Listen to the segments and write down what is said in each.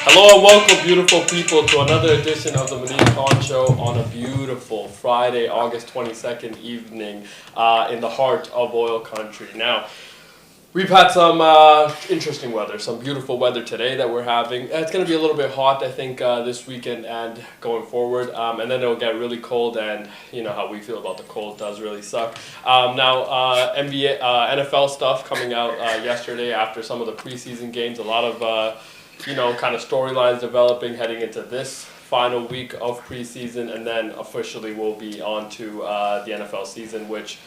Hello and welcome, beautiful people, to another edition of the Muneeb Show on a beautiful Friday, August 22nd evening in the heart of oil country. Now, we've had some interesting weather, some beautiful weather today that we're having. It's going to be a little bit hot, I think, this weekend and going forward. And then it'll get really cold, and you know how we feel about the cold does really suck. Now, NBA, NFL stuff coming out yesterday after some of the preseason games. A lot of kind of storylines developing heading into this final week of preseason, and then officially we'll be on to the NFL season, which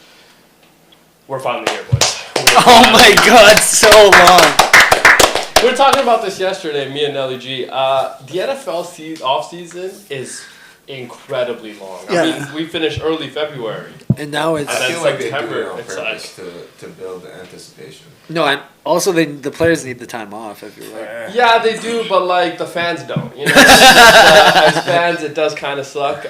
we're finally here, boys. Oh my God, so long. We were talking about this yesterday, me and Nelly G. The NFL off season is incredibly long. Yeah. I mean, we finished early February. And now it's... And I then feel like they do September, it on it's purpose like... to build the anticipation. No, and also the players need the time off, I feel like. Yeah, they do, but like the fans don't. You know, as fans, it does kind of suck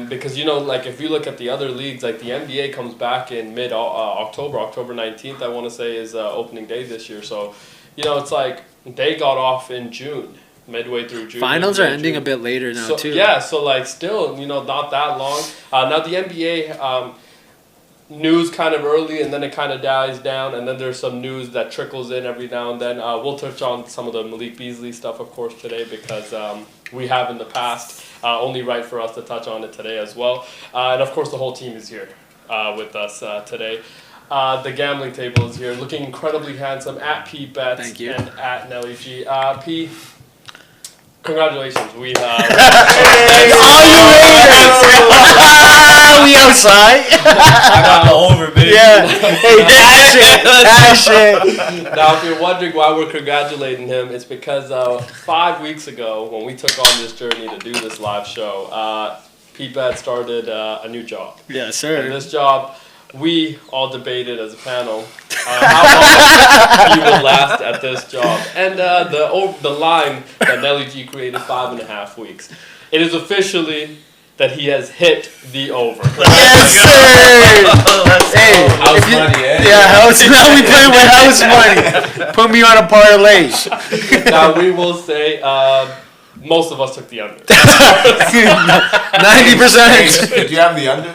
because like if you look at the other leagues, like the NBA comes back in mid October, October 19th, I want to say is opening day this year. So, it's like they got off in June, midway through June. Finals are ending a bit later now too. Yeah, so like still, not that long. Now the NBA. News kind of early, and then it kind of dies down, and then there's some news that trickles in every now and then. We'll touch on some of the Malik Beasley stuff, of course, today because we have in the past. Only right for us to touch on it today as well. And of course, the whole team is here with us today. The gambling table is here, looking incredibly handsome at P Bets. Thank you. And at Nelly G. P. Congratulations, we We outside. I got the over, baby. Yeah. Hey, that shit. Now, if you're wondering why we're congratulating him, it's because 5 weeks ago, when we took on this journey to do this live show, Pete Bad started a new job. Yeah, sir. And this job, we all debated as a panel how long he would last at this job. And the line that Nelly G created, 5.5 weeks. It is officially that he has hit the over. Yes, sir. Hey, House money, eh? Yeah, now we play with house money. Put me on a parlay. Now we will say most of us took the under. 90%. Did you have the under?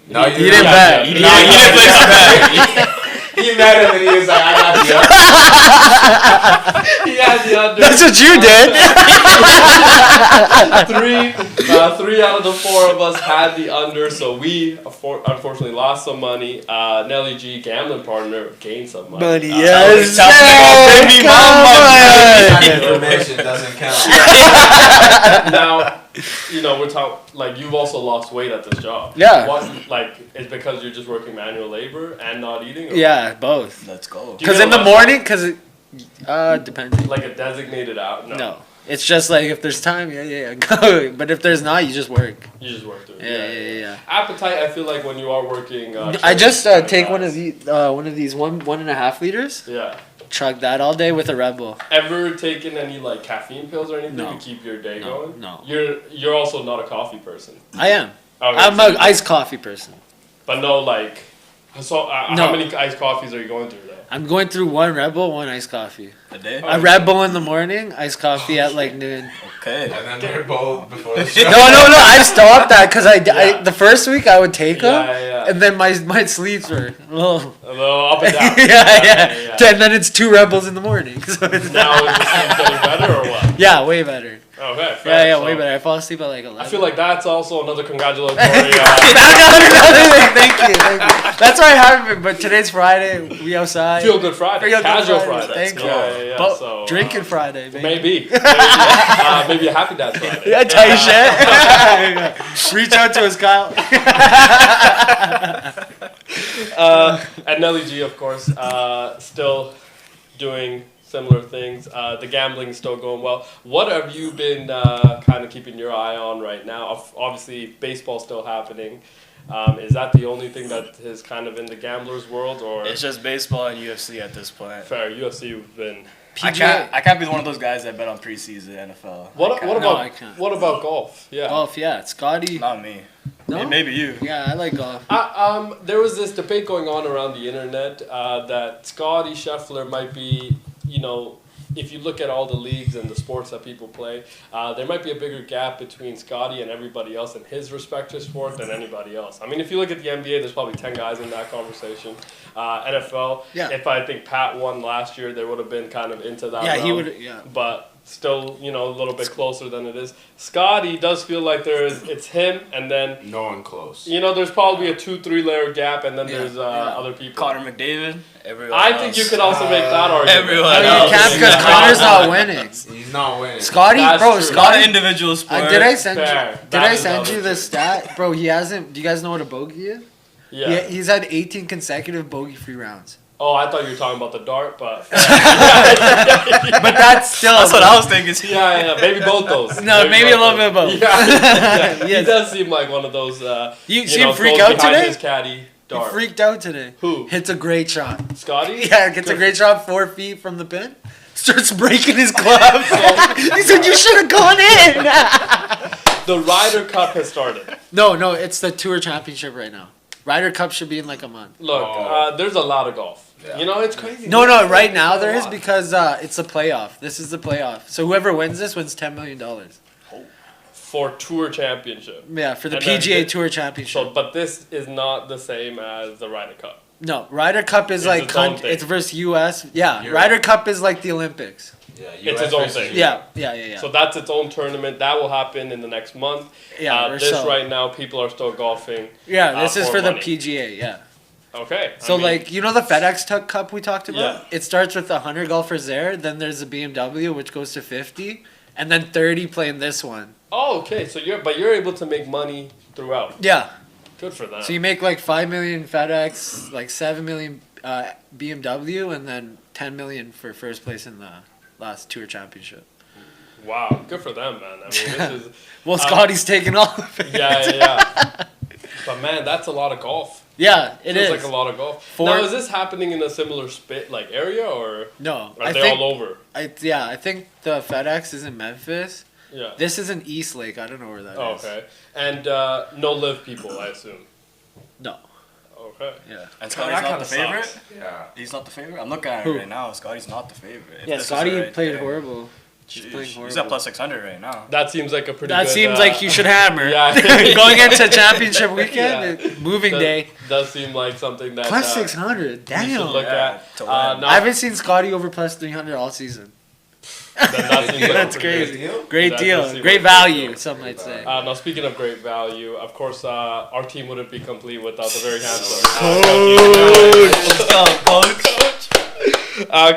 No, You didn't bet. He didn't place a bet. He met him and he was like, I got the under. He had the under. That's what you did. Three out of the four of us had the under, so we unfortunately lost some money. Nelly G, gambling partner, gained some money. Money, yes. That information doesn't count. Now, we're talking like you've also lost weight at this job. Yeah. What, like, it's because you're just working manual labor and not eating? Or Yeah, both. Let's go. Do you Because get in a the lunch morning, depends. like a designated out? No. It's just like if there's time, yeah, go. But if there's not, you just work. You just work through it. Yeah. Appetite, I feel like when you are working. I just take one of these. these 1.5 liters. Yeah. Chug that all day with a Red Bull. Ever taken any like caffeine pills or anything No. to keep your day No, going? no. You're also not a coffee person. I am. Okay, I'm so an iced coffee person. But no, like, so No. how many iced coffees are you going through though? I'm going through one Red Bull, one iced coffee. A day? A Red Bull in the morning, iced coffee at like noon. Okay. And then they're both before the show. No, I stopped that because I the first week I would take them, Yeah. and then my sleeps were a little. A little up and down. yeah. And then it's 2 Red Bulls in the morning. So it's Now is the sleep getting better or what? yeah, way better. Okay, fair. Yeah, So way better. I fall asleep at like 11. I feel like that's also another congratulatory. Thank you. That's why I haven't been. But today's Friday. We outside. Feel Good Friday. Feel Good Casual Friday. Friday. Thank you. Yeah. But So, drinking Friday, baby. Maybe. Maybe a Happy Dad Friday. Yeah, tight shit. Reach out to us, Kyle. And Nelly G, of course, still doing similar things. The gambling is still going well. What have you been kind of keeping your eye on right now? Obviously, baseball's still happening. Is that the only thing that is kind of in the gamblers' world, or It's just baseball and UFC at this point. fair UFC? You've been. I can't be one of those guys that bet on preseason NFL. What I about can't. what about golf? Yeah. Golf, yeah. Scotty. Not me. No? Maybe you. Yeah, I like golf. There was this debate going on around the internet that Scotty Scheffler might be, if you look at all the leagues and the sports that people play, there might be a bigger gap between Scotty and everybody else in his respective sport than anybody else. I mean, if you look at the NBA, there's probably 10 guys in that conversation. NFL, if I think Pat won last year, there would have been kind of into that realm. he would. Yeah. But still, a little bit closer than it is. Scotty does feel like it's him, and then no one close. There's probably a 2-3 layer gap, and then there's other people. Connor McDavid. Everyone I else. think you could also make that argument. Everyone You else. can't because Connor's not winning. He's not winning. Scotty, That's bro, true. Not an Scotty. individual sport. Did I send Fair. you? Did That I is send also you the true. stat, bro? He hasn't. Do you guys know what a bogey is? Yeah. He's had 18 consecutive bogey-free rounds. Oh, I thought you were talking about the dart, but But that's still. That's what I was thinking. yeah, maybe both those. No, maybe a little bit of both. Yeah, Yes. he does seem like one of those. You see him freak goes out behind today? His caddy He dart. freaked out today. Who? Hits a great shot. Scotty? Yeah, gets a great shot 4 feet from the pin. Starts breaking his gloves. He said, "You should have gone in." The Ryder Cup has started. No, it's the Tour Championship right now. Ryder Cup should be in like a month. Look, Oh. there's a lot of golf. Yeah. It's crazy. No, right now there is A lot. because it's a playoff. This is the playoff. So whoever wins this wins $10 million. For Tour Championship. Yeah, for the And then PGA thi- Tour Championship. So, but this is not the same as the Ryder Cup. No, Ryder Cup is It's like its own thing. it's versus US. Yeah, Europe. Ryder Cup is like the Olympics. Yeah, It's his own thing. Yeah. So that's its own tournament. That will happen in the next month. Yeah, or this so. right now, people are still golfing. Yeah, this is for for the money. PGA. Yeah. Okay. So the FedEx Cup we talked about. Yeah. It starts with 100 golfers there. Then there's the BMW, which goes to 50, and then 30 playing this one. Oh, okay. So you're able to make money throughout. Yeah. Good for them. So you make like 5 million FedEx, like 7 million BMW, and then 10 million for first place in the last Tour Championship. Wow. Good for them, man. I mean, this is. Well, Scotty's taking all of it. Yeah. But man, that's a lot of golf. Yeah, it Feels is. like a lot of golf. For- Now, is this happening in a similar area, or No, are I they think all over? I think the FedEx is in Memphis. Yeah. This is in East Lake. I don't know where that is. Oh, okay. And no live people, I assume. No. Okay. Yeah. And that Scotty's not kinda the favorite? sucks. Yeah. He's not the favorite? I'm looking at Who? it right now. Scotty's not the favorite. If Yeah, this is Scotty right played there. horrible. He's playing Jeez. horrible. He's at plus 600 right now. That seems like a pretty. That good, seems like you should hammer. Yeah. Going into championship weekend, moving day. Does seem like something that Plus 600. you should Damn. look Yeah, at. to Now, I haven't seen Scotty over plus 300 all season. then that seems like That's a pretty crazy. good- Great That deal. does seem Great like a good value, deal. some might say. Now, speaking of great value, of course, our team wouldn't be complete without the very handsome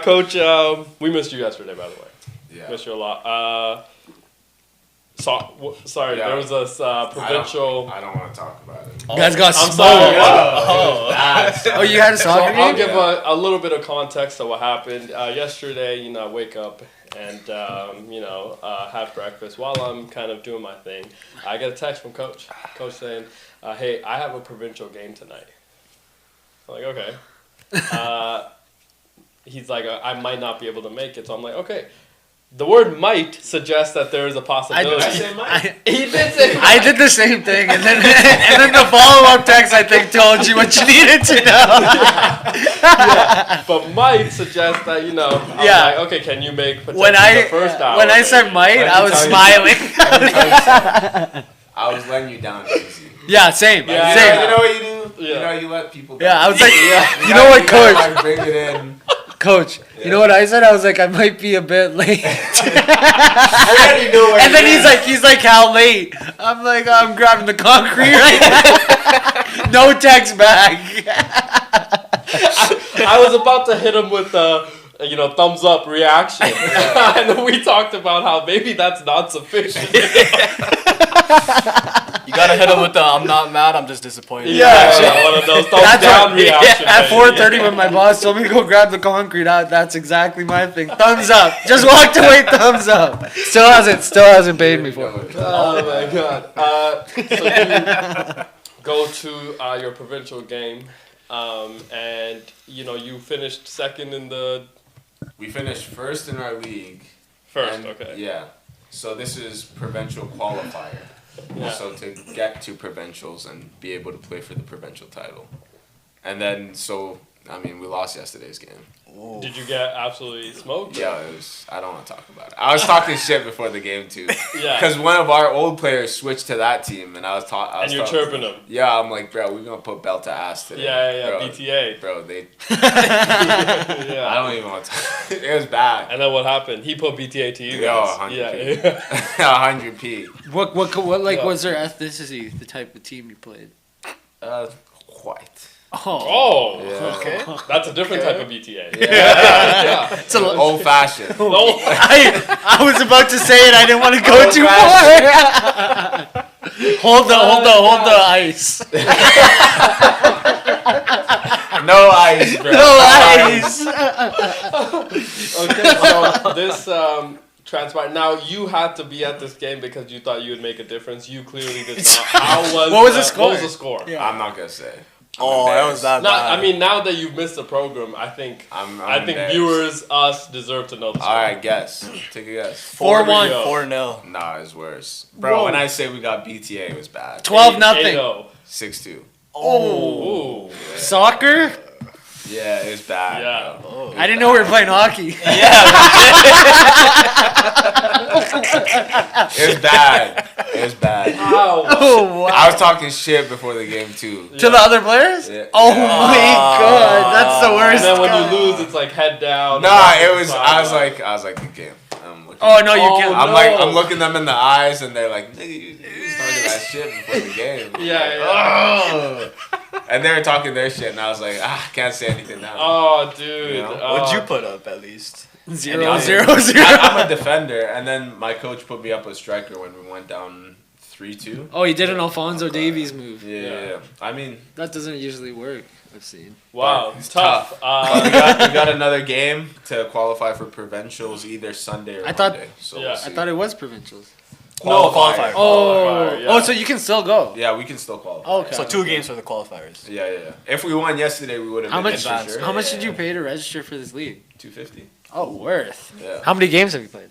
Coach. We missed you yesterday, by the way. Yeah. Missed you a lot. Sorry, Yeah. there was this provincial. I don't want to talk about it. You guys got I'm smoked. sorry. Oh, you had a So soccer I'll game? give a little bit of context to what happened. Yesterday, I wake up and, have breakfast. While I'm kind of doing my thing, I get a text from Coach. Coach saying, hey, I have a provincial game tonight. I'm like, okay. He's like, I might not be able to make it. So I'm like, okay. The word might suggests that there is a possibility. He did say I did the same thing, and then the follow-up text I think told you what you needed to know. But might suggests that, I'm Yeah. like, okay, can you make potentially When the first hour? I said might, Let me I was tell you smiling. I was letting you down easy. Yeah, same. Yeah. Same. You know what you do? Yeah. You let people Yeah, I down. was like, You you know what, you gotta, Coach? like, bring it in. Coach, you know what I said? I was like, I might be a bit late. I already know what And you then did. he's like, how late? I'm like, I'm grabbing the concrete right now. No text back. I was about to hit him with the, thumbs up reaction. And then we talked about how maybe that's not sufficient. You gotta hit him with the I'm not mad, I'm just disappointed. Yeah, one of those thumbs down what, reactions. at 4:30 when my boss told me to go grab the concrete, that's exactly my thing. Thumbs up. Just walked away, thumbs up. Still hasn't paid me for it. Oh my god. So you go to your provincial game, and you finished second in the We finished first in our league. first. and- Okay. Yeah. So this is provincial qualifier. Yeah. So to get to provincials and be able to play for the provincial title. And then, we lost yesterday's game. Did you get absolutely smoked? Yeah, it was. I don't want to talk about it. I was talking shit before the game too. Yeah. Because one of our old players switched to that team, and I was talking. And you're chirping them. Yeah, I'm like, bro, we're gonna put belt to ass today. Yeah, Bro, BTA. Bro, they. Yeah. I don't even want to. It was bad. And then what happened? He put BTA to you Yo, guys. 100p. Yeah. 100p. What like Yeah. was their ethnicity? The type of team you played? White. Oh, Yeah. okay. That's a different type of BTA. Yeah. It's a Old fashioned. Oh, I was about to say it. I didn't want to go too far. hold the ice. No ice, bro. No ice. okay. So this transpired. Now you had to be at this game because you thought you would make a difference. You clearly did not. What was the score? What was the score? Yeah. I'm not gonna say. Oh, that was that Now, bad. I mean, now that you've missed the program, I think I'm I think embarrassed. viewers, us, deserve to know the score. All right, guess. Take a guess. 4-1. 4-0. Nah, it's worse, bro. Whoa. When I say we got BTA, it was bad. 12-0. 8-0. 6-2. Oh. Soccer? Yeah, it was bad. Yeah. Bro. Oh. I didn't know we were playing hockey. It was bad. It was bad. Ow. Oh wow. I was talking shit before the game too. To the other players? Yeah. Oh Yeah. my god, that's the And worst. then when you lose, it's like head down. Nah, it was. I was like, good game. I'm looking. Oh no, you Oh, can't. no. I'm looking them in the eyes, and they're like, nigga, you started that shit before the game. I'm Yeah, like, yeah. "Oh." And they were talking their shit, and I was like, I can't say anything now. Oh, dude. You know? What'd you put up at least? 0-0-0. I'm a defender, and then my coach put me up a striker when we went down 3-2. Oh, you did an Alfonso Davies move. Yeah. I mean, That doesn't usually work. I've seen. Wow, It's tough. but we got another game to qualify for provincials either Sunday or I thought- Monday. So Yeah. we'll I see. thought it was provincials. No, qualifier. Oh, yeah. oh, so you can still go. Yeah, we can still qualify. Okay. So 2 games for the qualifiers. Yeah. If we won yesterday, we would have How been much? in for sure. How much did you pay to register for this league? $250. Oh, worth. Yeah. How many games have you played?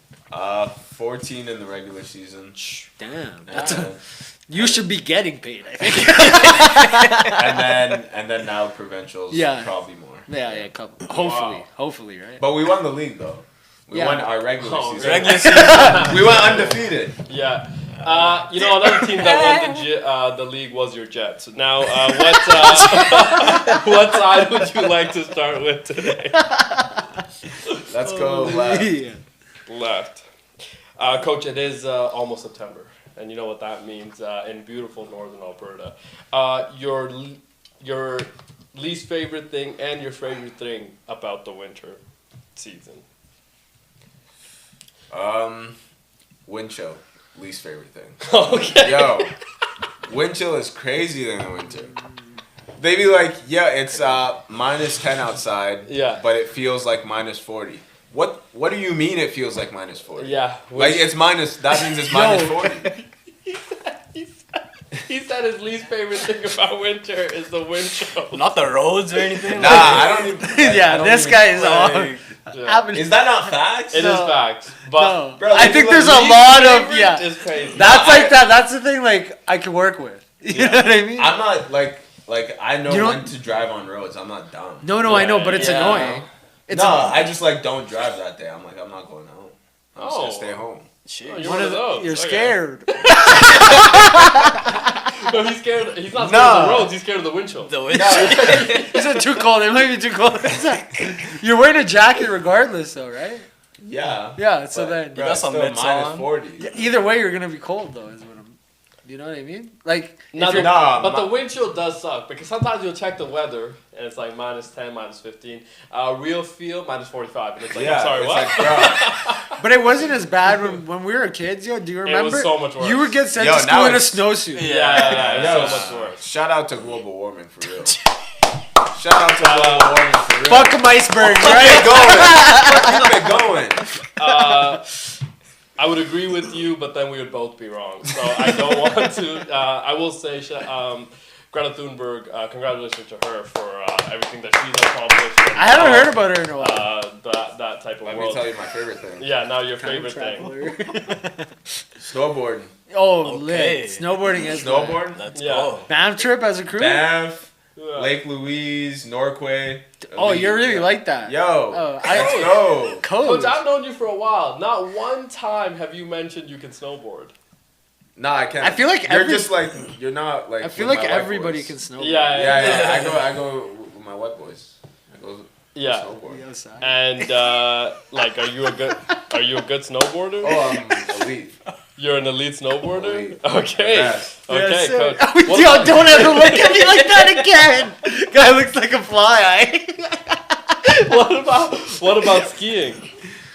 14 in the regular season. Damn, that's And, you should be getting paid. I think. and then now provincials. Yeah. Probably more. yeah, couple. Hopefully, right? But we won the league though. We Yeah. won our regular Oh, season. Regular season. We went undefeated. Yeah. Another team that won the league was your Jets. Now, what side would you like to start with today? Let's go left. Yeah. Left. Coach, it is almost September, and you know what that means in beautiful northern Alberta. Your least favorite thing and your favorite thing about the winter season. Wind chill. Least favorite thing. Okay. Yo, wind chill is crazy in the winter. They be like, yeah, it's -10 outside. Yeah. But it feels like -40. What do you mean it feels like -40? Yeah. Like it's minus. That means it's -40. He said his least favorite thing about winter is the wind chill. Not the roads or anything? Nah, I don't even. Yeah, this guy is on. Yeah. Is that not facts? It is No. facts, but No. Bro, I like, think you there's like a least lot of favorite yeah. is crazy. That's like that. That's the thing. Like I can work with. You know what I mean? I'm not like I know You don't- when to drive on roads. I'm not dumb. No, I know, but it's Yeah. annoying. It's no, annoying. I just like don't drive that day. I'm like I'm not going home. I'm just Oh. gonna stay home. Shit. Oh, you're One one of of those. You're Okay. scared. No, he's scared. He's not scared of No. the roads. He's scared of the wind chill. The wind. Is it too cold? It might be too cold. You're wearing a jacket regardless, though, right? Yeah. Yeah. So But, then, bro, got it's some still mitts minus on. 40. yeah, either way, you're gonna be cold, though. Is what I'm. You know what I mean? Like, No, if you're, but my- the wind chill does suck because sometimes you'll check the weather and it's like -10, -15. Real feel -45, and it's like, Yeah, I'm sorry, it's what? like, bro. but it wasn't as bad when we were kids, yo. Do you remember? was so much worse. You would get sent Yo, to school now in a it's- snowsuit. yeah, it's Yo, so much worse. Shout out to global warming for real. Shout out to global warming for real. Fuck them icebergs, Keep right? it going. Keep it going. I would agree with you, but then we would both be wrong. So I don't want to. I will say, Greta Thunberg, congratulations to her for everything that she's accomplished. And, I haven't heard about her in a while. that type of Let me world. tell you my favorite thing. Yeah, now your favorite thing. Snowboarding. Oh, Okay. lit. Snowboarding is Snowboarding. Let's Yeah. go. Banff trip as a crew. Banff, Yeah. Lake Louise, Norquay. Oh, you're really like that. Yo, I let's go. Coach. Coach, I've known you for a while. Not one time have you mentioned you can snowboard. Nah, I can't. I feel like you're just like you're not like. I feel with like my white everybody boys. can snowboard. Yeah. I go with my white boys. I go Yeah. snowboard. The other side. And like, are you a good snowboarder? Oh, I'm elite. You're an elite snowboarder. Elite. Okay. Yes. Okay, Yes, sir. Coach. Yo, What don't ever look at me like that again. Guy looks like a fly eye. what about skiing?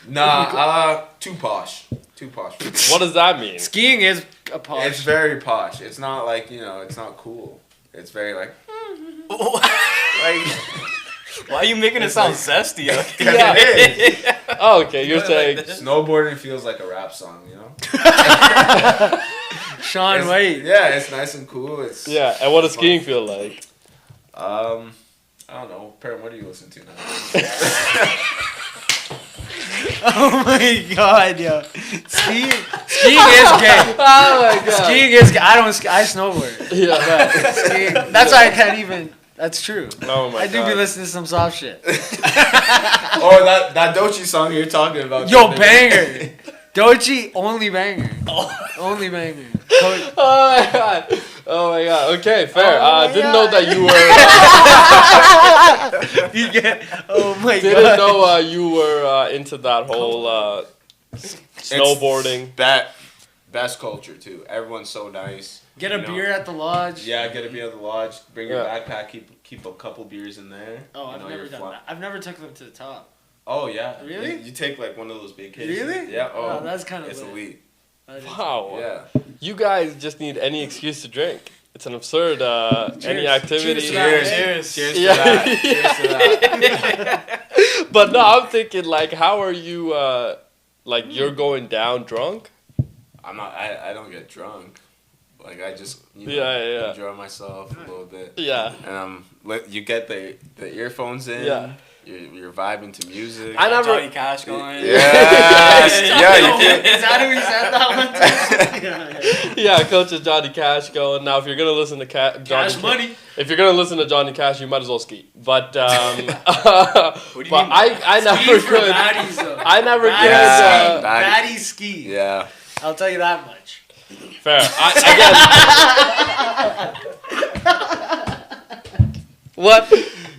Nah, too posh. Too posh. What does that mean? Skiing is a posh. It's very posh. It's not like it's not cool. It's very like Why are you making it sound zesty? yeah. It is. Oh, okay, you're saying Snowboarding feels like a rap song, Sean White. Yeah, it's nice and cool. It's yeah. And what does skiing feel like? I don't know. Parent, what do you listen to now? Oh my god, yo. Skiing is gay. Oh my god. Skiing is gay. I snowboard. Yeah. Skiing, that's why I can't even. That's true. Oh my I do god. be listening to some soft shit. Oh, that Dochi song you're talking about. Yo, banger. Dochi, only banger. Only banger. Coach, Oh my god. Oh my god. Okay, fair. Oh my Didn't God. know that you were. you get. Oh my Didn't god. know you were into that whole snowboarding. Best culture too. Everyone's so nice. Get a beer at the lodge. Yeah, get a beer at the lodge. Bring your Yeah. backpack. Keep a couple beers in there. Oh, I've never you're done fly- that. I've never took them to the top. Oh yeah. Really? You take like one of those vacations. Really? Yeah. Oh, that's kind of it's elite. Wow. Yeah. You guys just need any excuse to drink. It's an absurd any Cheers. activity. Cheers to that. Cheers. Cheers Yeah. to that. Cheers to that. But no, I'm thinking like, how are you? Like you're going down drunk? I'm not. I don't get drunk. Like I just Yeah. enjoy myself a little bit. Yeah. And you get the earphones in. Yeah. You're vibing to music. I never. Johnny Cash going. Yes. Yeah. You can. Is that who he said that one to? Yeah, Coach is Johnny Cash going. Now, if you're gonna listen to Johnny Cash money. if you're gonna listen to Johnny Cash, you might as well ski. But What do you but mean? I never Ski for could. baddies, though. I never Baddies could. Yeah. Baddies ski. Yeah. I'll tell you that much. Fair. What?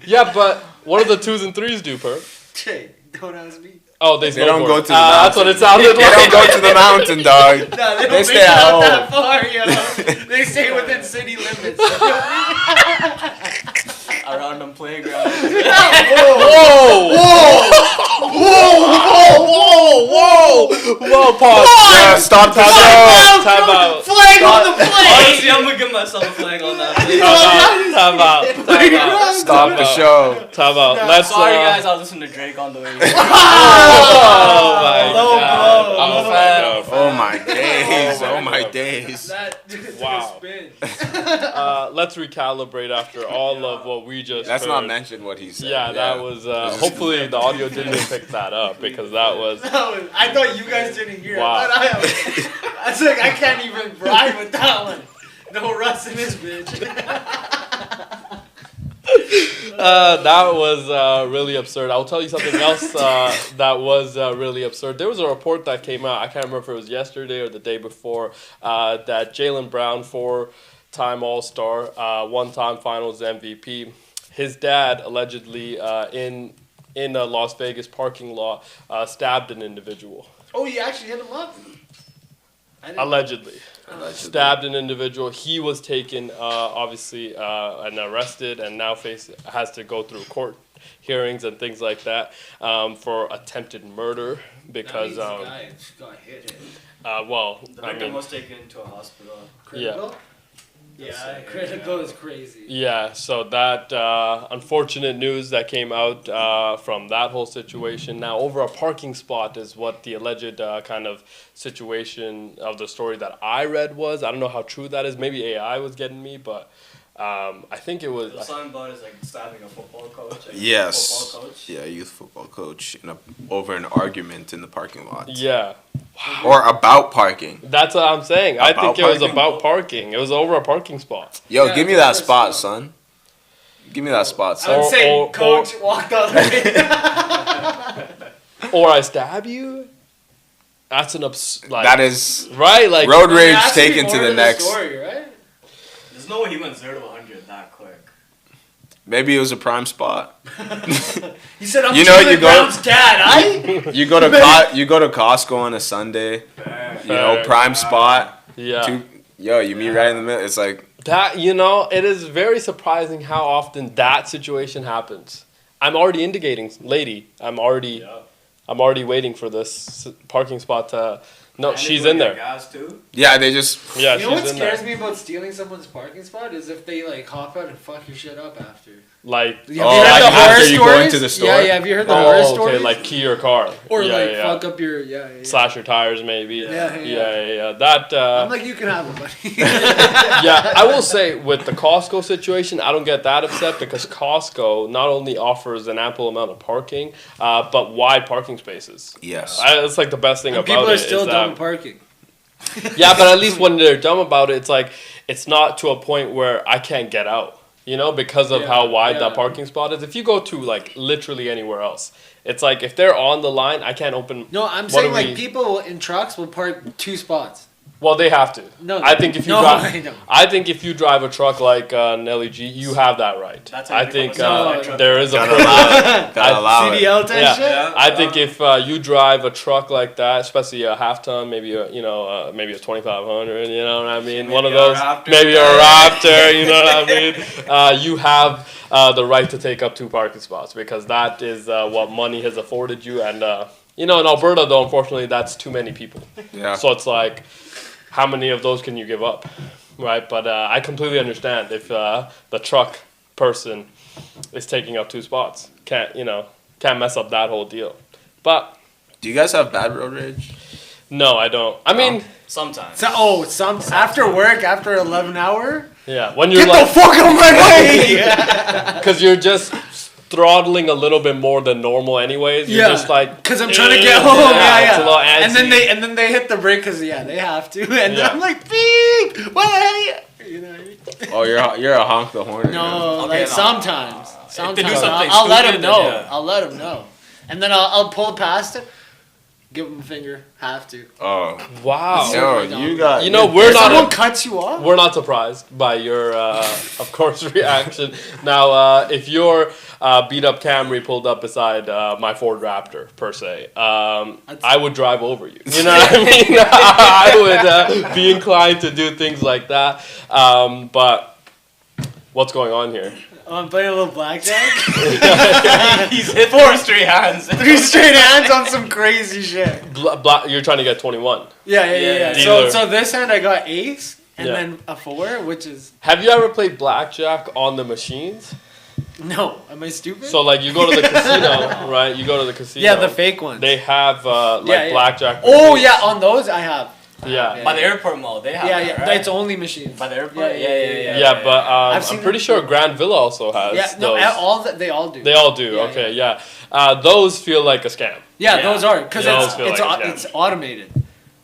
Yeah, but what do the 2s and 3s do, Per? Jay, don't ask me. Oh, they don't snowboard. go to the That's what it mountain. sounded They like. don't go to the mountain, dog. No, they don't They make stay it at out home. that far, you know. They stay within city limits. Around them playground. Whoa, pause. Yeah, stop the show. Time out. Flag on the play. Honestly, I'm gonna give myself a flag on that. Time out. Stop the show. Time out. Let's. Sorry, guys. I was listening to Drake on the way. Oh my Low god. blow. I'm a Low fan. Oh my days. Oh my Oh my God. days. That took Wow. a spin. Let's recalibrate after all of what we just Let's heard. not mention what he said. Yeah, that was. Hopefully, the audio didn't pick that up because that was. I thought you guys didn't hear. Wow. I was like, I can't even ride with that one. No Russ in this bitch. That was really absurd. I'll tell you something else that was really absurd. There was a report that came out, I can't remember if it was yesterday or the day before, that Jaylen Brown, 4-time All-Star, one-time Finals MVP, his dad allegedly in a Las Vegas parking lot stabbed an individual. Oh, you actually hit him up? Allegedly. Stabbed an individual. He was taken, obviously, and arrested, and now has to go through court hearings and things like that for attempted murder because, That means the guy got hit. well, The I victim mean, was taken to a hospital. Critical? Yeah, critical is crazy. yeah. So that unfortunate news that came out from that whole situation. Now, over a parking spot is what the alleged kind of situation of the story that I read was. I don't know how true that is. Maybe AI was getting me, but I think it was. The something about is like stabbing a football coach. Like Yes. Football coach. Yeah, youth football coach over an argument in the parking lot. Yeah. Or about parking. That's what I'm saying. I About think it was parking? about parking. It was over a parking spot. Yo, Yeah, give me it's that over spot, spot. son. Give me that spot. I would Son. say, coach, walk the other way. Or I stab you. That's an like. That is right. Like road rage There has to be taken to more the next. story, right? There's no way he went 0 to 100 that quick. Maybe it was a prime spot. He said, "I'm You know, Jalen you go- Brown's dad." You go to Costco on a Sunday. You know, Fair. prime spot. Yeah. You meet right in the middle. It's like That it is very surprising how often that situation happens. I'm already indicating, lady. I'm already waiting for this parking spot to. No, she's in there. Gas too. yeah, they just Yeah, You know what she's in there. scares me about stealing someone's parking spot is if they like hop out and fuck your shit up after. Like, Have you Oh, heard like the horror after you go stories? into the store? Yeah, have you heard the horror oh, stories? okay, like key your car. or yeah, like yeah. fuck up your Slash your tires, maybe. Yeah. That. I'm like, you can have it, buddy. Yeah, I will say with the Costco situation, I don't get that upset because Costco not only offers an ample amount of parking, but wide parking spaces. yes. It's like the best thing And about people it. are still is dumb that- at parking. Yeah, but at least when they're dumb about it, it's like it's not to a point where I can't get out. Because of how wide that parking spot is. If you go to like literally anywhere else, it's like if they're on the line, I can't open. No, I'm What saying do like we- people in trucks will park 2 spots. Well, they have to. No, I think if you no, drive, I know. I think if you drive a truck like Nelly G, you have that right. That's how I you think become a No, truck there is a Gotta allow it. Gotta allow it. CDL type Yeah. shit? Yeah. I think if you drive a truck like that, especially a half ton, maybe maybe a 2500, you know what I mean? One of Maybe a those, Raptor. maybe a Raptor, you know what I mean? You have the right to take up 2 parking spots because that is what money has afforded you. And in Alberta, though, unfortunately, that's too many people. Yeah. So it's like, how many of those can you give up, right? But I completely understand if the truck person is taking up 2 spots, can't mess up that whole deal. But Do you guys have bad road rage? no, I don't. I mean, Sometimes. So, after work, after 11 hour, yeah, when you're get like, the fuck out of my way! because you're just throttling a little bit more than normal, anyways. You're just like, because I'm trying to get home. it's a little And then antsy. they hit the brake because they have to, and Yeah. I'm like, beep. What the hell? You know what I mean? Oh, you're a honk the horn. No, Okay, like no. sometimes. If they do something I'll let stupid, him know. then yeah. I'll let him know, and then I'll pull past him, give him a finger. Have to. Oh, Wow. yo, you got. We're If someone not. cuts you off. We're not surprised by your, of course, reaction. Now, if your beat up Camry pulled up beside my Ford Raptor, per se, I would drive over you. You know what I mean? I would be inclined to do things like that. But what's going on here? I'm playing a little blackjack. He's hit 4 straight hands. 3 straight hands on some crazy shit. You're trying to get 21. Yeah. Dealer. So this hand I got ace and Yeah. then a 4, which is Have you ever played blackjack on the machines? no. Am I stupid? So, like, you go to the casino, right? You go to the casino. yeah, the fake ones. They have, Yeah. blackjack Oh machines. yeah, on those I have. Yeah. By the airport mall, they have Yeah, that, yeah. right? It's only machines. By the airport? Yeah. Yeah, but I've I'm seen pretty them sure too. Grand Villa also has Yeah, no, those. they all do. They all do. Yeah, Okay, yeah. Those feel like a scam. Yeah, Yeah. those are because Those it's feel it's like a scam. it's automated.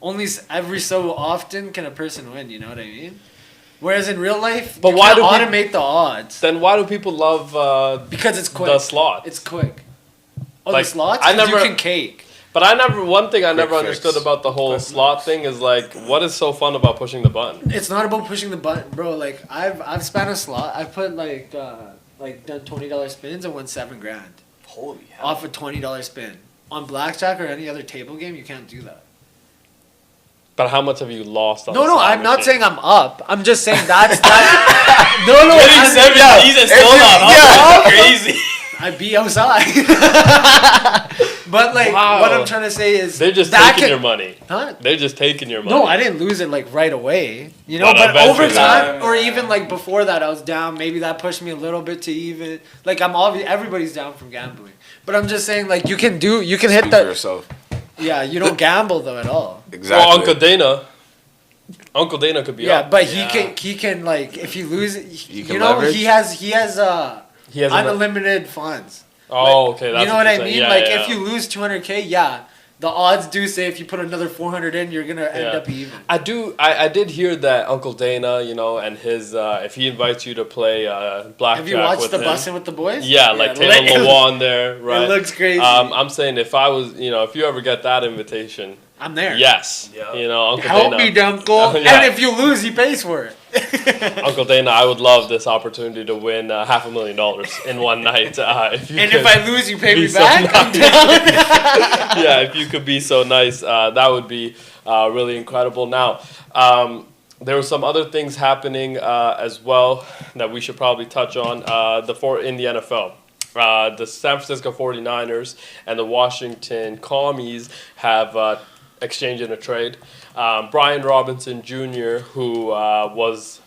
Only every so often can a person win. You know what I mean? Whereas in real life, But you why can't do automate the odds? Then why do people love Because it's quick. the slot? It's quick. Oh, Like, the slots? I 'Cause never- you can cake. But one thing I never fix. understood about the whole slot thing is like, what is so fun about pushing the button? It's not about pushing the button, bro. Like I've spent a slot. I've put done $20 spins and won $7,000 Holy hell. off a $20 spin. On blackjack or any other table game, you can't do that. But how much have you lost on No, the no, slot I'm not machine? saying I'm up. I'm just saying that's no, no. Winning I'm- 70s and still not up. That's crazy. I be outside. But like, Wow. what I'm trying to say is They're just that taking can- your money. Huh? They're just taking your money. No, I didn't lose it like right away. You know, But but over eventually. time, or even like before that, I was down. Maybe that pushed me a little bit to even. Like everybody's down from gambling. But I'm just saying, like you can hit Speak for the. yourself. Yeah, you don't gamble though at all. Exactly. Well, Uncle Dana could be Yeah, up. but Yeah. he can like if you lose it, You you can know leverage? he has He has unlimited funds. Oh, okay. That's You know what I you're mean? saying. Yeah, Like yeah. if you lose 200K, yeah, the odds do say if you put another 400 in, you're gonna end up even. I did hear that Uncle Dana, and his if he invites you to play blackjack. Have you watched with the him, Bussin' with the Boys? Yeah, like Taylor Lewan there, right? It looks crazy. I'm saying if I was, if you ever get that invitation, I'm there. yes, Yeah. Uncle Help Dana. me, Uncle. Yeah. And if you lose, he pays for it. Uncle Dana, I would love this opportunity to win $500,000 in one night. If you And could if I lose, you pay be me so back. I'm down. yeah, if you could be so nice, that would be really incredible. Now, there were some other things happening as well that we should probably touch on in the NFL. The San Francisco 49ers and the Washington Commies have exchanged in a trade. Brian Robinson Jr., who was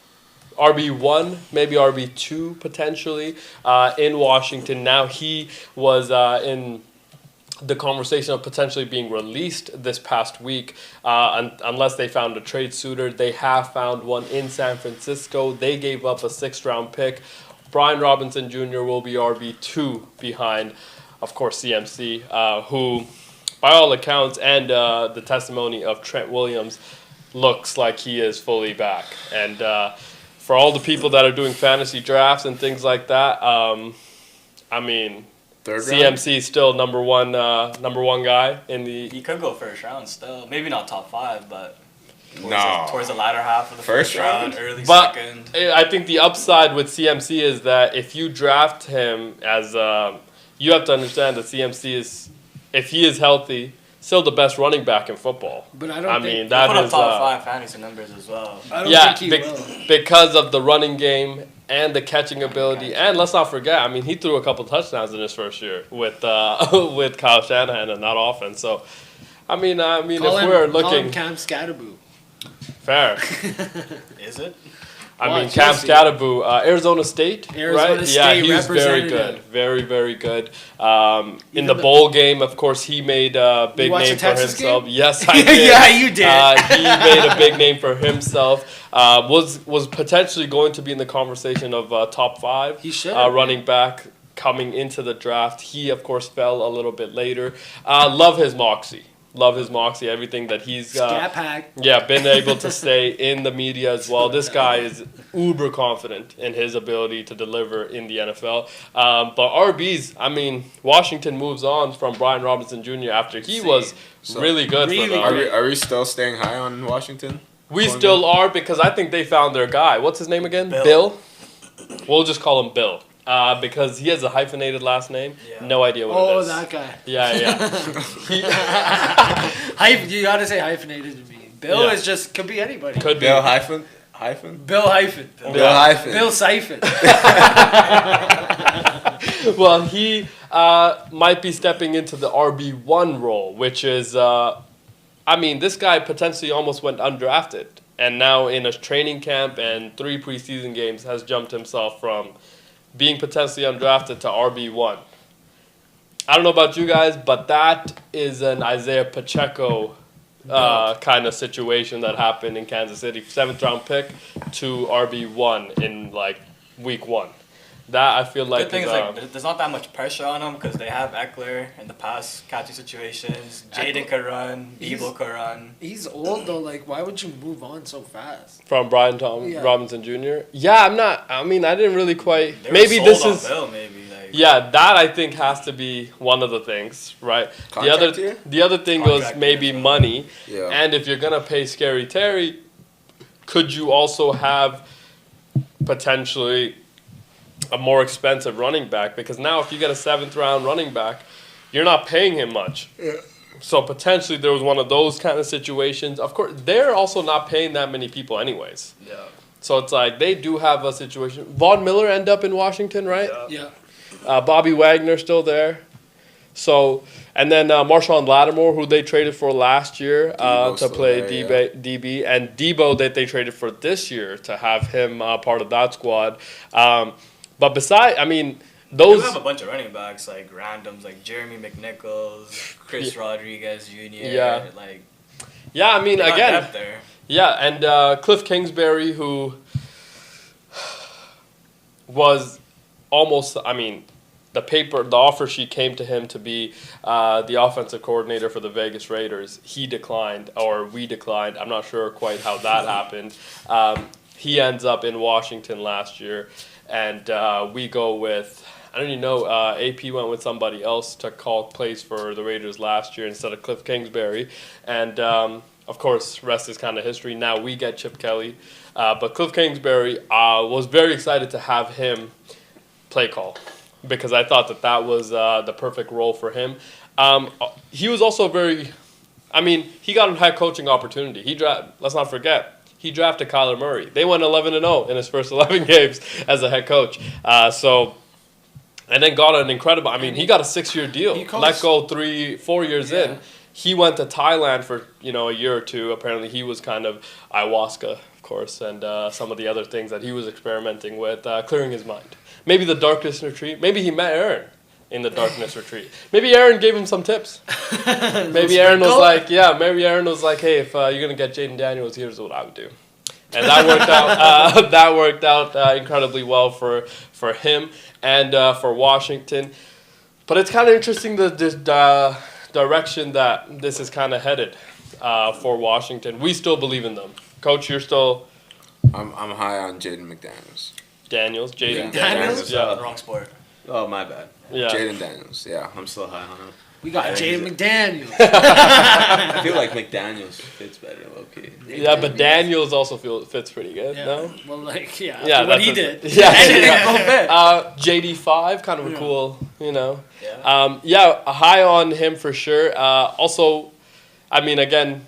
RB1, maybe RB2 potentially in Washington. Now he was in the conversation of potentially being released this past week unless they found a trade suitor. They have found one in San Francisco. They gave up a 6th-round pick. Brian Robinson Jr. will be RB2 behind, of course, CMC, who, by all accounts and the testimony of Trent Williams, looks like he is fully back. And for all the people that are doing fantasy drafts and things like that, I mean, Third CMC is still number one guy in the. He could go first round still. Maybe not top 5, but No. towards the latter half of the First first round, round? early But second. I think the upside with CMC is that if you draft him as you have to understand that CMC is, if he is healthy, still the best running back in football. But I don't think He'll that put up is top 5 fantasy numbers as well. I don't think he will. because of the running game and the catching ability, and let's not forget, I mean, he threw a couple touchdowns in his first year with with Kyle Shanahan and that offense. So, I mean, Call if him- we're call looking him Cam Scatterboo. fair, Is it? I mean, Watch, Cam you'll see. Scatterboo, Arizona State, Arizona right? State Yeah, he was very representative. good, very, very good. In Even the the- bowl game, of course, he made a big watched name the for Texas himself. game? Yes, I did. Yeah, you did. He made a big name for himself. Was potentially going to be in the conversation of top 5. He should. Running back coming into the draft. He, of course, fell a little bit later. Love his moxie. Love his moxie. Everything that he's Scat pack. been able to stay in the media as well. This guy is uber confident in his ability to deliver in the NFL. But RBs, I mean, Washington moves on from Brian Robinson Jr. after he was really good really for them. Are we still staying high on Washington? We still are because I think they found their guy. What's his name again? Bill. We'll just call him Bill. Because he has a hyphenated last name. Yeah. No idea what it Oh, is. that guy. Yeah. You gotta say hyphenated to me. Bill Yeah. is just could be anybody. Could be. Bill hyphen? Bill hyphen. Bill hyphen. Bill Siphon. Well, he might be stepping into the RB1 role, which is, this guy potentially almost went undrafted. And now in a training camp and 3 preseason games has jumped himself from being potentially undrafted to RB1. I don't know about you guys, but that is an Isaiah Pacheco kind of situation that happened in Kansas City. 7th-round pick to RB1 in, week 1. That, I feel like, Good thing is... is there's not that much pressure on him because they have Eckler in the pass catching situations. Jaden could run. Debo could run. He's old though. Like, why would you move on so fast? From Brian Yeah. Robinson Jr. Yeah, I'm not. I didn't really quite. They were Maybe sold this on is. Bill, maybe. Yeah, that I think has to be one of the things, right? Contract year? The other thing was Contract maybe year. money, Yeah. and if you're gonna pay Scary Terry, could you also have potentially a more expensive running back? Because now if you get a 7th-round running back, you're not paying him much. Yeah. So potentially there was one of those kind of situations. Of course, they're also not paying that many people anyways. Yeah. So it's like they do have a situation. Von Miller end up in Washington, right? Yeah. Bobby Wagner still there. So, and then Marshawn Lattimore, who they traded for last year Debo's to still play there, DB, and Debo that they traded for this year to have him part of that squad. But besides, They those. have a bunch of running backs, like randoms, like Jeremy McNichols, Chris Rodriguez Jr. Yeah. They got again, depth there. yeah, and Cliff Kingsbury, who was almost, the the offer sheet came to him to be the offensive coordinator for the Vegas Raiders. He declined, or we declined. I'm not sure quite how that happened. He ends up in Washington last year, and we go with, I don't even know, AP went with somebody else to call plays for the Raiders last year instead of Cliff Kingsbury. And, of course, rest is kind of history. Now we get Chip Kelly. But Cliff Kingsbury was very excited to have him play call because I thought that was the perfect role for him. He was also he got a head coaching opportunity. Let's not forget, he drafted Kyler Murray. They went 11-0 in his first 11 games as a head coach. And then got an incredible, he got a 6-year deal. Let go 4 years in. He went to Thailand for, a year or two. Apparently he was kind of ayahuasca, of course, and some of the other things that he was experimenting with, clearing his mind. Maybe the darkness retreat. Maybe he met Aaron in the darkness retreat. Maybe Aaron gave him some tips. Maybe Aaron was like, hey, if you're going to get Jaden Daniels, here's what I would do. And that worked out. That worked out incredibly well for him and for Washington. But it's kind of interesting the direction that this is kind of headed for Washington. We still believe in them, Coach. You're still. I'm high on Jaden McDaniels. Jaden Daniels. Yeah. Wrong sport. Oh, my bad. Yeah. Jaden Daniels. Yeah, I'm still high on him. We got Jaden McDaniels. I feel like McDaniels fits better, low-key. Yeah, but Daniels also fits pretty good, no? Well, Yeah, what he did. Yeah. JD5, kind of a cool, Yeah. high on him for sure. Also, again,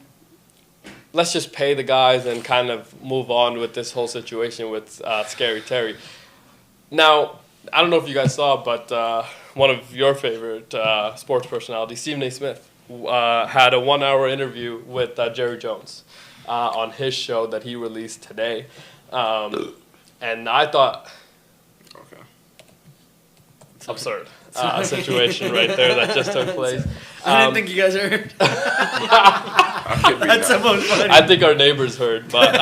let's just pay the guys and kind of move on with this whole situation with Scary Terry. Now, I don't know if you guys saw, but one of your favorite sports personalities, Stephen A. Smith, had a 1-hour interview with Jerry Jones on his show that he released today. And I thought, absurd situation right there that just took place. I didn't think you guys heard. That's the most funny. I think our neighbors heard, but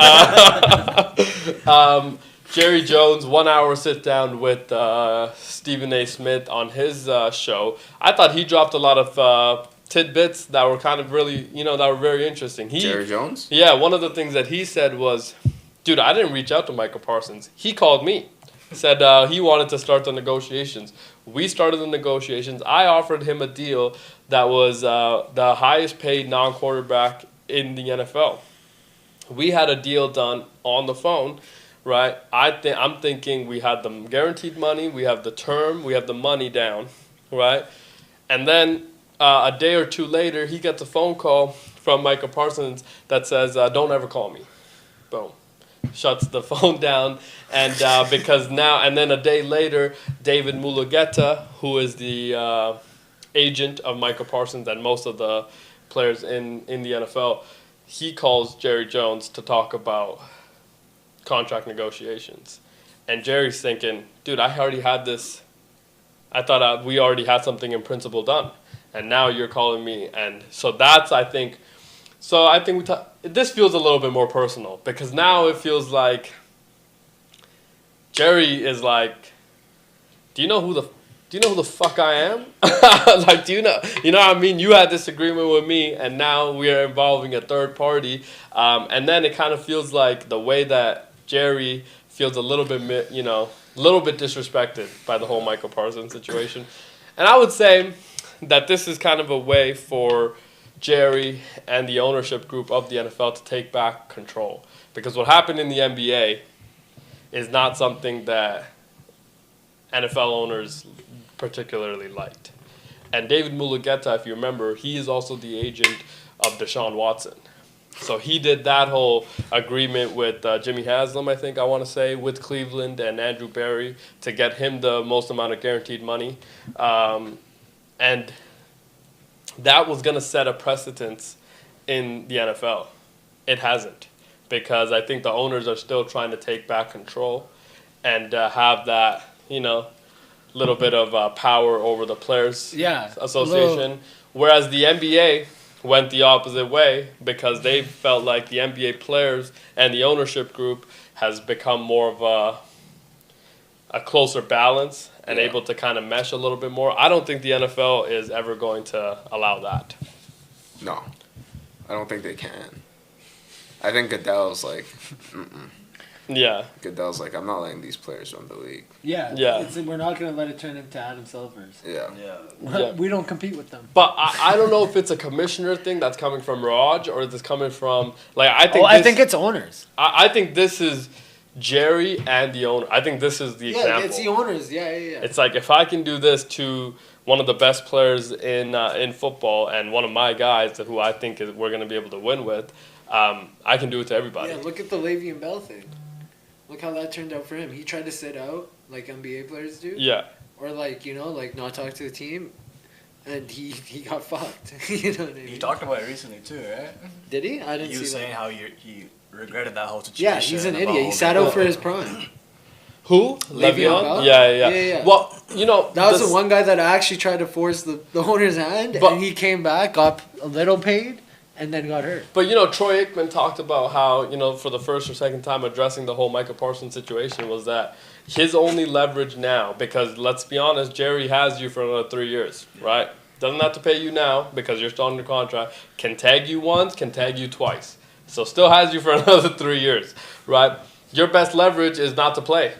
Jerry Jones, 1-hour sit down with Stephen A. Smith on his show. I thought he dropped a lot of tidbits that were kind of really, that were very interesting. Jerry Jones? Yeah, one of the things that he said was, dude, I didn't reach out to Michael Parsons. He called me. Said he wanted to start the negotiations. We started the negotiations. I offered him a deal that was the highest paid non-quarterback in the NFL. We had a deal done on the phone. Right, I'm thinking we had the guaranteed money, we have the term, we have the money down, right? And then a day or two later, he gets a phone call from Michael Parsons that says, "Don't ever call me." Boom, shuts the phone down, and and then a day later, David Mulugeta, who is the agent of Michael Parsons and most of the players in the NFL, he calls Jerry Jones to talk about contract negotiations. And Jerry's thinking, dude, I already had this. I thought we already had something in principle done. And now you're calling me. And so that's, I think this feels a little bit more personal because now it feels like Jerry is like, do you know who the fuck I am? Like, do you know what I mean? You had this agreement with me, and now we are involving a third party. And then it kind of feels like the way that Jerry feels a little bit disrespected by the whole Michael Parsons situation. And I would say that this is kind of a way for Jerry and the ownership group of the NFL to take back control. Because what happened in the NBA is not something that NFL owners particularly liked. And David Mulugeta, if you remember, he is also the agent of Deshaun Watson. So he did that whole agreement with Jimmy Haslam, I want to say, with Cleveland and Andrew Berry to get him the most amount of guaranteed money. And that was going to set a precedence in the NFL. It hasn't, because I think the owners are still trying to take back control and have that, little bit of power over the Players Association. Whereas the NBA went the opposite way because they felt like the NBA players and the ownership group has become more of a closer balance and Yeah. able to kind of mesh a little bit more. I don't think the NFL is ever going to allow that. No, I don't think they can. I think Goodell's like, Yeah. Goodell's like, I'm not letting these players run the league. Yeah. Yeah. We're not going to let it turn into Adam Silver's. Yeah. Yeah. We don't compete with them. But I don't know if it's a commissioner thing that's coming from Raj or it's coming from like I think. I think it's owners. I think this is Jerry and the owner. I think this is the example. Yeah, it's the owners. Yeah. It's like if I can do this to one of the best players in football and one of my guys who I think we're going to be able to win with, I can do it to everybody. Yeah, look at the Le'Veon Bell thing. Look how that turned out for him. He tried to sit out like NBA players do. Yeah. Or like, not talk to the team. And he got fucked. You know what I mean? You talked about it recently too, right? Did he? I didn't He see was that. saying how he regretted that whole situation. Yeah, he's an about idiot. He holding sat it out up. for his prime. Who? Le'Veon Bell? Yeah. Well, That was the one guy that actually tried to force the owner's hand, But- and he came back, got a little paid, and then got hurt. But Troy Aikman talked about how for the first or second time addressing the whole Micah Parsons situation was that his only leverage now, because let's be honest, Jerry has you for another 3 years, right? Doesn't have to pay you now because you're still under contract. Can tag you once, can tag you twice. So still has you for another 3 years, right? Your best leverage is not to play.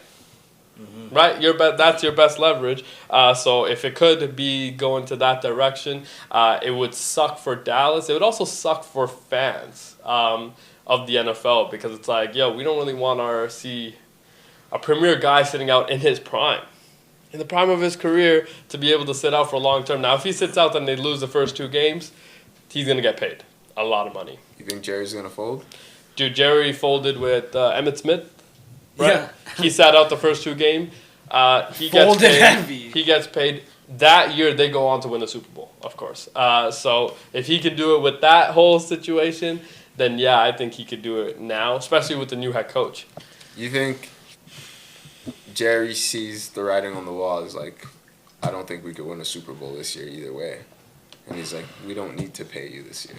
Right, that's your best leverage. So if it could be going to that direction, it would suck for Dallas. It would also suck for fans of the NFL because it's like, we don't really want to see a premier guy sitting out in his prime, in the prime of his career, to be able to sit out for a long term. Now, if he sits out and they lose the first 2 games, he's gonna get paid a lot of money. You think Jerry's gonna fold? Dude, Jerry folded with Emmitt Smith. Right? Yeah. He sat out the first 2 games. He gets Folded paid. heavy. He gets paid. That year, they go on to win the Super Bowl, of course. So if he could do it with that whole situation, then I think he could do it now, especially with the new head coach. You think Jerry sees the writing on the wall as like, I don't think we could win a Super Bowl this year either way. And he's like, we don't need to pay you this year.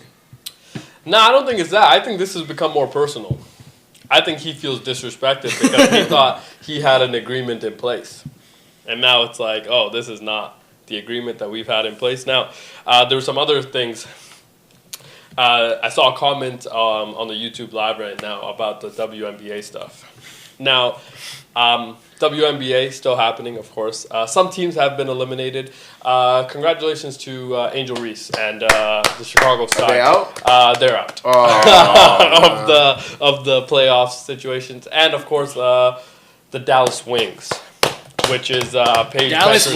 No, I don't think it's that. I think this has become more personal. I think he feels disrespected because he thought he had an agreement in place. And now it's like, oh, this is not the agreement that we've had in place. Now, there were some other things. I saw a comment on the YouTube Live right now about the WNBA stuff. Now, WNBA still happening, of course. Some teams have been eliminated. Congratulations to Angel Reese and the Chicago Sky. Are they out? They're out Oh, of the playoff situations, and of course the Dallas Wings, which is Paige Becker's,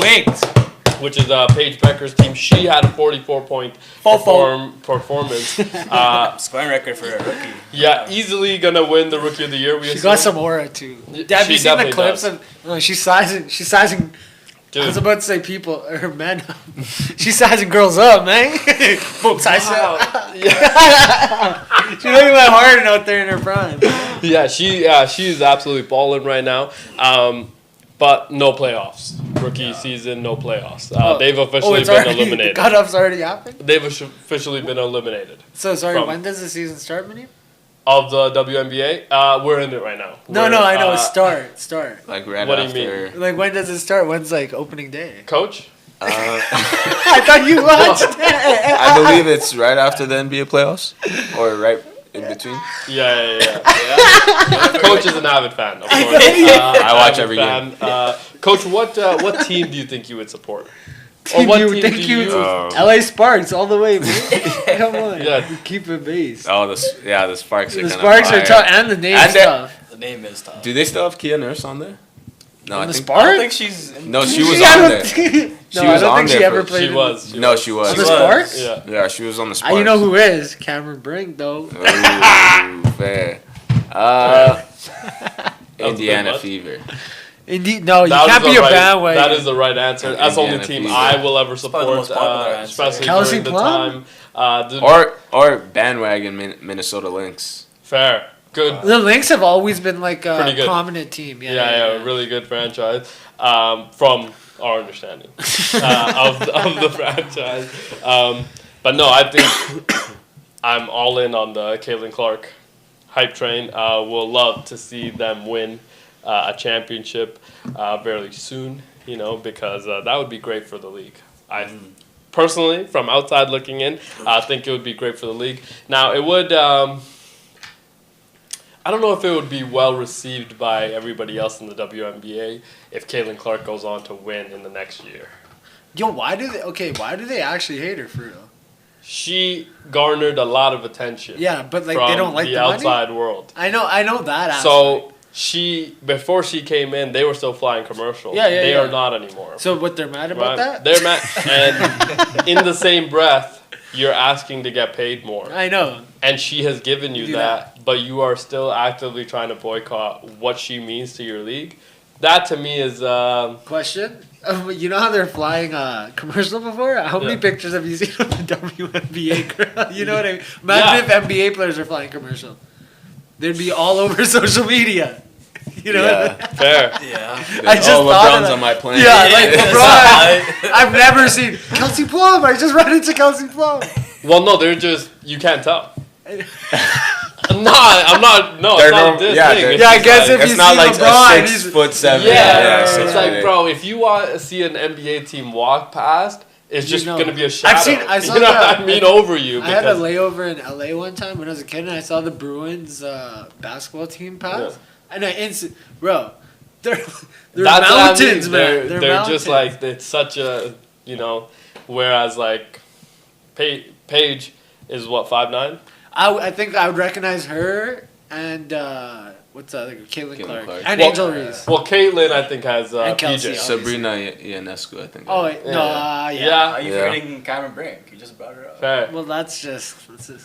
which is Paige Becker's team. She had a 44-point performance. Scoring record for a rookie. Yeah, easily gonna win the Rookie of the Year. She got some aura too. Have you seen the clips of? No, she's sizing. Dude. I was about to say people or men. She's sizing girls up, man. Boom, size up. She's looking like Harden out there in her prime. Yeah, she's absolutely balling right now. But no playoffs. Rookie season, no playoffs. They've officially been eliminated. The cutoff's already happened? They've officially been eliminated. So, sorry, when does the season start, Muneeb? Of the WNBA, we're in it right now. No, I know. Start. like right What do after. you mean? Like, when does it start? When's, like, opening day? Coach? I thought you watched it. I believe it's right after the NBA playoffs, or right in between. Yeah. Coach is an avid fan, of course. I watch Avid every fan. Coach, what team do you think you would support? Team what you team think do you you- LA Sparks all the way, man. Come on. Yeah. Keep it based. Oh, the Sparks are The kind Sparks of are tough, and the name's And they- tough. The name is tough. Do they still have Kia Nurse on there? No, On I the think. I don't Sparks? think she's. No, she was I on don't there. think- She no, was I don't on think she there ever for- played. She in- was. No, she was. On the was. Sparks? Yeah. Yeah, she was on the Sparks. You know who is Cameron Brink, though. Ooh, fair. Indiana much. Fever. Indeed, no, you That can't was be the a right- bandwagon. That is the right answer. That's the only Indiana team Fever. I will ever probably the support, most popular answer. especially Kelsey during the Plum? time. Or bandwagon Minnesota Lynx. Fair. Good. The Lynx have always been like a Pretty good. prominent team. Yeah, really good franchise. From our understanding of the franchise. But no, I think I'm all in on the Caitlin Clark hype train. We'll love to see them win a championship very soon. Because that would be great for the league. I personally, from outside looking in, I think it would be great for the league. Now, it would. I don't know if it would be well received by everybody else in the WNBA if Caitlin Clark goes on to win in the next year. Yo, why do they actually hate her for real? She garnered a lot of attention. Yeah, but like from they don't like the the money? outside world. I know that aspect. So before she came in, they were still flying commercial. Yeah, They yeah. are not anymore. So what they're mad about that? They're mad, and in the same breath, you're asking to get paid more. I know. And she has given you Do that, but you are still actively trying to boycott what she means to your league. That to me is Question. You know how they're flying commercial before? How many Yeah. pictures have you seen of the WNBA girl? You know what I mean? Imagine if NBA players are flying commercial. They'd be all over social media. You know what I mean? fair. Yeah. I just thought of LeBron's that. on my plane. Yeah, like LeBron. I've never seen Kelsey Plum. I just ran into Kelsey Plum. Well, no, they're just you can't tell. No, I'm not. No, They're it's not no- this yeah, thing. they're- It's Yeah, I just guess like, if It's you not see like LeBron, a he's 6'7". yeah, it's 6'8". like, bro, if you want to see an NBA team walk past, it's just know. gonna be a shadow. I saw you know that. what I mean, over you. I had a Because layover in LA one time when I was a kid, and I saw the Bruins basketball team pass, and I bro, they're that's what I mountains, mean. man. They're mountains. just like it's such a whereas like Paige is what 5'9". I think I would recognize her and what's the other? Caitlin Clark. Clark. And Well, Angel Reese. Well, Caitlin I think has And Kelsey, PJ. Sabrina Ionescu, I think. Oh wait, no, Yeah. yeah. Are you Yeah. forgetting Cameron Brink? You just brought her up. Fair. Well, that's just.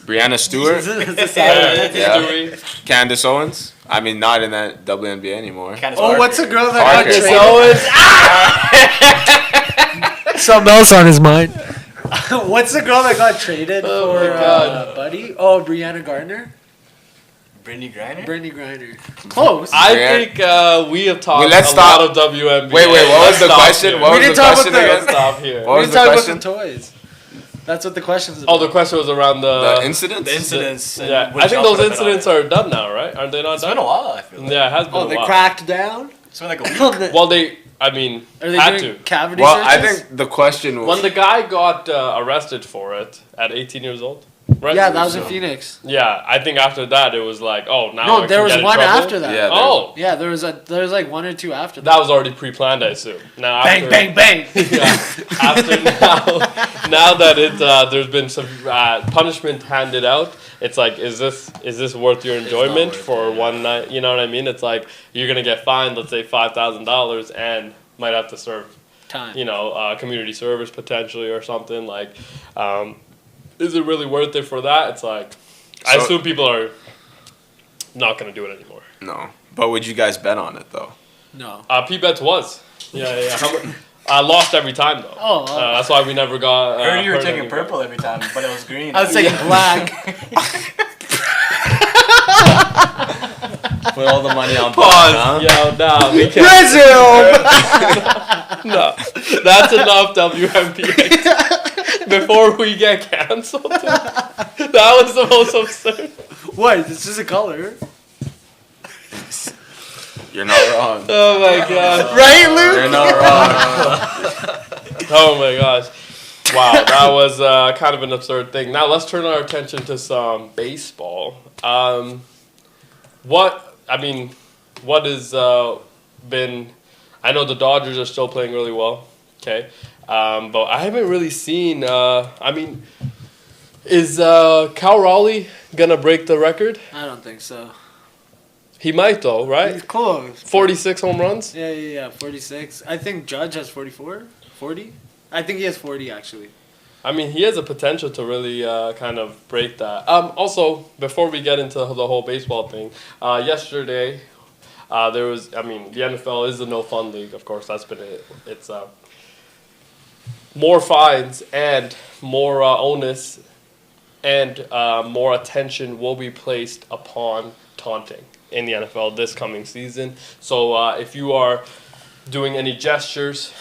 Brianna Stewart, Fair. Yeah. Stewie. Candace Owens. I mean, not in that WNBA anymore. Candace Oh, what's the Parker. girl that Parker. got traded? Something else on his mind. What's the girl that got traded Oh for my God. Buddy? Oh, Brianna Gardner. Brittany Griner? Brittany Griner. Close. I Yeah. think we have talked let's a stop. lot of WNBA. Wait, what was Let's the stop question? here. What We was didn't the talk question about the- Let's again? stop here. What we was didn't the talk question? about the toys. That's what the question's Oh, about. the question was around The incidents? The incidents. and Yeah, which I think else those would have been on incidents it. are done now, right? Aren't they not It's done? been a while, I feel like. Yeah, it has been Oh, a they while. cracked down. It's been like a week. Are Well, I mean, they had doing to. cavity Well, I searches? think the question When was. the guy got arrested for it at 18 years old, right? Yeah, that was in So- Phoenix. Yeah, I think after that it was like, oh, now I No, can there was get in one trouble? after that. Yeah, there- Oh, Yeah, there was like one or two after that. that was already pre-planned, I assume. Now Bang, after, bang, bang. Yeah, after now that there's been some punishment handed out, it's like, is this worth your enjoyment worth for it, yeah. one night? You know what I mean? It's like you're gonna get fined, let's say $5,000, and might have to serve, Time. community service potentially or something. Like, is it really worth it for that? It's like, I So- assume people are not gonna do it anymore. No. But would you guys bet on it, though? No. P-Bets was. Yeah. I lost every time though. Oh, That's why we never got. I heard you were heard taking anymore. purple every time, but it was green. I was taking black. Put all the money on Pause. huh? Yo, no, we can't. Resume. No, that's enough WNBA. Before we get canceled, that was the most absurd. What? This is a color. You're not wrong. Oh my god. Right, Luke? You're not wrong. Oh my gosh. Wow, that was kind of an absurd thing. Now let's turn our attention to some baseball. What has been? I know the Dodgers are still playing really well. Okay, but I haven't really seen. Is Cal Raleigh gonna break the record? I don't think so. He might though, He's right? close. 46 home runs. Yeah. 46. I think Judge has 44. 40? I think he has 40 actually. I mean, he has a potential to really kind of break that. Also, before we get into the whole baseball thing, yesterday there was. I mean, the NFL is the no fun league, of course. That's been it. It's more fines and more onus and more attention will be placed upon taunting in the NFL this coming season. So if you are doing any gestures,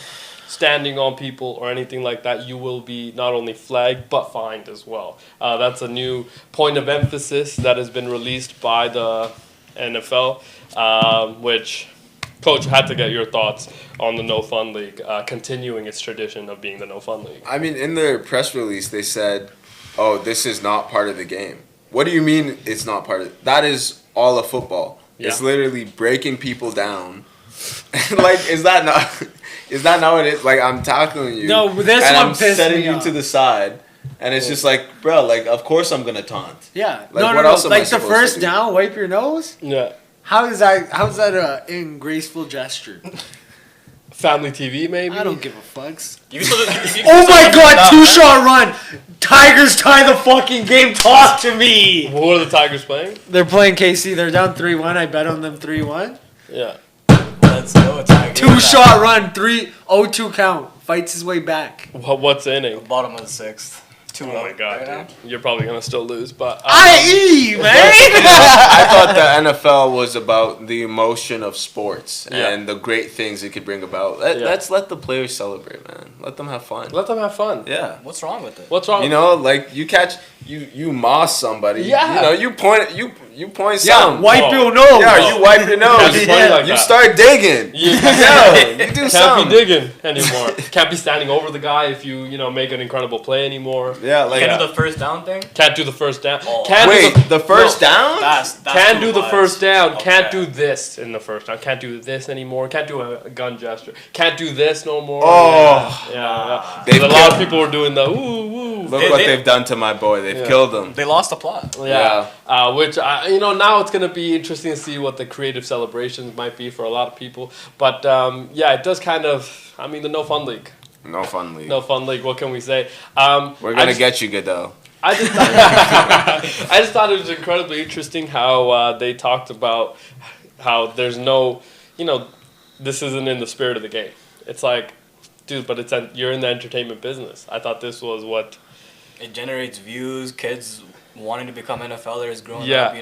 standing on people or anything like that, you will be not only flagged but fined as well. That's a new point of emphasis that has been released by the NFL, which Coach, had to get your thoughts on the No Fun League, continuing its tradition of being the No Fun League. I mean, in their press release, they said, "Oh, this is not part of the game." What do you mean it's not part of? That is all of football. Yeah. It's literally breaking people down. Like, is that not? Is that not what it is? Like, I'm tackling you. No, this and one I'm pissed setting me you off. to the side, and it's just like, bro, like, of course I'm gonna taunt. Yeah. Like, what else am I Like the supposed to first do? down, wipe your nose. Yeah. How's that a graceful gesture? Family TV, maybe? I don't give a fuck. You still- you Oh still my do god, that, 2-shot run! Tigers tie the fucking game. Talk to me. Who are the Tigers playing? They're playing KC. They're down 3-1. I bet on them 3-1. Yeah. Let's go, Tiger. 2-shot run. 0-2 count. Fights his way back. What's the inning? Bottom of the 6th. 2 Oh my god, right now. dude. You're probably going to still lose, but... IE, man. I thought the NFL was about the emotion of sports Yeah. and the great things it could bring about. Yeah. Let's let the players celebrate, man. Let them have fun. let them have fun. Yeah. What's wrong with it? What's wrong? You know, like you catch you moss somebody. Yeah. You know, you point Yeah, some. wipe Oh. your nose. Yeah, you wipe your nose. Can't be funny like You that. start digging. Yeah. You do Can't something. be digging anymore. Can't be standing over the guy if you make an incredible play anymore. Yeah, like Can't do the first down thing? Can't do the first down. Oh. Can't wait, do the first down? That's Can't too do the much. first down. Okay. Can't do this in the first down. Can't do this anymore. Can't do a gun gesture. Can't do this no more. Oh. Yeah. They've A lot of killed- people were doing the ooh woo. Look They- what they- they've done to my boy. They've Yeah. killed him. They lost the plot. Yeah. Which now it's gonna be interesting to see what the creative celebrations might be for a lot of people. But yeah, it does kind of. I mean, the No Fun League. No fun league. No Fun League. What can we say? We're gonna get you, Goodell. I just, I just thought it was incredibly interesting how they talked about how there's no, this isn't in the spirit of the game. It's like, dude, but you're in the entertainment business. I thought this was what. It generates views, kids wanting to become NFLers growing Yeah. up,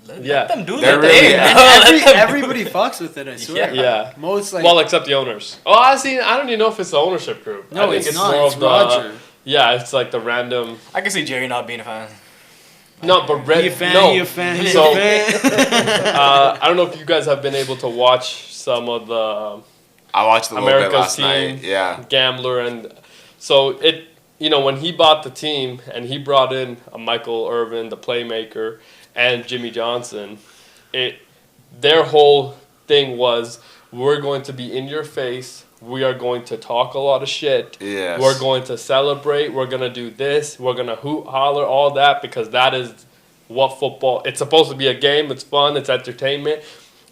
Let Yeah. them do They're their really- thing. Yeah. Let them do Everybody fucks with it, I swear. Yeah. Most like Well, except the owners. Oh, I don't even know if it's the ownership group. no, I think it's not. more It's of the. Roger. Yeah, it's like the random. I can see Jerry not being a fan. No, but You a fan? no. You a fan? So- You a fan? I don't know if you guys have been able to watch some of the I watched a little bit America's last team. night. Yeah. Gambler, and so it. When he bought the team and he brought in a Michael Irvin, the playmaker, and Jimmy Johnson, their whole thing was, we're going to be in your face. We are going to talk a lot of shit. Yes. We're going to celebrate. We're going to do this. We're going to hoot, holler, all that, because that is what football. It's supposed to be a game. It's fun. It's entertainment.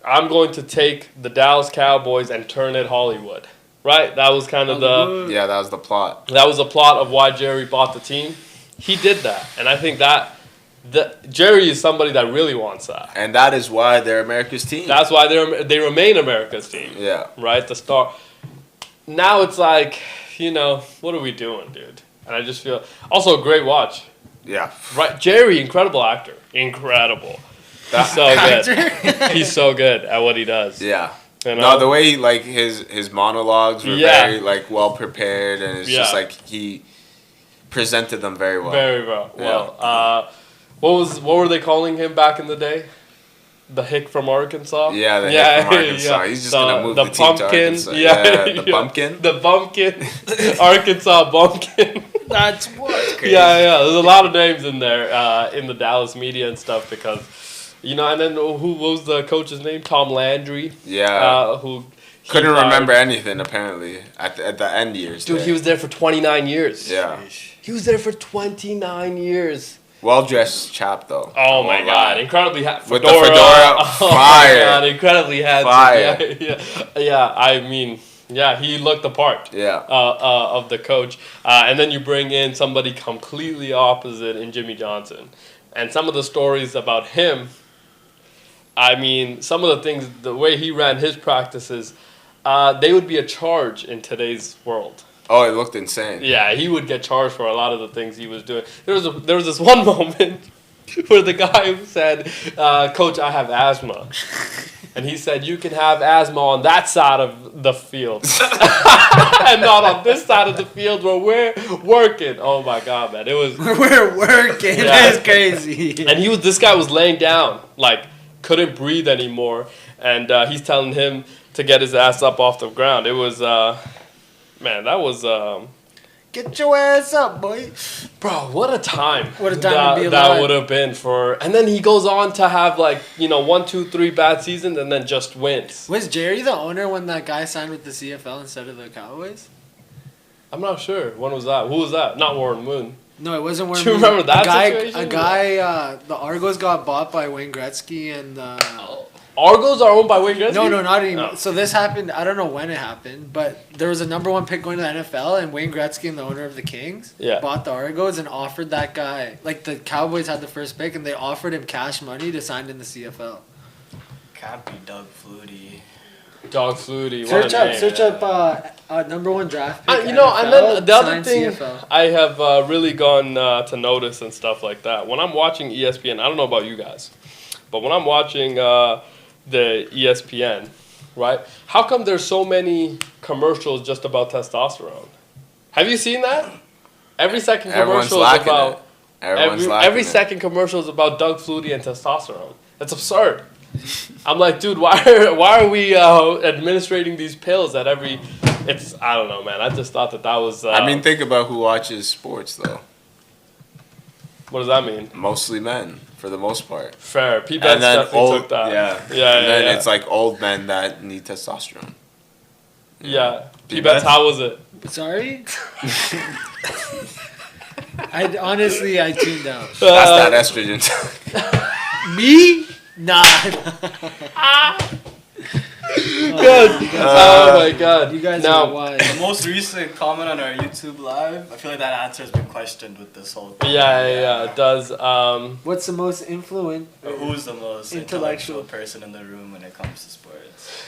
I'm going to take the Dallas Cowboys and turn it Hollywood. Right? That was kind of Yeah, that was the plot. that was a plot of why Jerry bought the team. He did that. And I think that Jerry is somebody that really wants that. And that is why they're America's team. That's why they remain America's team. Yeah. Right? The star. Now it's like, what are we doing, dude? And I just feel also a great watch. Yeah. Right? Jerry, incredible actor. Incredible. He's so good. He's so good at what he does. Yeah. You know? No, the way his monologues were Yeah. very well prepared, and it's just Yeah. like he presented them very well. Very well. Yeah. What were they calling him back in the day? The hick from Arkansas? Yeah, the hick from Arkansas. yeah. He's just gonna move the the team to pumpkin. Arkansas. Yeah, The bumpkin. The bumpkin. Arkansas bumpkin. That's what. Yeah. There's a lot of names in there in the Dallas media and stuff because, and then what was the coach's name? Tom Landry. Yeah. Who Couldn't fired. remember anything apparently at the end years. Dude, there. he was there for 29 years. Yeah. He was there for 29 years. Well dressed chap though. Oh my Won't god, lie. incredibly With the fedora, Oh my fire. god, incredibly handsome. Fire. Yeah. I mean, he looked the part. Yeah. Of the coach, and then you bring in somebody completely opposite in Jimmy Johnson, and some of the stories about him. I mean, some of the things, the way he ran his practices, they would be a charge in today's world. Oh, it looked insane. Yeah, he would get charged for a lot of the things he was doing. There was this one moment where the guy said, "Coach, I have asthma," and he said, "You can have asthma on that side of the field, and not on this side of the field where we're working." Oh my god, man! It was, We're working. Yeah. That's crazy. and this guy was laying down like couldn't breathe anymore, and he's telling him to get his ass up off the ground. It was, man, that was. Get your ass up, boy. Bro, what a time. What a time to be alive. That would have been for... And then he goes on to have, like, 1, 2, 3 bad seasons and then just wins. Was Jerry the owner when that guy signed with the CFL instead of the Cowboys? I'm not sure. When was that? Who was that? Not Warren Moon. No, it wasn't Warren Do you Moon. remember that situation? A guy, the Argos got bought by Wayne Gretzky and... Argos are owned by Wayne Gretzky? No, not anymore. Oh. So this happened, I don't know when it happened, but there was a number 1 pick going to the NFL, and Wayne Gretzky and the owner of the Kings bought the Argos and offered that guy, like the Cowboys had the first pick, and they offered him cash money to sign in the CFL. Can't be Doug Flutie. Doug Flutie. Search up number 1 draft pick. And then the other thing CFL. I have really gone to notice and stuff like that. When I'm watching ESPN, I don't know about you guys, but when I'm watching the ESPN, right? How come there's so many commercials just about testosterone? Have you seen that? Every second commercial is about every second commercial is about Doug Flutie and testosterone. That's absurd. I'm like, dude, why are we administrating these pills at every? It's I don't know, man. I just thought that was. Think about who watches sports though. What does that mean? Mostly men, for the most part. Fair. P-Bets definitely took that. Yeah. And then it's like old men that need testosterone. Yeah. P-Bets, how was it? Sorry? I tuned out. That's that estrogen. Me? Nah. Oh my god. You guys now, are wise. The most recent comment on our YouTube live, I feel like that answer has been questioned with this whole thing. Yeah, it does. What's the most influential? Who's the most intellectual person in the room when it comes to sports?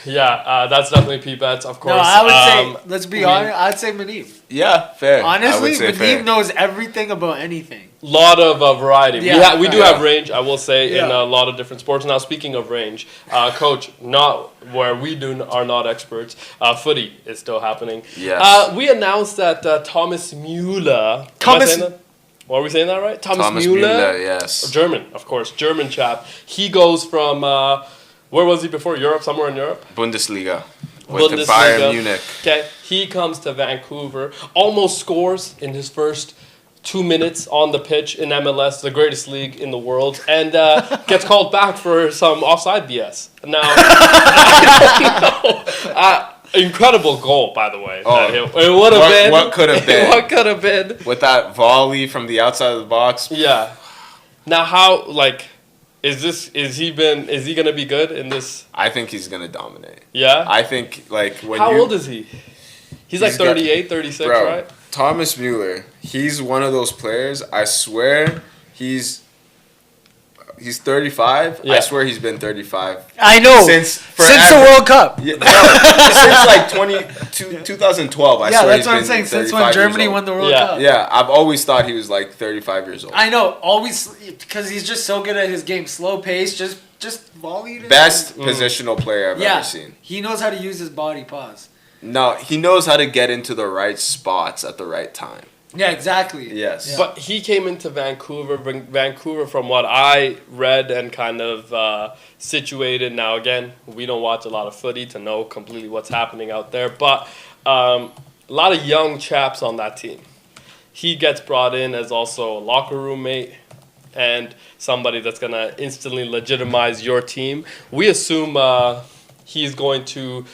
Yeah, that's definitely P-Bets, of course. No, I would say, let's be honest, I'd say Muneeb. Yeah, fair. Honestly, Muneeb knows everything about anything. Lot of variety. Yeah, we do have range, I will say, in a lot of different sports. Now, speaking of range, Coach, not where we are not experts. Footy is still happening. Yes. We announced that Thomas Müller. What are we saying that right? Thomas Müller, yes. German, of course, German chap. He goes from where was he before? Europe, somewhere in Europe. Bundesliga. With the Bayern Munich. Okay, he comes to Vancouver, almost scores in his first 2 minutes on the pitch in MLS, the greatest league in the world, and gets called back for some offside BS. Now, I don't know. Incredible goal, by the way. It would have been. What could have been? What could have been? With that volley from the outside of the box. Yeah. Now, how is he gonna be good in this? I think he's gonna dominate. Yeah. I think when How old is he? He's like 38, 36, bro, right? Thomas Müller, he's one of those players, I swear, he's 35. Yeah. I swear he's been 35. I know. Since the World Cup. Yeah, since like 2012, I swear that's what I'm saying. Since when Germany won the World Cup. Yeah, I've always thought he was like 35 years old. I know, always, because he's just so good at his game. Slow pace, just volley. Best positional player I've ever seen. He knows how to use his body, pause. No, he knows how to get into the right spots at the right time. Yeah, exactly. Yes. Yeah. But he came into Vancouver. Vancouver, from what I read and kind of situated. Now, again, we don't watch a lot of footy to know completely what's happening out there. But a lot of young chaps on that team. He gets brought in as also a locker room mate and somebody that's going to instantly legitimize your team. We assume he's going to,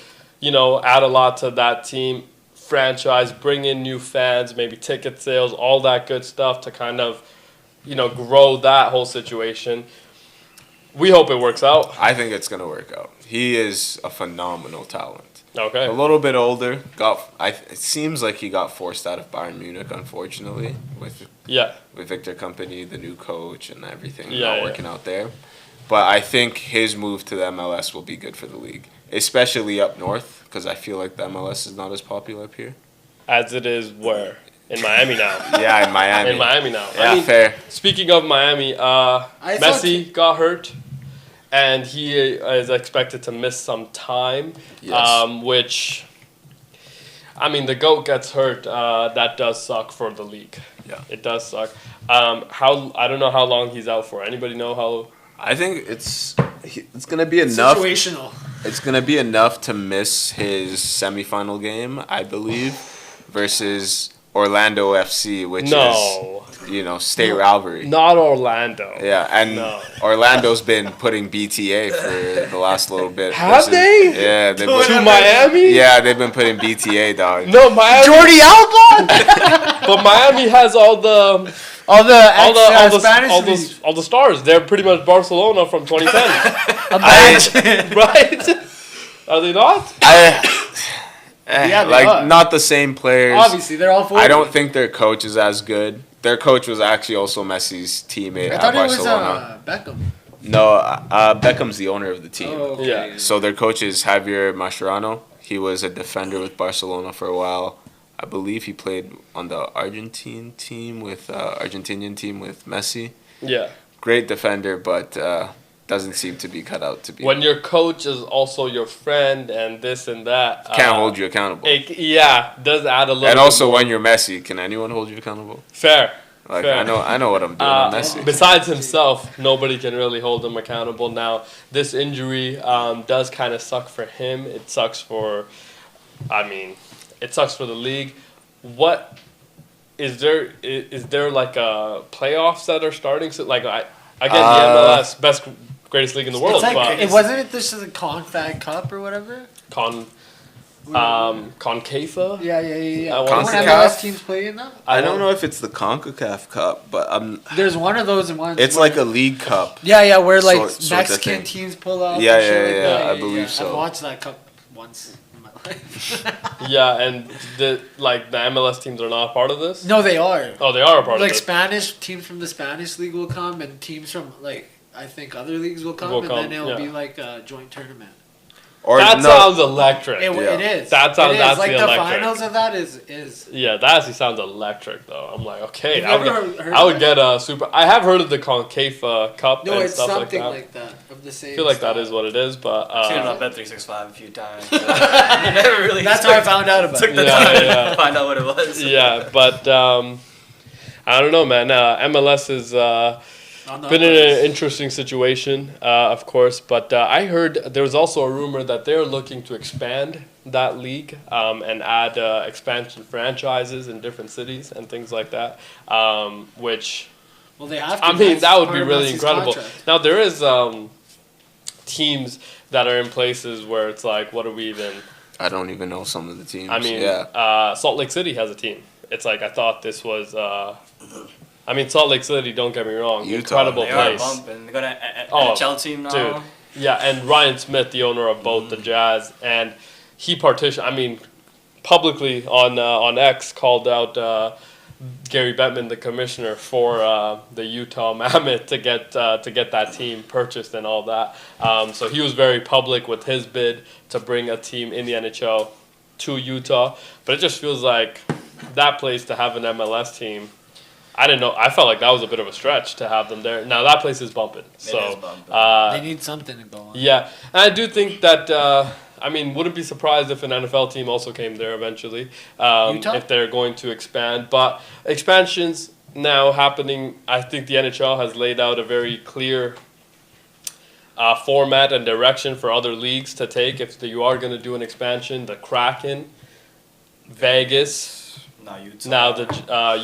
add a lot to that team. Franchise, bring in new fans, maybe ticket sales, all that good stuff to kind of, grow that whole situation. We hope it works out. I think it's going to work out. He is a phenomenal talent. Okay. A little bit older. It seems like he got forced out of Bayern Munich, unfortunately, with Victor Company, the new coach, and everything not working out there. But I think his move to the MLS will be good for the league, especially up north. Because I feel like the MLS is not as popular up here. As it is where? In Miami now. Yeah, in Miami. In Miami now. Yeah, fair. Speaking of Miami, Messi got hurt, and he is expected to miss some time. Yes. Which, the GOAT gets hurt. That does suck for the league. Yeah. It does suck. I don't know how long he's out for. Anybody know how? I think it's it's gonna be enough. Situational. It's gonna be enough to miss his semifinal game, I believe, versus Orlando FC, which is state rivalry. Not Orlando. Yeah, and Orlando's been putting BTA for the last little bit. Have they? Yeah, they've been to Miami. Yeah, they've been putting BTA, dog. No, Miami. Jordi Alba. But Miami has all the stars. They're pretty much Barcelona from 2010. Right? Are they not? Yeah, they are. Not the same players. Obviously, they're all 40. I don't think their coach is as good. Their coach was actually also Messi's teammate at Barcelona. I thought it was Beckham. No, Beckham's the owner of the team. Oh, okay. Yeah. So their coach is Javier Mascherano. He was a defender with Barcelona for a while. I believe he played on the Argentinian team with Messi. Yeah. Great defender, but doesn't seem to be cut out to be. When your coach is also your friend and this and that. Can't hold you accountable. Does add a little And also bit more. when you're Messi, can anyone hold you accountable? Fair. Fair. I know what I'm doing on Messi. Besides himself, nobody can really hold him accountable. Now, this injury does kind of suck for him. It sucks for the league. What is there? Is there like a playoffs that are starting? So like I get the MLS greatest league in the world. It's like, but wasn't it this is a Confag Cup or whatever? Concafa? Yeah. CONCACAF? Don't MLS teams play in that? I don't know if it's the CONCACAF Cup, but there's one of those ones. It's like a league cup. Yeah, where like sorts of Mexican thing. teams pull up. Yeah, I believe so. I watched that cup once in my life. Yeah, and the MLS teams are not part of this? No, they are. Oh, they are a part of Like this. Spanish teams from the Spanish league will come, and teams from I think other leagues will come, then it'll be like a joint tournament. Sounds electric. It is. That sounds like the electric. finals of that is. Yeah, that actually sounds electric though. I'm like, okay, Have you I would get a super. I have heard of the Concafa Cup No, and it's stuff something like that. Of the same. I feel like style. that is what it is, but I've seen it on Bet365 a few times. I never really. That's how I found out about it. Took the time to find out what it was. Yeah, but I don't know, man. MLS is. Been in an interesting situation, of course, but I heard there was also a rumor that they're looking to expand that league and add expansion franchises in different cities and things like that, which... Well, they have to. I mean, that would be really incredible. Contract. Now, there is teams that are in places where it's like, what are we even... I don't even know some of the teams. I mean, Salt Lake City has a team. It's like, I thought this was... Salt Lake City, don't get me wrong, Utah. Incredible they place. Are bumping. They got an NHL team now. Dude. Yeah, and Ryan Smith, the owner of both the Jazz, and he publicly on X called out Gary Bettman, the commissioner for the Utah Mammoth, to get that team purchased and all that. So he was very public with his bid to bring a team in the NHL to Utah. But it just feels like that place to have an MLS team. I didn't know. I felt like that was a bit of a stretch to have them there. Now that place is bumping. They need something to go on. Yeah, and I do think that. Wouldn't be surprised if an NFL team also came there eventually. Utah? If they're going to expand, but expansions now happening. I think the NHL has laid out a very clear format and direction for other leagues to take if you are going to do an expansion. The Kraken, Vegas. Now the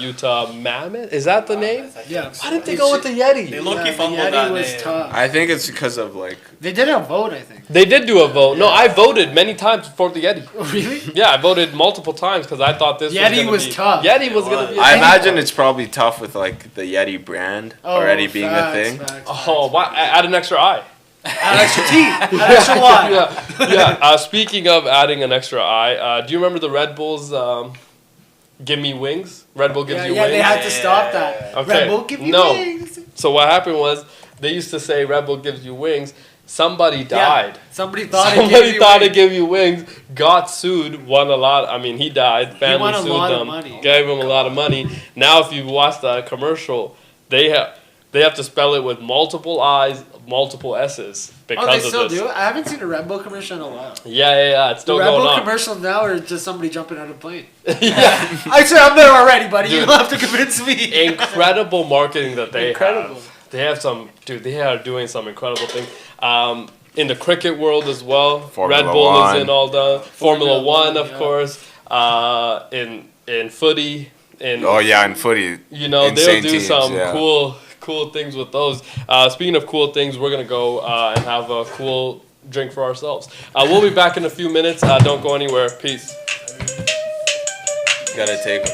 Utah Mammoth. Is that the name? Yeah. Why didn't they go with the Yeti? They low-key fumbled Yeti that was name. tough. I think it's because of They did a vote, I think. They did do a vote. No, I voted many times for the Yeti. Really? Yeah, I voted multiple times because I thought this Yeti was tough. Yeti was going to be. I imagine it's probably tough with like the Yeti brand already being a thing. Why add an extra I? Add extra T. Add extra Y. Yeah. Speaking of adding an extra I, do you remember the Red Bulls? Give me wings. Red Bull gives you wings. Yeah, they had to stop that. Okay. Red Bull give me wings. So what happened was they used to say Red Bull gives you wings. Somebody died. Yeah. Somebody thought it gave you wings. Got sued. Won a lot. He died. Family sued them. Gave him a lot of money. Now, if you watch the commercial, they have to spell it with multiple I's, multiple S's because of this. They still do? I haven't seen a Red Bull commercial in a while. Yeah. It's still going on. The Red Bull commercials now are just somebody jumping out of a plane. Yeah. I said I'm there already, buddy. Dude, you don't have to convince me. Incredible marketing that they have. they have some, dude. They are doing some incredible things. In the cricket world as well. Formula Red Bull One. is in all the Formula One, of course. In footy. In footy. You know, they'll do teams, some cool things with those. Speaking of cool things, we're gonna go and have a cool drink for ourselves. We'll be back in a few minutes. Don't go anywhere. Peace. Gotta take.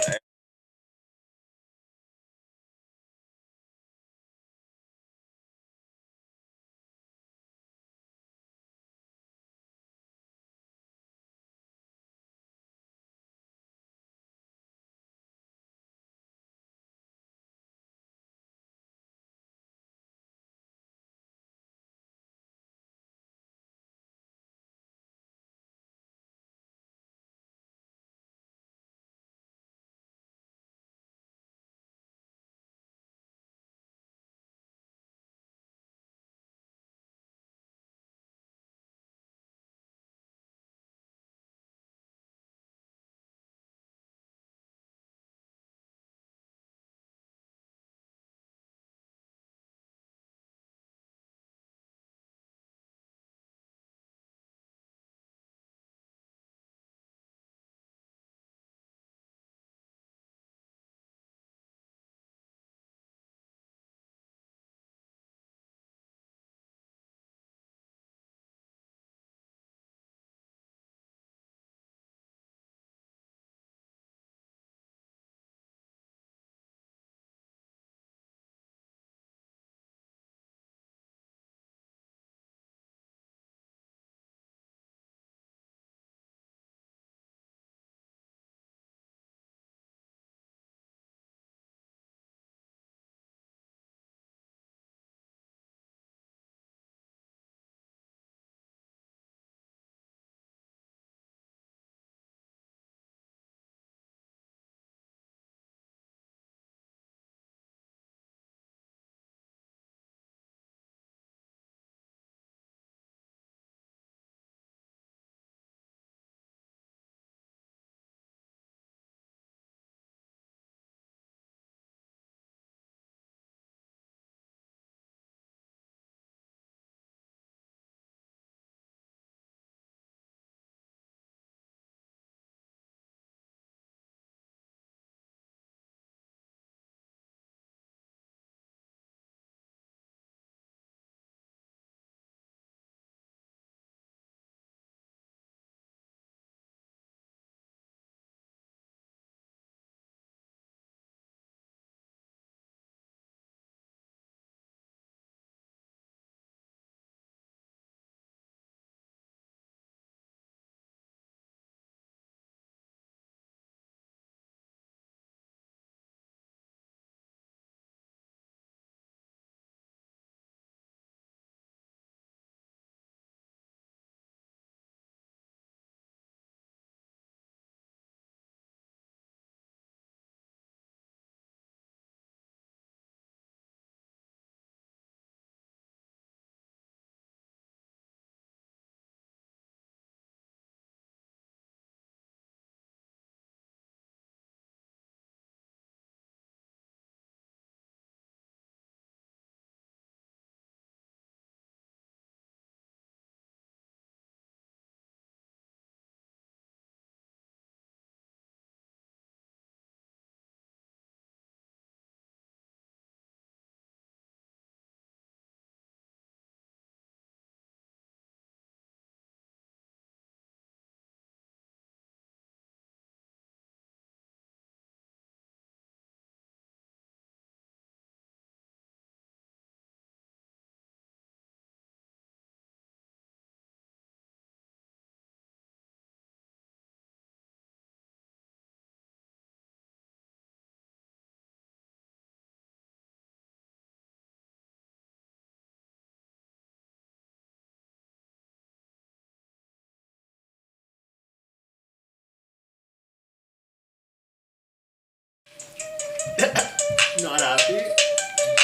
Not happy.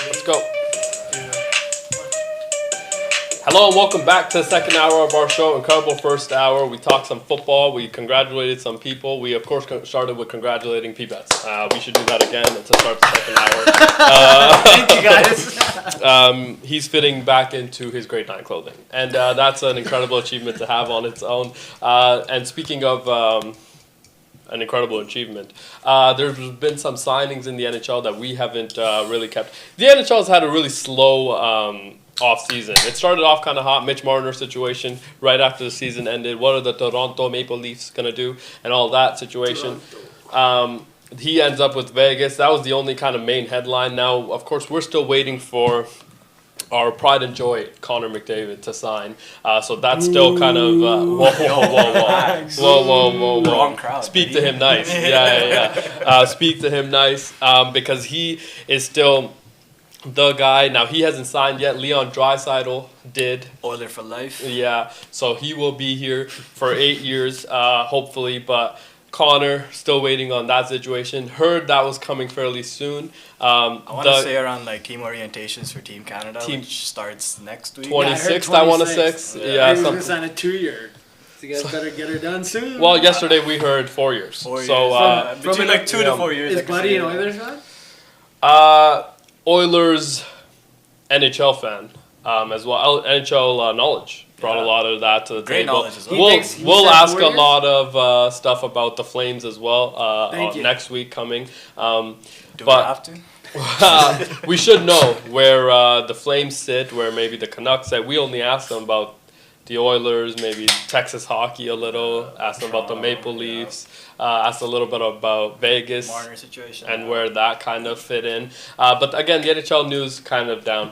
Let's go. Hello and welcome back to the second hour of our show. Incredible first hour. We talked some football. We congratulated some people. We, of course, started with congratulating P-Bets. We should do that again to start the second hour. Thank you, guys. He's fitting back into his grade 9 clothing. And that's an incredible achievement to have on its own. And speaking of an incredible achievement, there's been some signings in the NHL that we haven't really kept. The NHL has had a really slow off-season. It started off kind of hot, Mitch Marner situation right after the season ended. What are the Toronto Maple Leafs going to do? And all that situation. He ends up with Vegas. That was the only kind of main headline. Now, of course, we're still waiting for our pride and joy, Connor McDavid, to sign. So that's still kind of whoa. Wrong crowd. Speak to him nice. Yeah. Speak to him nice because he is still the guy. Now, he hasn't signed yet. Leon Draisaitl did. Oiler for life. Yeah, so he will be here for 8 years, hopefully. But Connor, still waiting on that situation. Heard that was coming fairly soon. I want to say around like team orientations for Team Canada, which starts next week. 26th, I want to say. Yeah, he's going to sign a 2-year. So you guys better get her done soon. Well, yesterday we heard 4 years. 4 years. So, between like 2 to 4 years. Is Buddy an Oilers fan? Oilers NHL fan as well. NHL knowledge brought a lot of that to the Great table. Knowledge as well. We'll ask a lot of stuff about the Flames as well next week coming. Do we have to? We should know where the Flames sit, where maybe the Canucks sit. We only asked them about the Oilers, maybe Texas hockey a little, asked them about the Maple Leafs, asked a little bit about Vegas Marner situation, and where that kind of fit in. But again, the NHL news kind of down.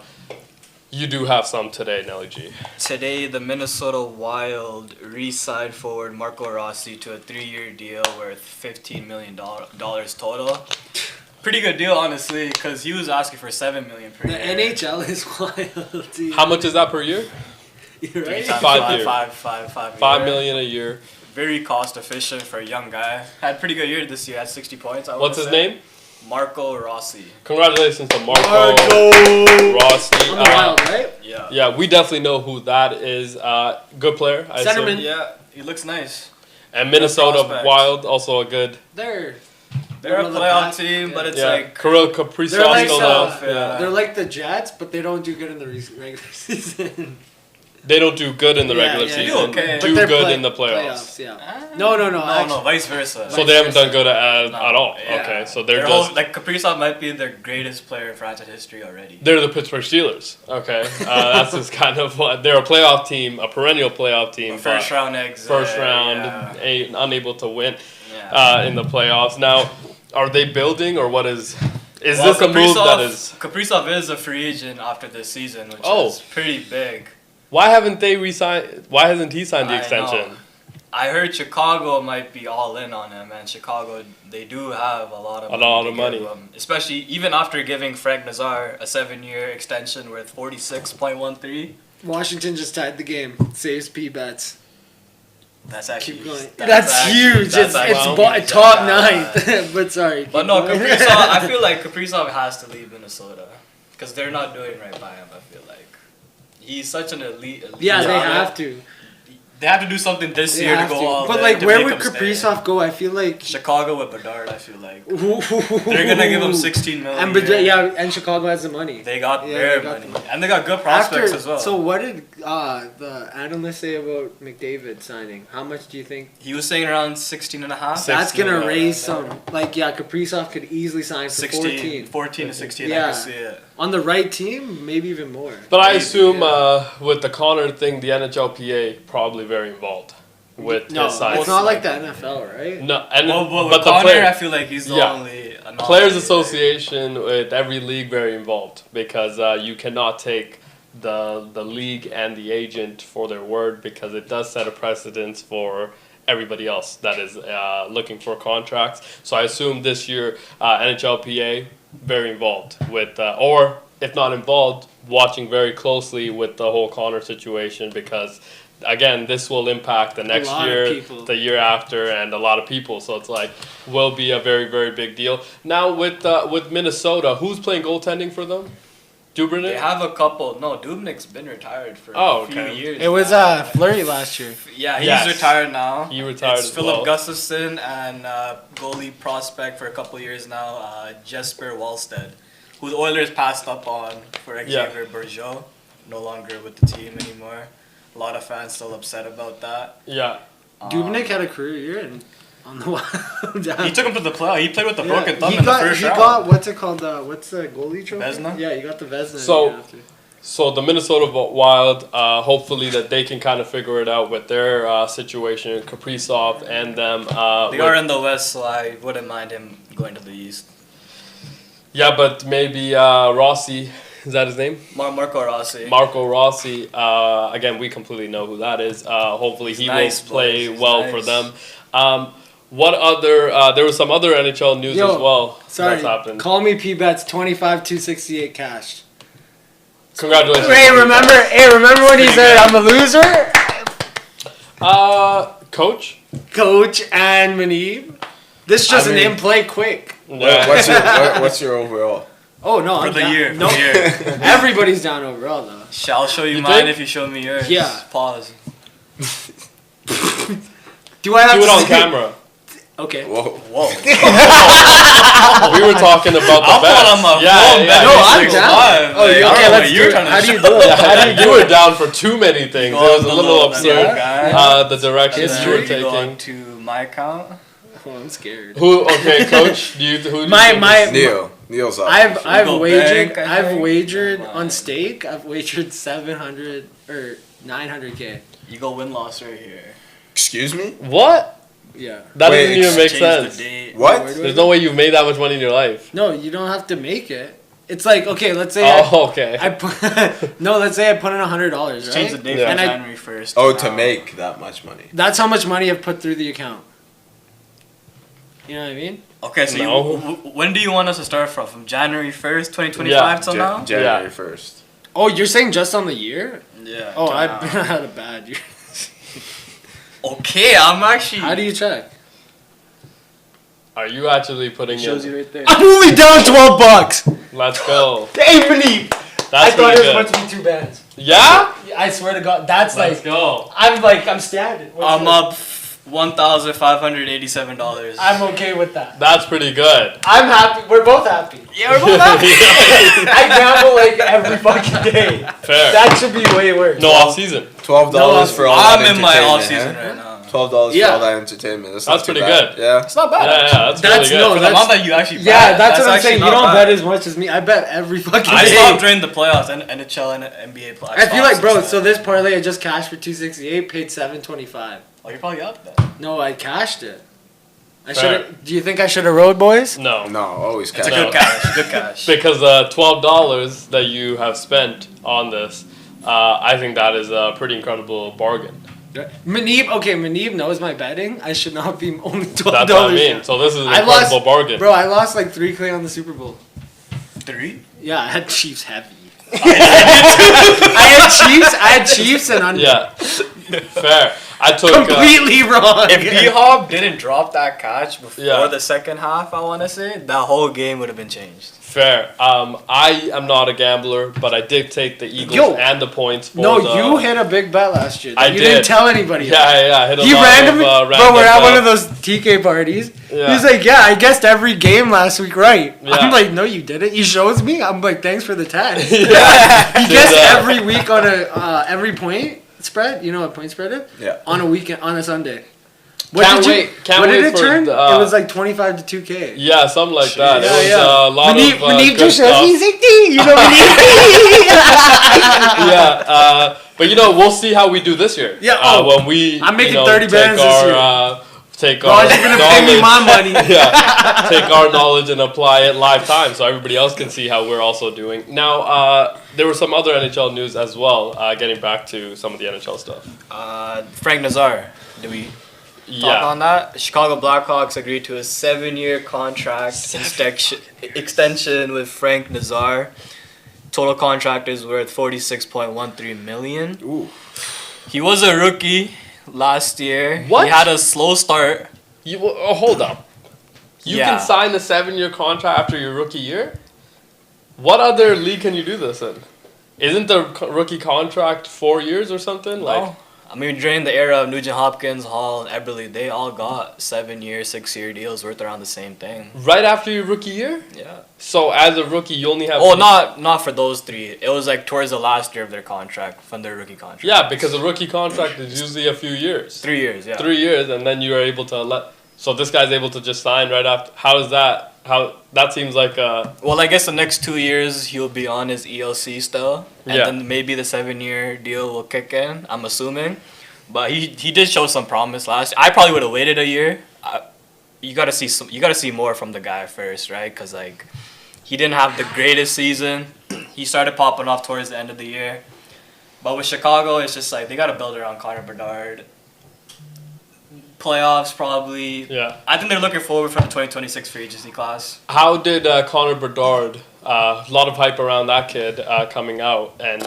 You do have some today, Nelly G. Today, the Minnesota Wild re-signed forward Marco Rossi to a 3-year deal worth $15 million total. Pretty good deal, honestly, because he was asking for $7 million per year. The NHL is wild, dude. How much is that per year? You're right. 5 years. $5 million a year. Very cost efficient for a young guy. Had a pretty good year this year. Had 60 points. What's his name? Marco Rossi. Congratulations to Marco Rossi. On the Wild, right? Yeah. Yeah, we definitely know who that is. Good player. I Centerman. assume. Yeah, he looks nice. And Minnesota Wild, also a good. They're a playoff team, but it's like Kirill Kaprizov. They're like They're like the Jets, but they don't do good in the regular season. They don't do good in the regular season. Okay. Do good in the playoffs. No, vice versa. So they haven't done good at all. Yeah. Okay, so they're just like Kaprizov might be their greatest player in franchise history already. They're the Pittsburgh Steelers. Okay, that's just kind of what they're a playoff team, a perennial playoff team. First round exit. First round, unable to win in the playoffs. Now, are they building or what is? Is this a move that is? Kaprizov is a free agent after this season, which is pretty big. Why haven't they re-signed? Why hasn't he signed the extension? I heard Chicago might be all in on him, and Chicago, they do have a lot of money. Especially even after giving Frank Nazar a 7-year extension worth $46.13. Washington just tied the game. Saves P-Bets. That's actually... Keep going. That's huge. It's top 9. But sorry. But no, Kaprizov, I feel like Kaprizov has to leave Minnesota. Because they're not doing right by him, I feel like. He's such an elite yeah, they have to. They have to do something this year to go all in. But like, where would Kaprizov go? I feel like Chicago with Bedard. I feel like they're gonna give him $16 million. And Chicago has the money. They got their money, and they got good prospects as well. So what did the analyst say about McDavid signing? How much do you think? He was saying around 16.5. That's gonna raise some. Like Kaprizov could easily sign for 14 to 16. I can see it. On the right team, maybe even more. But I assume with the Connor thing, the NHLPA probably very involved with his signing. It's not like the NFL, right? No, but the Connor, I feel like he's the only Players Association with every league very involved because you cannot take the league and the agent for their word because it does set a precedence for everybody else that is looking for contracts. So I assume this year NHLPA very involved with, or if not involved, watching very closely with the whole Connor situation because, again, this will impact the next year, the year after, and a lot of people. So it's like, will be a very, very big deal. Now with Minnesota, who's playing goaltending for them? Dubnyk? They have a couple. No, Dubnyk's been retired for a few years. It was Fleury last year. Yeah, he's retired now. He retired it's as Philip well. Gustafsson and goalie prospect for a couple years now, Jesper Wallstead, who the Oilers passed up on for Xavier Bergeau. No longer with the team anymore. A lot of fans still upset about that. Yeah. Dubnyk had a career year and on the Wild. He took him to the playoff. He played with the broken thumb in the first round. He got, what's it called? What's the goalie trophy? Vezina? Yeah, he got the Vezina. So the Minnesota Wild, hopefully that they can kind of figure it out with their situation, Kaprizov and them. They are in the West, so I wouldn't mind him going to the East. Yeah, but maybe Rossi. Is that his name? Marco Rossi. Marco Rossi. Again, we completely know who that is. Hopefully he will play well for them. What other? There was some other NHL news as well. Sorry, that's happened. Call me P-Bets 25,268 cash. Congratulations. Remember when he said I'm a loser? Coach and Muneeb. This is just an in-play quick. Yeah. What's your overall? Oh no! For the year. No, everybody's down overall though. Shall show you mine if you show me yours. Yeah. Pause. Do I have do to it on camera? Okay. Whoa. We were talking about the bets. On my No, I'm down. Oh, okay. Let's do it. How do you do it? You were down for too many things. It was a little absurd. The direction you were taking. Going to my account. Oh, I'm scared. Okay, Coach. Neil's up. I've wagered on stake. I've wagered 700 or 900K. You go win-loss right here. Excuse me? What? Yeah. That doesn't even make sense. What? There's no way you've made that much money in your life. No, you don't have to make it. It's like, okay, let's say okay. let's say I put in $100, right? Change the date from January 1st. Oh, to make that much money. That's how much money I've put through the account. You know what I mean? Okay, so when do you want us to start from? From January 1st, 2025 till now? January 1st. Oh, you're saying just on the year? Yeah. Oh, I've had a bad year. Okay, I'm actually... How do you check? Are you actually putting Shows you right there. I'm only down $12. Let's go. Hey, Muneeb. I thought it was about to be 2 bands. Yeah? I swear to God, that's Let's go. I'm standing. I'm up $1,587. I'm okay with that. That's pretty good. I'm happy. We're both happy. Yeah, we're both happy. I gamble like every fucking day. Fair. That should be way worse. No off season. $12 for all that I'm in my entertainment, off season right now. $12 for all that entertainment. That's pretty bad. good. Yeah. It's not bad. Yeah, that's really good. For the amount that you actually bet. Yeah, that's what I'm actually saying. You not don't bad. bet as much as me. I bet every fucking I day. stopped during the playoffs and NHL and NBA playoffs. I feel like, bro, so this parlay I just cashed for 268, paid 725. Oh, you're probably up then. No, I cashed it. I Fair. should. Do you think I should have rode, boys? No. No, always It's cash. a good cash. Good cash. Because $12 that you have spent on this, I think that is a pretty incredible bargain. Muneeb knows my betting. I should not be only $12. That's what I mean. So this is an incredible bargain. Bro, I lost like 3K on the Super Bowl. 3? Yeah, I had Chiefs heavy. I had Chiefs and under. Yeah. Fair. I took completely wrong. If D-Hop didn't drop that catch before the second half, I want to say, that whole game would have been changed. Fair. I am not a gambler, but I did take the Eagles and the points. You hit a big bet last year. I You did. didn't tell anybody. Yeah, I hit a He lot randomly, of bro, we're at one of those TK parties. Yeah. He's like, yeah, I guessed every game last week right. Yeah. I'm like, no, you didn't. He shows me. I'm like, thanks for the test. Yeah. He guessed every week on a every point spread. You know what point spread is? Yeah. On a weekend, on a Sunday. Can't wait did it for turn? the, it was like 25 to 2K. Yeah, something like that. Yeah, it was a lot Muneeb of good just stuff. he's like, you know, Yeah, but we'll see how we do this year. Yeah, when we I'm making 30 bands this year. Take Bro, our you're gonna knowledge, pay me my money. yeah, take our knowledge and apply it live time, so everybody else can see how we're also doing. Now, there was some other NHL news as well. Getting back to some of the NHL stuff. Frank Nazar. Do we talk on that? Chicago Blackhawks agreed to a 7-year contract extension with Frank Nazar. Total contract is worth $46.13 million. Ooh. He was a rookie last year. What? He had a slow start. Hold up. You can sign a 7-year contract after your rookie year? What other league can you do this in? Isn't the rookie contract 4 years or something? No. I mean, during the era of Nugent Hopkins, Hall, and Eberle, they all got 7-year, 6-year deals worth around the same thing. Right after your rookie year? Yeah. So as a rookie, you only have... Oh, not for those three. It was like towards the last year of their contract, from their rookie contract. Yeah, because a rookie contract is usually a few years. 3 years, yeah. 3 years, and then you are able to let... So this guy's able to just sign right after... How is that... That seems like Well, I guess the next 2 years he'll be on his ELC still, and then maybe the 7-year deal will kick in. I'm assuming, but he did show some promise last. I probably would have waited a year. You gotta see more from the guy first, right? Cause like he didn't have the greatest season. He started popping off towards the end of the year, but with Chicago, it's just like they gotta build around Connor Bedard. Playoffs probably. Yeah. I think they're looking forward for the 2026 free agency class. How did Connor Bedard? A lot of hype around that kid coming out, and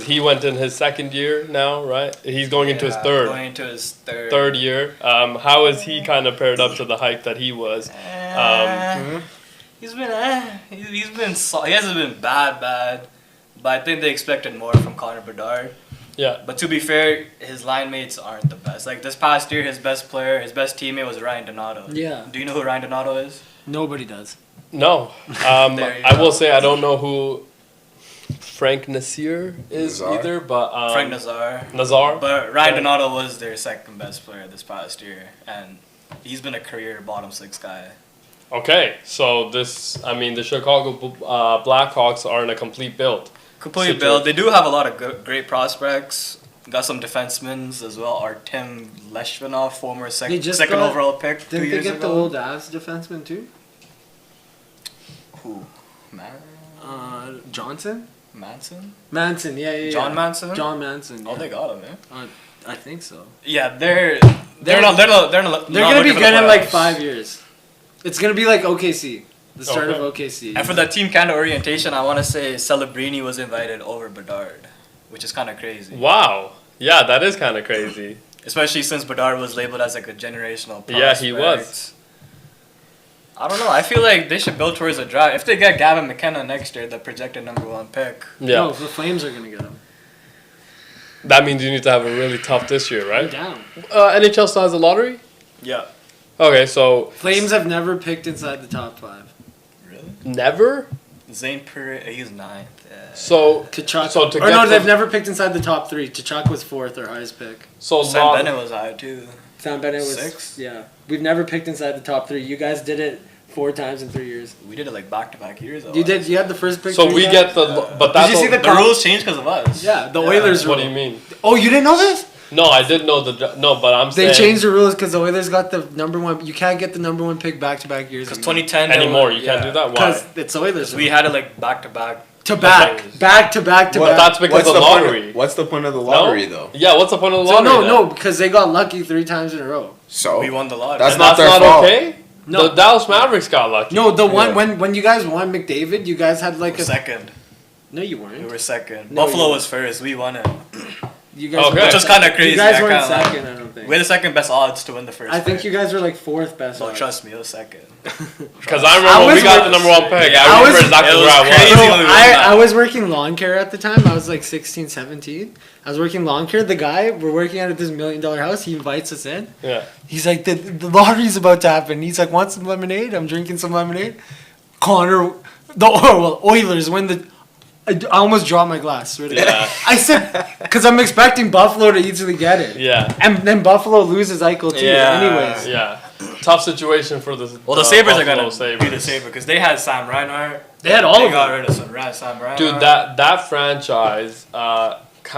he went in his second year now, right? He's going into his third. Going into his third year. How is he kind of paired up to the hype that he was? He's been he hasn't been bad, but I think they expected more from Connor Bedard. Yeah. But to be fair, his line mates aren't the best. Like this past year, his best teammate was Ryan Donato. Yeah. Do you know who Ryan Donato is? Nobody does. No. I will say I don't know who Frank Nasir is either, but... Frank Nazar. But Ryan Donato was their second best player this past year, and he's been a career bottom 6 guy. Okay, so the Chicago Blackhawks are in a complete build. Complete build. They do have a lot of great prospects. Got some defensemen as well. Artem Leshvinov, former second overall pick 2 years ago. Didn't they get the old Avs defenseman too? Who? Johnson? Manson, yeah. John Manson? John Manson. Yeah. Oh, they got him, man. I think so. Yeah, they're gonna be good in like 5 years. It's gonna be like OKC. The start of OKC. And for the Team Canada orientation, I want to say Celebrini was invited over Bedard, which is kind of crazy. Wow. Yeah, that is kind of crazy. Especially since Bedard was labeled as like a generational prospect. Yeah, he was. I don't know. I feel like they should build towards a draft. If they get Gavin McKenna next year, the projected #1 pick. Yeah. No, the Flames are going to get him. That means you need to have a really tough this year, right? Down. NHL still has a lottery? Yeah. Okay, so... Flames have never picked inside the top 5. Never? Zane Perret, he's 9th. Yeah. So, they've never picked inside the top 3. Tkachuk was 4th, their highest pick. So Sam Bennett was high too. Sam Bennett was 6th. Yeah, we've never picked inside the top 3. You guys did it 4 times in 3 years. We did it like back-to-back years. You did. You had the first pick. So we get the. But that's. Did you see the rules changed because of us? Yeah, the Oilers. What do you mean? Oh, you didn't know this? No, I did know but I'm saying they changed the rules because the Oilers got the #1. You can't get the #1 pick back-to-back years. Because 2010 anymore, you can't do that. Why? Because it's Oilers. We had it like back-to-back. Back to back. But that's because of the lottery. What's the point of the lottery, though? Yeah, what's the point of the lottery? No, because they got lucky 3 times in a row. So we won the lottery. That's not their fault. Okay. No, the Dallas Mavericks got lucky. No, the one when you guys won McDavid, you guys had like second. No, you weren't. We were second. Buffalo was first. We won it. You guys which was kind of crazy. You guys weren't second, I don't think. We had the second best odds to win the first. I think you guys were like 4th best. No, trust me, it was second. Because I remember when we got the #1 pick. I remember exactly where I was. I was working lawn care at the time. I was like 16, 17. I was working lawn care. The guy, we're working out at this $1 million house. He invites us in. Yeah. He's like, the lottery's about to happen. He's like, want some lemonade? I'm drinking some lemonade. Connor, Oilers win the... I almost dropped my glass. Really. Yeah. I said, because I'm expecting Buffalo to easily get it. Yeah. And then Buffalo loses Eichel too. Yeah. Anyways. Yeah. Tough situation for the. Well, the Sabres are gonna be the Sabres because they had Sam Reinhart. They had all of them. They got rid of Sam Reinhart. Dude, that franchise,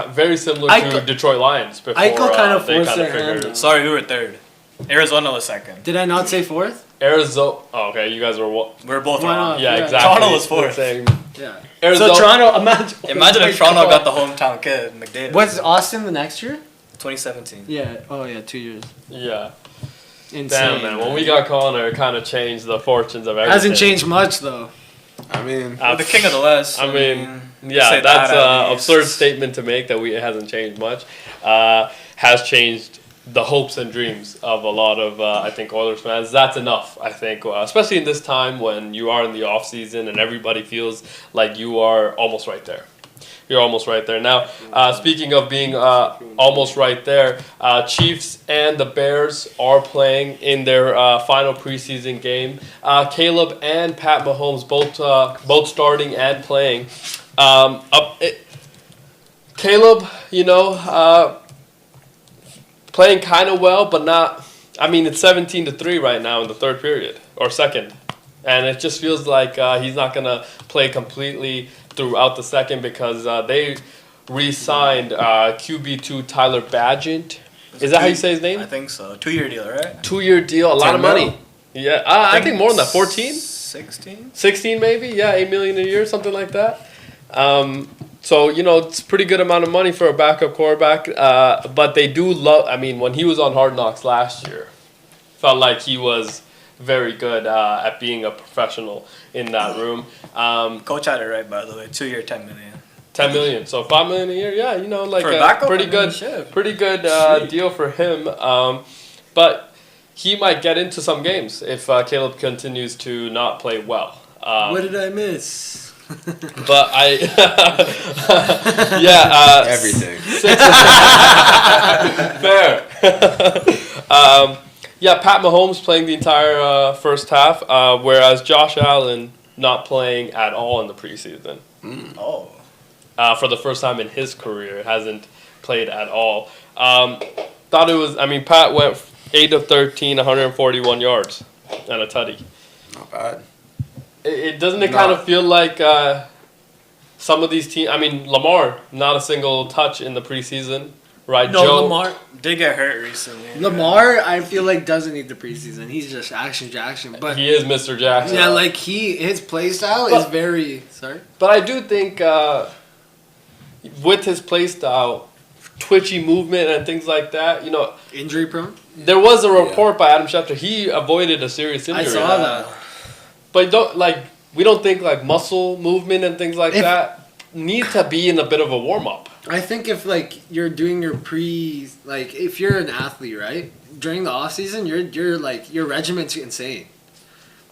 very similar to Detroit Lions. Before Eichel kind of forced their hand. Sorry, we were 3rd. Arizona was 2nd. Did I not say 4th? Arizona. Oh, okay, you guys were what? We're both wrong. Yeah, exactly. Toronto was 4th. Yeah. Arizona. So Toronto, imagine if Toronto got the hometown kid, McDavid. Was Austin the next year? 2017. Yeah. Oh yeah, 2 years. Yeah. Insane. Damn, man. When we got Connor, it kind of changed the fortunes of everything. Hasn't changed much though. I mean, the king of the West. I mean, yeah, that's an absurd statement to make that it hasn't changed much. Has changed the hopes and dreams of a lot of, I think, Oilers fans. That's enough, I think, especially in this time when you are in the off season and everybody feels like you are almost right there. You're almost right there. Now, speaking of being almost right there, Chiefs and the Bears are playing in their final preseason game. Caleb and Pat Mahomes both starting and playing. Caleb, playing kind of well, but not. I mean, it's 17-3 right now in the third period or second, and it just feels like he's not gonna play completely throughout the second because they re-signed QB2 Tyler Badgett. Is that how you say his name? I think so. 2-year deal, right? 2-year deal, a lot of money. Yeah, I think more than that. 14? 16? 16 maybe? Yeah, $8 million a year, something like that. So, it's a pretty good amount of money for a backup quarterback. But they do love, when he was on Hard Knocks last year, felt like he was very good at being a professional in that room. Coach had it right, by the way. 2-year, $10 million. $10 million. So $5 million a year, yeah, like for a backup, pretty good deal for him. But he might get into some games if Caleb continues to not play well. What did I miss? But everything. Fair. Pat Mahomes playing the entire first half, whereas Josh Allen not playing at all in the preseason. For the first time in his career, hasn't played at all. Thought it was. Pat went 8 of 13, 141 yards, and a tutty. Not bad. It doesn't kind of feel like some of these teams. Lamar, not a single touch in the preseason. Right, no, Joe Lamar did get hurt recently. Lamar, I feel like doesn't need the preseason. He's just action Jackson. But he is Mr. Jackson. Yeah, like his play style is very. Sorry. But I do think with his play style, twitchy movement and things like that, injury prone. There was a report by Adam Schefter. He avoided a serious injury. I saw that. But we don't think muscle movement and things like that need to be in a bit of a warm up. I think if you're doing your if you're an athlete, right, during the off season, your regiment's insane.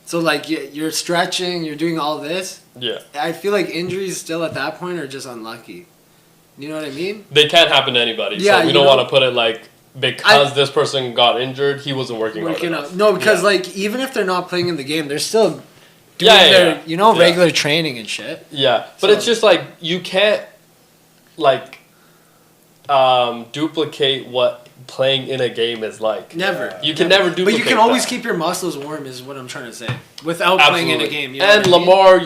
So you're stretching, you're doing all this. Yeah. I feel like injuries still at that point are just unlucky. You know what I mean? They can't happen to anybody. Yeah. So we don't want to put it because this person got injured, he wasn't working hard enough. No, because even if they're not playing in the game, they're still doing their regular training and shit. Yeah, but it's just you can't duplicate what playing in a game is like. Never. You can never duplicate. But you can always keep your muscles warm is what I'm trying to say. Without playing in a game. And Lamar,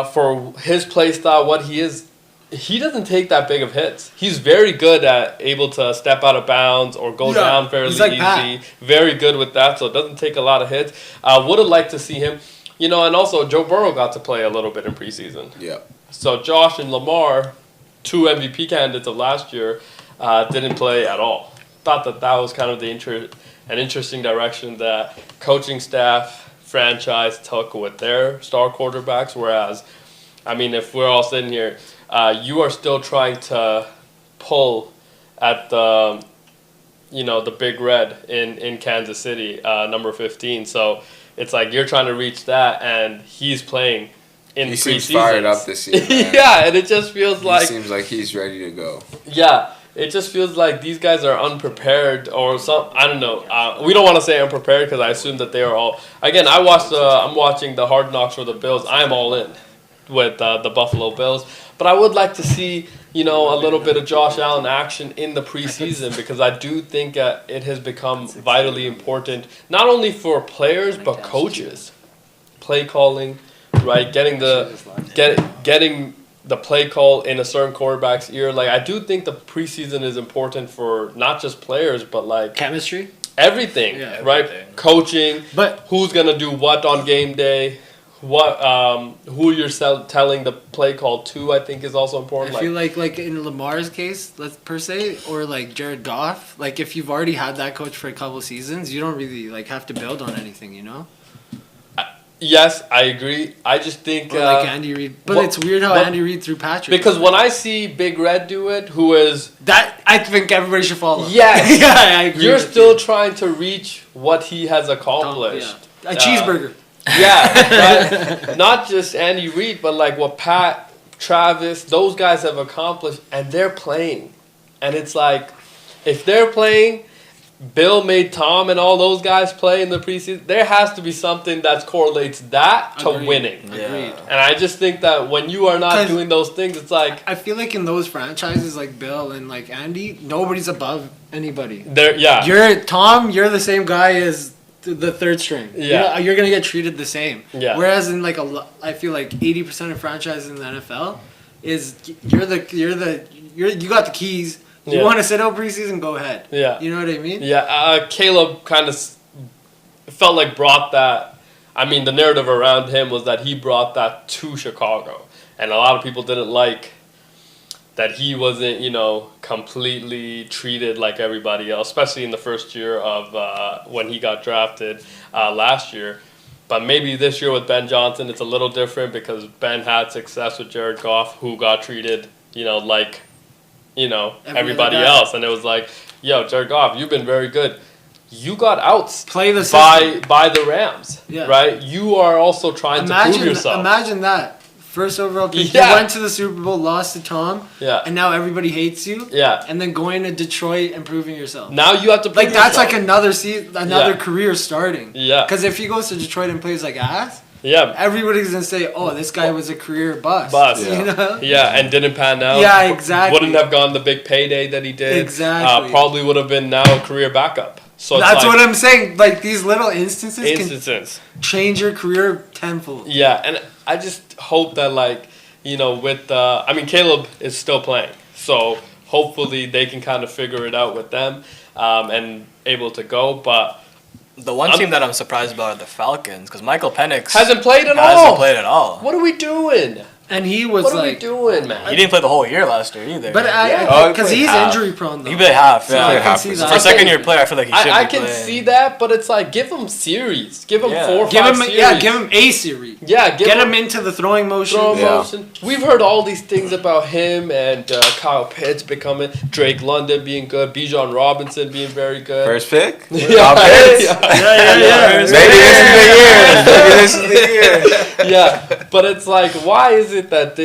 for his play style, what he is, he doesn't take that big of hits. He's very good at able to step out of bounds or go down fairly easy. Pat. Very good with that, so it doesn't take a lot of hits. Would have liked to see him, and also Joe Burrow got to play a little bit in preseason. Yeah. So Josh and Lamar, 2 MVP candidates of last year, didn't play at all. Thought that was kind of an interesting direction that coaching staff, franchise took with their star quarterbacks. Whereas, if we're all sitting here, you are still trying to pull at the, the big red in Kansas City, number 15. So it's you're trying to reach that, and he's playing in he preseason. Seems fired up this year. Yeah, and it just feels he seems like he's ready to go. Yeah, it just feels like these guys are unprepared or some. I don't know. We don't want to say unprepared because I assume that they are all. Again, I'm watching the Hard Knocks for the Bills. I'm all in with the Buffalo Bills, but I would like to see a little bit of Josh Allen action in the preseason because I do think it has become vitally important not only for players but coaches, play calling. Right, getting the play call in a certain quarterback's ear. I do think the preseason is important for not just players, but chemistry, everything. Yeah, right, everything. Coaching, but who's gonna do what on game day, who you're telling the play call to. I think is also important. I feel like in Lamar's case, per se, or Jared Goff. If you've already had that coach for a couple seasons, you don't really have to build on anything. Yes, I agree. I just think like Andy Reid, but it's weird how Andy Reid threw Patrick. Because when I see Big Red do it, who is that, I think everybody should follow. Yes, yeah, I agree. You're still trying to reach what he has accomplished. A cheeseburger. Yeah, not just Andy Reid, but like what Pat, Travis, those guys have accomplished, and they're playing, and it's like if they're playing. Bill made Tom and all those guys play in the preseason. There has to be something that correlates that to winning. Yeah. Agreed. And I just think that when you are not doing those things, it's like... I feel like in those franchises like Bill and like Andy, nobody's above anybody. Yeah. You're the same guy as the third string. Yeah. You're going to get treated the same. Yeah. Whereas in like I feel like 80% of franchises in the NFL is you got the keys. You want to sit out preseason? Go ahead. Yeah. You know what I mean? Yeah. Caleb kind of felt like brought that. I mean, the narrative around him was that he brought that to Chicago. And a lot of people didn't like that he wasn't, completely treated like everybody else, especially in the first year of when he got drafted last year. But maybe this year with Ben Johnson, it's a little different because Ben had success with Jared Goff, who got treated, like... everybody else, and it was like, yo, Jared Goff, you've been very good. You got outs by the Rams, right? You are also trying to prove yourself. Imagine that. First overall pick, you went to the Super Bowl, lost to Tom, and now everybody hates you. Yeah. And then going to Detroit and proving yourself. Now you have to prove that's yourself. like another career starting. Yeah. Because if he goes to Detroit and plays like ass, everybody's going to say, oh, this guy was a career bust. Yeah. Yeah, and didn't pan out. Yeah, exactly. Wouldn't have gone the big payday that he did. Exactly. Probably would have been now a career backup. So that's what I'm saying. Like, these little instances can change your career tenfold. Yeah, and I just hope that, with Caleb is still playing. So hopefully they can kind of figure it out with them and able to go. But the one team that I'm surprised about are the Falcons, because Michael Penix hasn't played at all. What are we doing? And he was what are we doing, man? He didn't play the whole year last year either. But because he's injury prone, though. He played half. So I can see that. For a second-year player, I feel like he should I can see that, but it's like, give him series. Give him 4 or 5 series. Yeah, give him a series. Yeah, get him into the throwing motion. We've heard all these things about him and Kyle Pitts becoming, Drake London being good, Bijan Robinson being very good. First pick? Yeah. Maybe this is the year. Yeah, but it's like, why is it that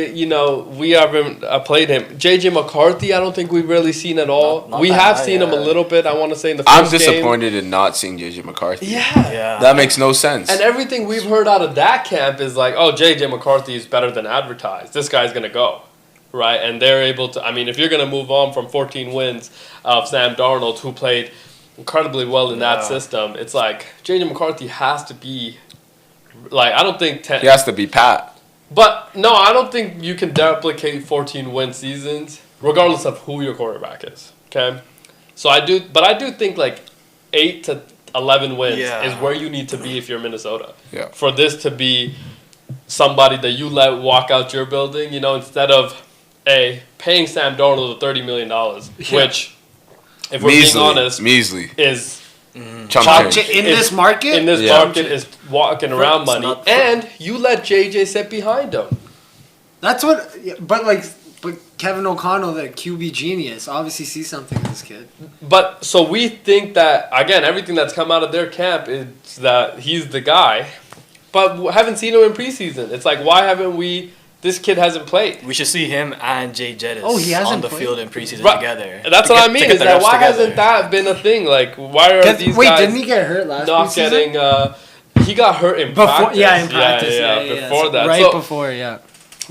we haven't played him? JJ McCarthy, I don't think we've really seen at all. Not we have seen him a little bit. I want to say in the first I'm disappointed in not seeing JJ McCarthy. Yeah, that makes no sense. And everything we've heard out of that camp is like, oh, JJ McCarthy is better than advertised. This guy's gonna go, right? And they're able to. I mean, if you're gonna move on from 14 wins of Sam Darnold, who played incredibly well in that system, it's like JJ McCarthy has to be. Like, I don't think he has to be Pat. But no, I don't think you can replicate 14-win seasons, regardless of who your quarterback is. Okay, so I do think like 8 to 11 wins is where you need to be if you're Minnesota. Yeah. For this to be somebody that you let walk out your building, instead of paying Sam Darnold $30 million, which, if we're being honest, is. In this market? In this market is walking around money. And you let JJ sit behind him. That's what... But Kevin O'Connell, the QB genius, obviously sees something in this kid. But, so we think that, again, everything that's come out of their camp is that he's the guy. But we haven't seen him in preseason. It's like, why haven't we... This kid hasn't played. We should see him and Jay Jettis on the field in preseason together. That's what I mean. Is that why hasn't that been a thing? Like, why are these guys... didn't he get hurt last preseason? He got hurt in practice. Yeah, in practice. Before that. Right before, yeah.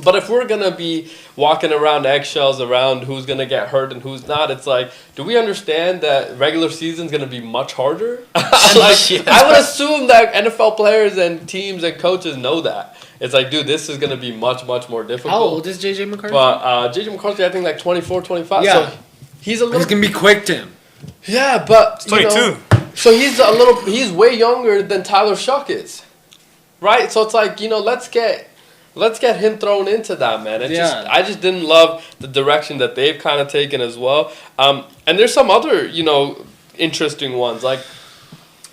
But if we're going to be walking around eggshells around who's going to get hurt and who's not, it's like, do we understand that regular season's going to be much harder? I would assume that NFL players and teams and coaches know that. It's like, dude, this is going to be much, much more difficult. How old is J.J. McCarthy? But J.J. McCarthy, I think, like 24, 25. Yeah. So he's a little... He's going to be quick, Tim. Yeah, but... 22. So he's way younger than Tyler Shuck is. Right? So it's like, let's get him thrown into that, man. I just didn't love the direction that they've kind of taken as well. And there's some other, interesting ones. Like,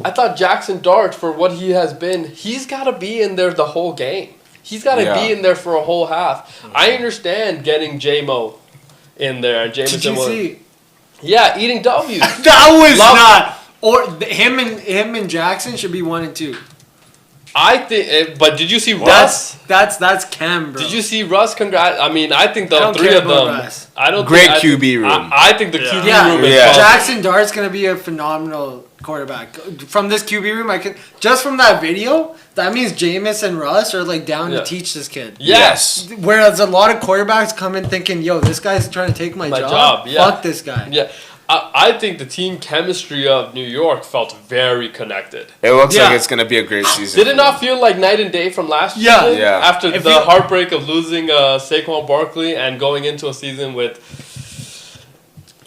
I thought Jackson Dart, for what he has been, he's got to be in there the whole game. He's got to be in there for a whole half. Mm-hmm. I understand getting J-Mo in there. And Jameson was, yeah, eating W's. That was not. Or him and Jackson should be 1 and 2. I think, but did you see Russ? That's Cam, bro. Did you see Russ? I mean, I think the three of them. Russ. I don't. Great QB room. I think the QB room is Jackson Dart's gonna be a phenomenal quarterback. From this QB room, I could just from that video. That means Jameis and Russ are like down to teach this kid. Yes. Whereas a lot of quarterbacks come in thinking, "Yo, this guy's trying to take my job. Fuck this guy." Yeah. I think the team chemistry of New York felt very connected. It looks like it's going to be a great season. Did it not feel like night and day from last year? Yeah. After the heartbreak of losing Saquon Barkley and going into a season with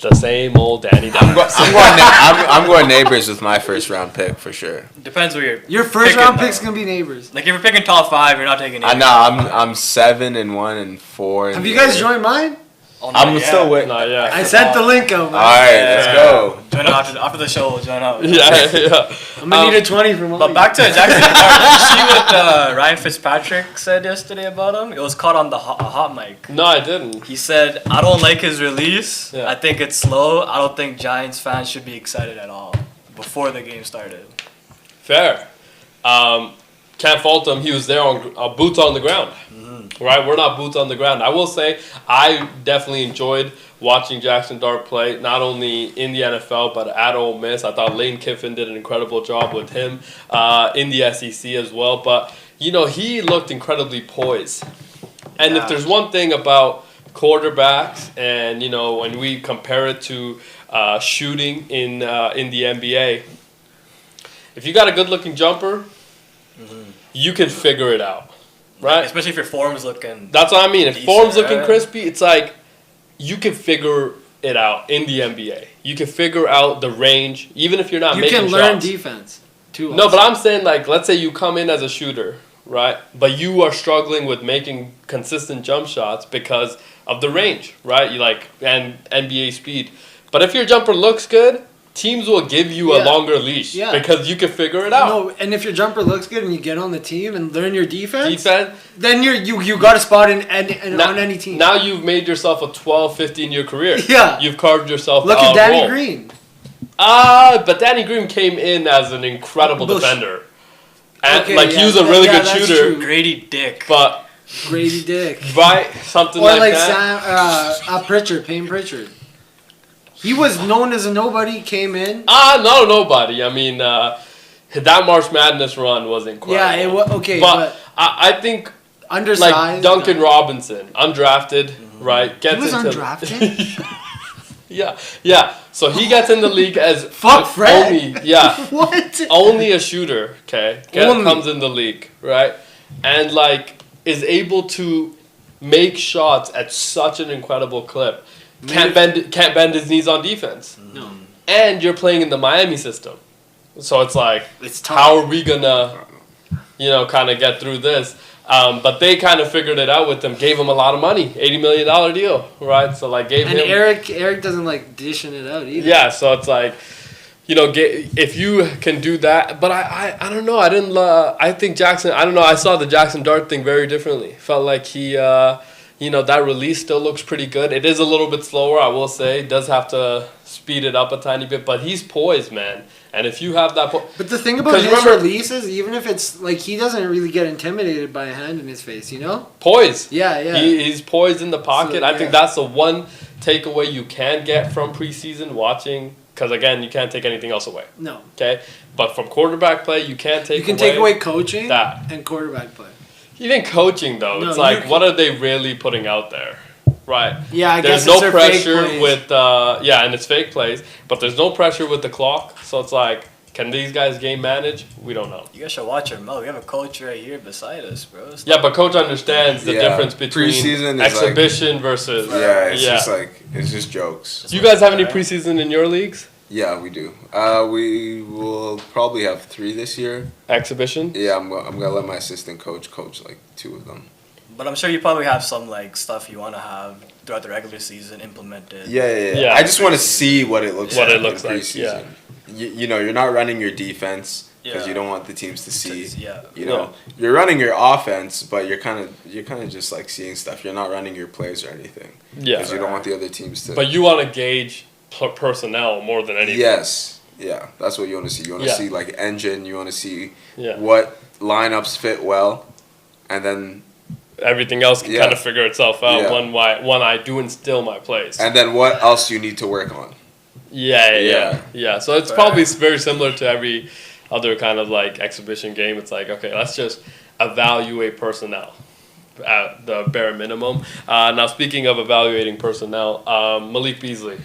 the same old Danny Dimes. I'm going Neighbors with my first round pick for sure. Depends where your first round pick's going to be Neighbors. Like if you're picking top 5, you're not taking Neighbors. I know. I'm 7-1 and 4. Have you guys joined mine? Oh, I'm still waiting. I sent the link over. All right, let's go. Join out after the show. We'll join out. Yeah. I'm gonna need a 20 from all. But back to Jackson. Did you see what Ryan Fitzpatrick said yesterday about him? It was caught on the hot mic. No, I didn't. He said, "I don't like his release. I think it's slow. I don't think Giants fans should be excited at all." Before the game started. Fair. Can't fault him. He was there on boots on the ground. Mm-hmm. Right? We're not boots on the ground. I will say I definitely enjoyed watching Jackson Dart play, not only in the NFL, but at Ole Miss. I thought Lane Kiffin did an incredible job with him in the SEC as well. But, he looked incredibly poised. And if there's one thing about quarterbacks and, when we compare it to shooting in the NBA, if you got a good-looking jumper, you can figure it out, right? Especially if your form's looking. That's what I mean. If form's looking crispy, it's like you can figure it out in the NBA. You can figure out the range, even if you're not making shots. You can learn defense, too. No, but I'm saying, let's say you come in as a shooter, right? But you are struggling with making consistent jump shots because of the range, right? And NBA speed. But if your jumper looks good, teams will give you a longer leash because you can figure it out. No, and if your jumper looks good and you get on the team and learn your defense, then you got a spot on any team. Now you've made yourself a 12, 15-year career. Yeah. You've carved yourself Look at Danny Green. But Danny Green came in as an incredible defender. And he was a really good shooter. True. Grady Dick. Grady Dick. Right? Something like that. Sam, Payne Pritchard. He was known as a nobody, came in. No, nobody. I mean, that March Madness run was incredible. Yeah, it was, okay. But I think, undersized, like Duncan Robinson, undrafted, right? He was undrafted? Yeah. So he gets in the league as Fred. What? Only a shooter, okay? Comes in the league, right? And, is able to make shots at such an incredible clip. Can't bend his knees on defense. No. And you're playing in the Miami system. So it's it's tough. How are we gonna, kind of get through this? But they kind of figured it out with him, gave him a lot of money, $80 million deal, right? So gave him. And Eric doesn't like dishing it out either. Yeah, so it's if you can do that, but I don't know. I didn't. I think Jackson. I don't know. I saw the Jackson Dart thing very differently. Felt like he. That release still looks pretty good. It is a little bit slower, I will say. Does have to speed it up a tiny bit, but he's poised, man. And if you have that... But the thing about his releases, even if it's... he doesn't really get intimidated by a hand in his face, Poised. Yeah. He's poised in the pocket. So, I think that's the one takeaway you can get from preseason watching... Because, again, you can't take anything else away. No. Okay? But from quarterback play, you can't take away... You can take away coaching and quarterback play. Even coaching, though, it's what are they really putting out there? Right. Yeah, I guess there's no pressure with, and it's fake plays, but there's no pressure with the clock. So it's can these guys game manage? We don't know. You guys should watch your mouth. We have a coach right here beside us, bro. But coach understands the difference between preseason exhibition versus... Yeah, it's just jokes. Do you guys have any preseason in your leagues? Yeah, we do. We will probably have 3 this year. Exhibition? Yeah, I'm gonna let my assistant coach 2 of them. But I'm sure you probably have some stuff you want to have throughout the regular season implemented. Yeah. I just want to see what it looks like. Yeah. you're not running your defense because you don't want the teams to see. You're running your offense, but you're kind of just like seeing stuff. You're not running your plays or anything. Because you don't want the other teams to. But you want to gauge personnel more than anything. Yes. Yeah, that's what you want to see. You want to see like engine. You want to see what lineups fit well, and then everything else can kind of figure itself out when I do instill my plays. And then what else you need to work on. Yeah. So it's probably very similar to every other kind of like exhibition game. It's like, okay, let's just evaluate personnel at the bare minimum. Now, speaking of evaluating personnel, Malik Beasley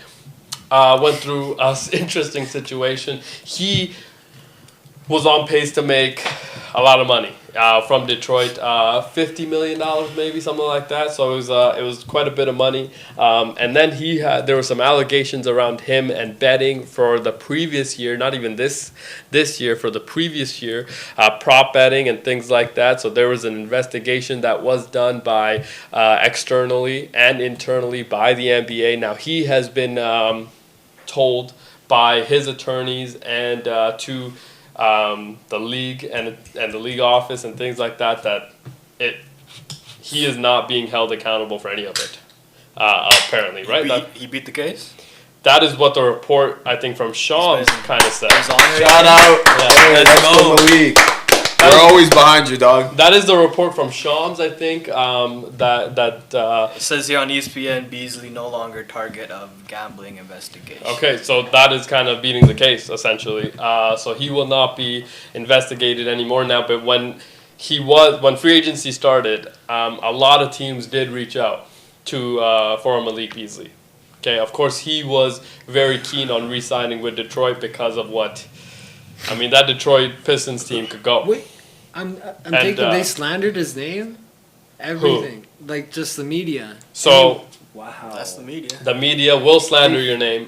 went through an interesting situation. He was on pace to make a lot of money from Detroit, $50 million maybe, something like that. So it was quite a bit of money. And then there were some allegations around him and betting for the previous year, not even this year, for the previous year, prop betting and things like that. So there was an investigation that was done by externally and internally by the NBA. Now he has been told by his attorneys and to the league and the league office and things like that he is not being held accountable for any of it. Apparently, right? He beat the case? That is what the report, I think, from Shams kind of said. Shout out! Yeah. Let's go Malik. We're always behind you, dog. That is the report from Shams, I think. It says here on ESPN, Beasley no longer target of gambling investigation. Okay, so that is kind of beating the case, essentially. So he will not be investigated anymore now. But when free agency started, a lot of teams did reach out for Malik Beasley. Okay, of course he was very keen on re-signing with Detroit because of that Detroit Pistons team could go. Wait, I'm thinking they slandered his name? Everything. Who? Like, just the media. So... Wow. That's the media. The media will slander your name.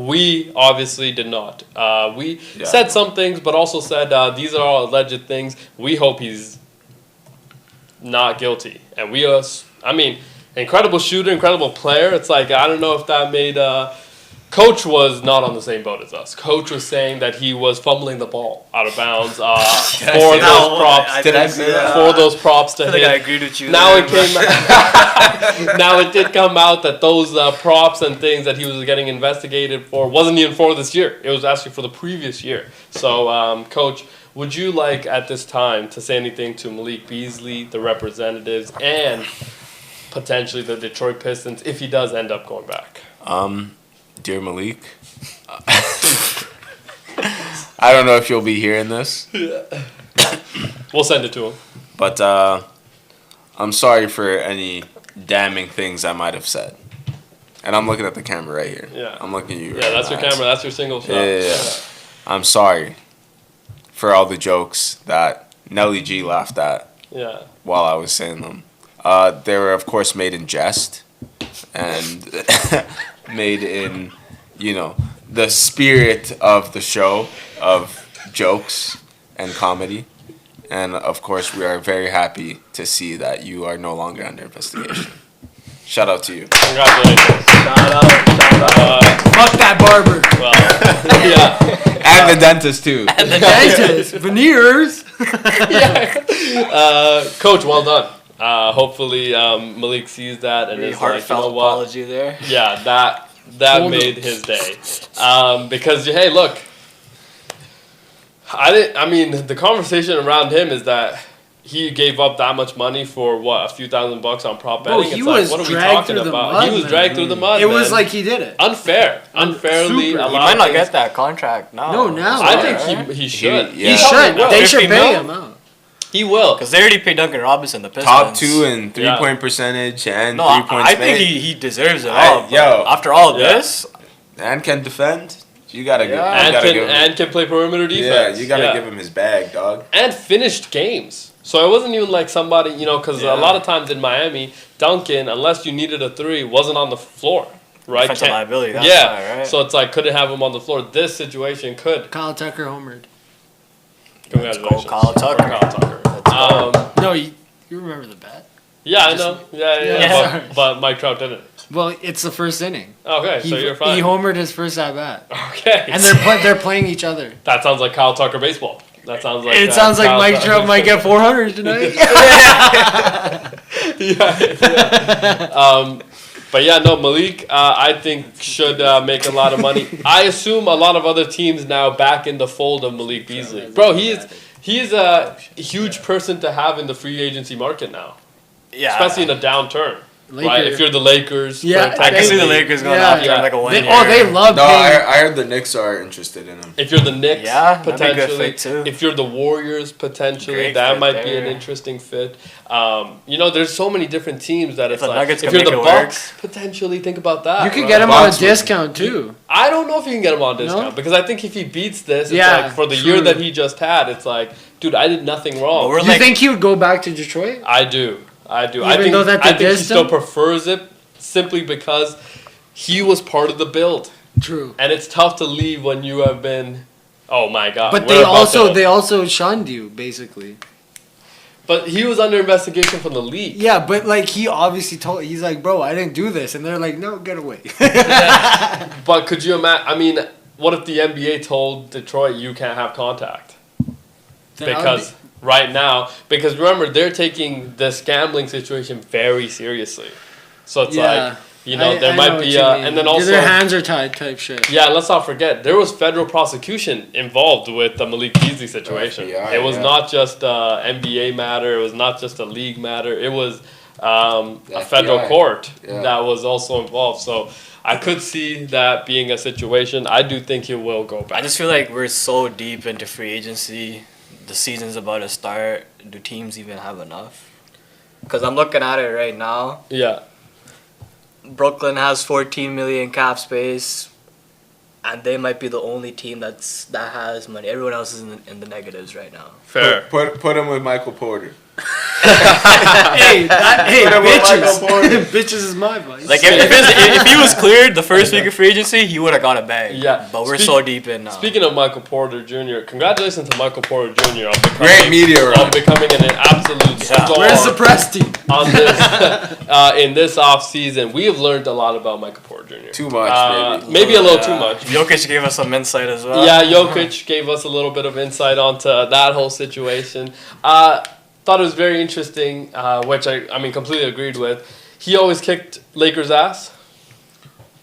We obviously did not. We said some things, but also said these are all alleged things. We hope he's not guilty. And incredible shooter, incredible player. It's like, I don't know if that made... Coach was not on the same boat as us. Coach was saying that he was fumbling the ball out of bounds for those props to hit. I agreed with you. Now it did come out that those props and things that he was getting investigated for wasn't even for this year. It was actually for the previous year. So, Coach, would you like at this time to say anything to Malik Beasley, the representatives, and potentially the Detroit Pistons if he does end up going back? Dear Malik, I don't know if you'll be hearing this. We'll send it to him. But I'm sorry for any damning things I might have said. And I'm looking at the camera right here. Yeah. I'm looking at you. Yeah, that's your camera. That's your single shot. Yeah. I'm sorry for all the jokes that Nelly G laughed at while I was saying them. They were, of course, made in jest and made in, the spirit of the show of jokes and comedy. And, of course, we are very happy to see that you are no longer under investigation. Shout out to you. Congratulations. Shout out. Fuck that barber. Well, yeah. And the dentist, too. And the dentist. Veneers. Coach, well done. Hopefully Malik sees that and is heartfelt like, you know what? apology there. Yeah, that made his day. Because hey, look, the conversation around him is that he gave up that much money for a few $1,000 on prop betting. He it's was like, what are we dragged talking through the about? mud, He was dragged through the mud. It was like he did it. Unfairly. Super. A He lot might of not things. get that contract now. No, now. I think he should. He He should. They should 50 pay mil? him out. He will. Because they already paid Duncan Robinson the Pistons. Top 2 in 3-point percentage and 3 points I think made. he deserves it all. Yo. After all this, And can defend. You gotta give. And can play perimeter defense. Yeah, you gotta give him his bag, dog. And finished games. So it wasn't even like somebody, because a lot of times in Miami, Duncan, unless you needed a three, wasn't on the floor. Right? defensive liability. That's why, right? So it's like, couldn't have him on the floor. This situation could. Kyle Tucker homered. Congratulations. Let's go, Kyle Tucker. No, you remember the bet? Yeah, I know. Yeah. But Mike Trout didn't. Well, it's the first inning. Okay, so you're fine. He homered his first at bat. Okay. And they're playing each other. That sounds like Kyle Tucker baseball. That sounds like. It sounds like Mike Trout might get 400 tonight. yeah. But yeah, no, Malik, I think should make a lot of money. I assume a lot of other teams now back in the fold of Malik Beasley. Bro, he is a huge person to have in the free agency market now. Yeah. Especially in a downturn. Right, if you're the Lakers. Yeah, I can see the Lakers going after him like a 1 year. They love No, I heard the Knicks are interested in him. If you're the Knicks, potentially. That'd be a good fit too. If you're the Warriors, potentially, that might be an interesting fit. There's so many different teams that it's like. If you're the Bucks, potentially think about that. You could get him on a discount too. I don't know if you can get him on a discount because I think if he beats this, it's like for the year that he just had, it's like, dude, I did nothing wrong. You think he would go back to Detroit? I do. I think he still prefers it simply because he was part of the build. True. And it's tough to leave when you have been. Oh my God. But they also shunned you basically. But he was under investigation from the league. Yeah, but like he obviously he's like, bro, I didn't do this, and they're like, no, get away. But could you imagine? I mean, what if the NBA told Detroit you can't have contact? Because. Right now, because remember, they're taking this gambling situation very seriously. So it's like, there might be, and then also... their hands are tied type shit. Yeah, let's not forget, there was federal prosecution involved with the Malik Beasley situation. It was not just an NBA matter, it was not just a league matter, it was a federal court that was also involved. So I could see that being a situation. I do think he will go back. I just feel like we're so deep into free agency. The season's about to start. Do teams even have enough? Because I'm looking at it right now. Yeah. Brooklyn has 14 million cap space, and they might be the only team that has money. Everyone else is in the negatives right now. Fair. Put him with Michael Porter. hey, bitches is my vice. Like if he was cleared the first week of free agency, he would have got a bag. Yeah, but we're so deep in now. Speaking of Michael Porter Jr., congratulations to Michael Porter Jr. on becoming an absolute star. Where's the press team on this in this off season? We have learned a lot about Michael Porter Jr. Too much, maybe a little too much. Jokic gave us some insight as well. Yeah, Jokic gave us a little bit of insight onto that whole situation. Thought it was very interesting, which I completely agreed with. He always kicked Lakers' ass.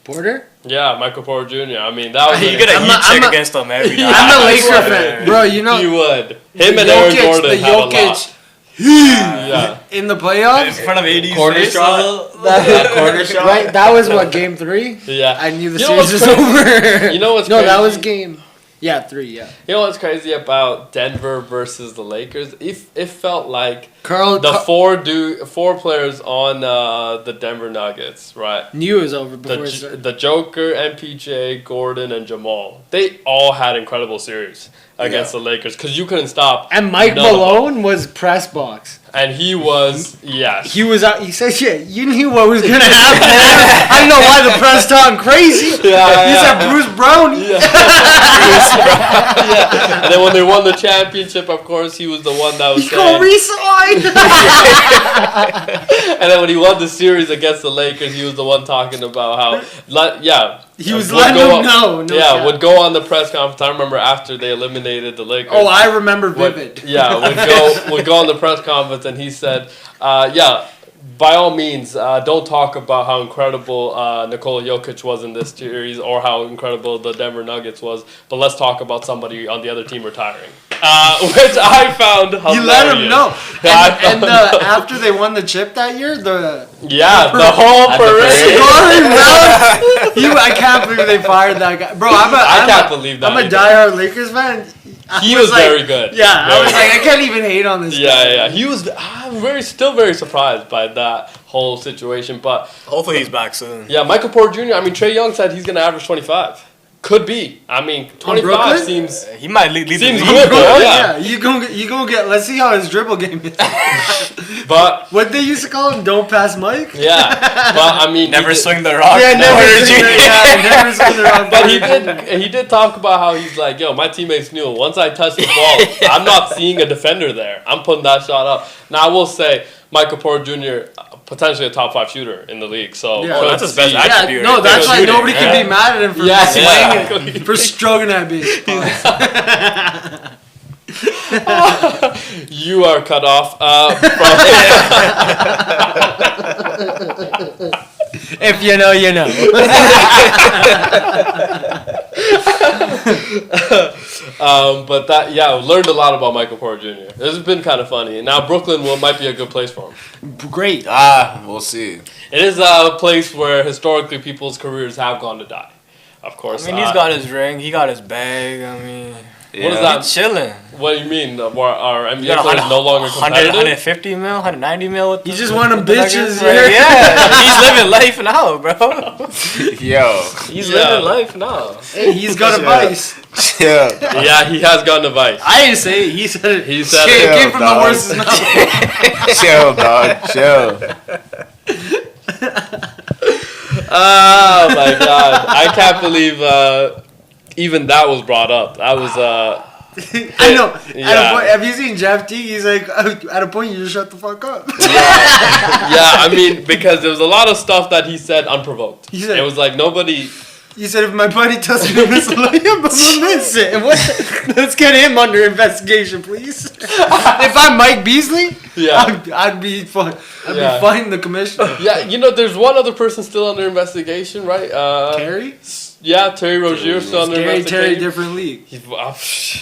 Porter? Yeah, Michael Porter Jr. I mean, that was you get a heat check against him every night. I'm a Laker fan, bro. You know he would. Him and Aaron Gordon had a lot. Yeah. In the playoffs, in front of AD's corner face, shot. That corner shot. Right, that was what, game 3. Yeah, I knew the series was over. You know what's no, crazy? that was game. Yeah, 3. Yeah. You know what's crazy about Denver versus the Lakers? It felt like the four players on the Denver Nuggets, right? Knew it was over before it started. The Joker, MPJ, Gordon, and Jamal. They all had incredible series against the Lakers because you couldn't stop. And Mike Malone was press box. And he was, yes. He was out. He said, "Shit, you knew what was gonna happen." I don't know why the press talking crazy. He said Bruce Brownie. Yeah. And then when they won the championship, of course, he was the one that was he saying, "Resign." And then when he won the series against the Lakers, he was the one talking about how, he was letting them know. Would go on the press conference. I remember after they eliminated the Lakers. Oh, I remember vivid. Would go on the press conference and he said, by all means, don't talk about how incredible Nikola Jokic was in this series or how incredible the Denver Nuggets was, but let's talk about somebody on the other team retiring. Which I found hilarious. You let him know. And after they won the chip that year, the whole parade. I can't believe they fired that guy. Bro, I can't believe that. I'm a diehard Lakers fan. He was very good. Yeah, I was like, I can't even hate on this guy. Yeah. He was. I'm still very surprised by that whole situation, but hopefully he's back soon. Yeah, Michael Porter Jr. I mean, Trae Young said he's gonna average 25. Could be. I mean, 25 seems. He might lead the seems league. good, bro. Yeah. You gonna get. Let's see how his dribble game is. But what they used to call him, don't pass Mike. Yeah, but I mean, never swing the rock. Yeah, never swing the rock. But he did talk about how he's like, yo, my teammates knew once I touch the ball, I'm not seeing a defender there. I'm putting that shot up. Now I will say, Michael Porter Jr. potentially a top 5 shooter in the league. So that's his best attribute. No, that's why nobody can be mad at him for for stroking that bitch. You are cut off. If you know, you know. But learned a lot about Michael Porter Jr. This has been kind of funny. And now Brooklyn might be a good place for him. Great. We'll see. It is a place where historically people's careers have gone to die. Of course. I mean, he's got his ring. He got his bag. I mean... What is that? He's chilling. What do you mean? Our NBA players no longer competitive? 150 mil, 190 mil. With you just want them bitches. Yeah, he's living life now, bro. Yo. He's living life now. Hey, he's got a vice. Yeah. Yeah, he has gotten a vice. I didn't say it. He said it. He said it. It came from the horse's mouth. Chill, dog. Chill. Oh, my God. I can't believe... even that was brought up. That was I know. Yeah. At a point, have you seen Jeff Teague? He's like, at a point, you just shut the fuck up. Yeah, I mean, because there was a lot of stuff that he said unprovoked. He said, it was like nobody. He said, if my buddy tells me to miss a layup, I'm gonna miss it. Let's get him under investigation, please. If I'm Mike Beasley, I'd be fine. I'd be fighting the commissioner. Yeah, there's one other person still under investigation, right? Terry? Yeah, Terry Rozier still under investigation. Terry, different league.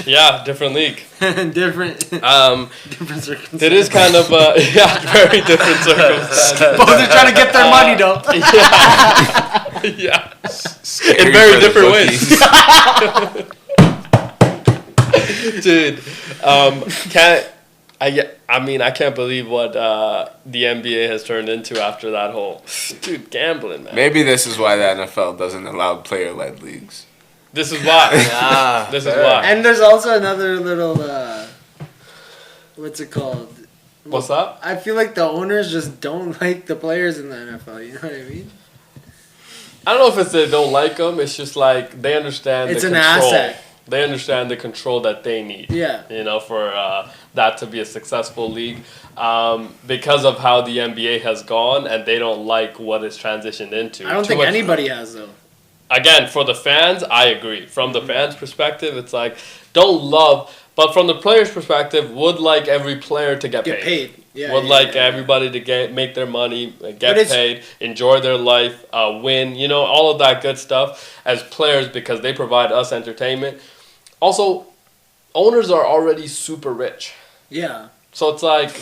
Yeah, different league. different circumstances. It is kind of, very different circumstances. Both are trying to get their money, though. Yeah. In very different ways. Dude, I can't believe what the NBA has turned into after that whole gambling, man. Maybe this is why the NFL doesn't allow player-led leagues. This is why. This is why. And there's also another little what's it called? What's that? I feel like the owners just don't like the players in the NFL. You know what I mean? I don't know if it's they don't like them. It's just like they understand it's the an control. Asset. They understand the control that they need. Yeah. For that to be a successful league. Because of how the NBA has gone, and they don't like what it's transitioned into. I don't think anybody has, though. Again, for the fans, I agree. From the fans' perspective, it's like, don't love... But from the player's perspective, would like every player to get paid. Would like everybody to make their money, get paid, enjoy their life, win, all of that good stuff as players because they provide us entertainment. Also, owners are already super rich. Yeah. So it's like,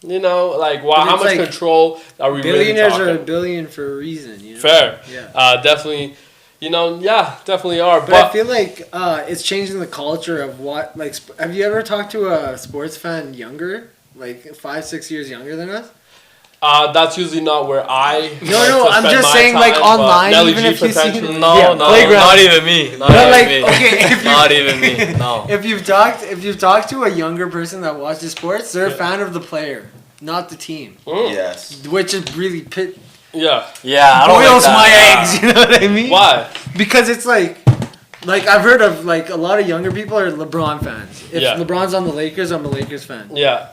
how much control are we really talking? Billionaires are a billion for a reason, Fair. Yeah. Definitely. Definitely are. But I feel like it's changing the culture of what, have you ever talked to a sports fan younger, 5-6 years younger than us? That's usually not where I. No, I'm just saying online, even if you see playground. Not even me. Not even me. No. If you've talked to a younger person that watches sports, they're a fan of the player, not the team. Yes. Which is really Yeah. Yeah, I don't boils like my eggs, you know what I mean? Why? Because it's like I've heard of a lot of younger people are LeBron fans. If LeBron's on the Lakers, I'm a Lakers fan. Yeah.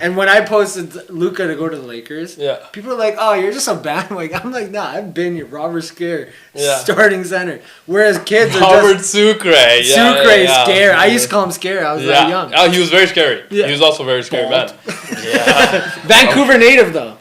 And when I posted Luka to go to the Lakers, people are like, "Oh, you're just a bandwagon." I'm like, "Nah, I've been here, Robert Scare, starting center." Whereas kids are Robert just Sucre, Scare. I used to call him Scare. I was that young. Oh, he was very scary. Yeah. He was also very scary man. Vancouver native though.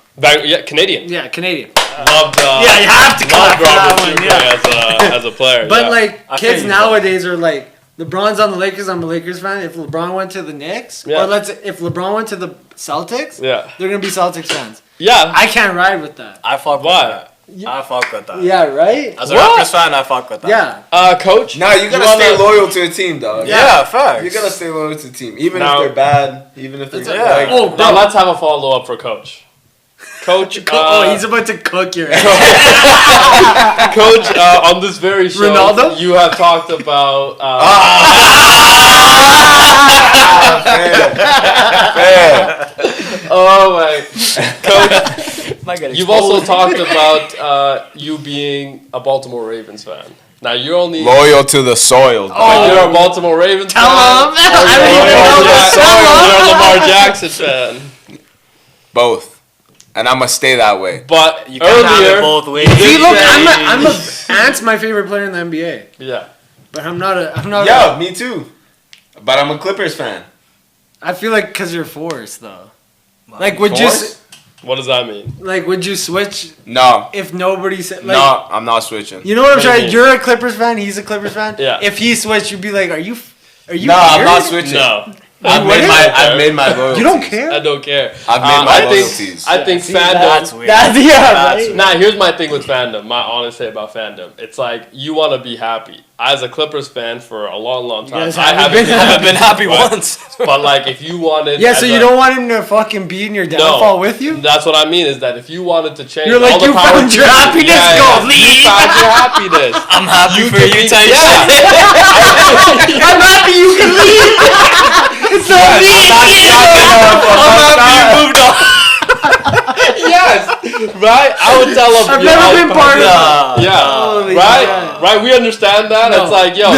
Canadian. Yeah, Canadian. Loved. You have to clap Robert Sucre as a player. But kids nowadays are like, LeBron's on the Lakers, I'm a Lakers fan. If LeBron went to the Knicks, or if LeBron went to the Celtics, they're gonna be Celtics fans. Yeah, I can't ride with that. I fuck with that. I fuck with that. Yeah, right. As a Raptors fan, I fuck with that. Yeah. Coach. Nah, you gotta stay loyal to a team, dog. Yeah, facts. You gotta stay loyal to a team, even if they're bad, even if they're now let's have a follow up for Coach. Coach, he's about to cook your ass. Coach, on this very show, Ronaldo? You have talked about. Fair. Oh my, Coach. You've also talked about you being a Baltimore Ravens fan. Now you're only loyal to the soil. You're a Baltimore Ravens fan. Tell him. You're a Lamar Jackson fan. Both. And I'm gonna stay that way. But you can't have it both ways. See, look, Ant's my favorite player in the NBA. Yeah. But I'm not. Yeah, me too. But I'm a Clippers fan. I feel like because you're forced though. Like, would you? What does that mean? Like, would you switch? No. If nobody said, like, no, I'm not switching. You know what I'm saying? You're a Clippers fan. He's a Clippers fan. Yeah. If he switched, you'd be like, "Are you?" No, I'm not switching. No. I've made my loyalties. You don't care? I don't care. I've made my loyalties. I think fandom. That's weird. Right? Nah, here's my thing with fandom. My honest say about fandom. It's like you want to be happy. As a Clippers fan for a long, long time, I haven't been happy once. But like, if you wanted, so you don't want him to fucking be in your downfall with you. That's what I mean. Is that if you wanted to change, you're like, you found your happiness. Go leave. You found your happiness. I'm happy for you. Type I'm happy you can leave. It's not me. I'm happy you moved on. Yes, right. I would tell him. I've never been part of that. Yeah, right. We understand that. No. It's like, yo, do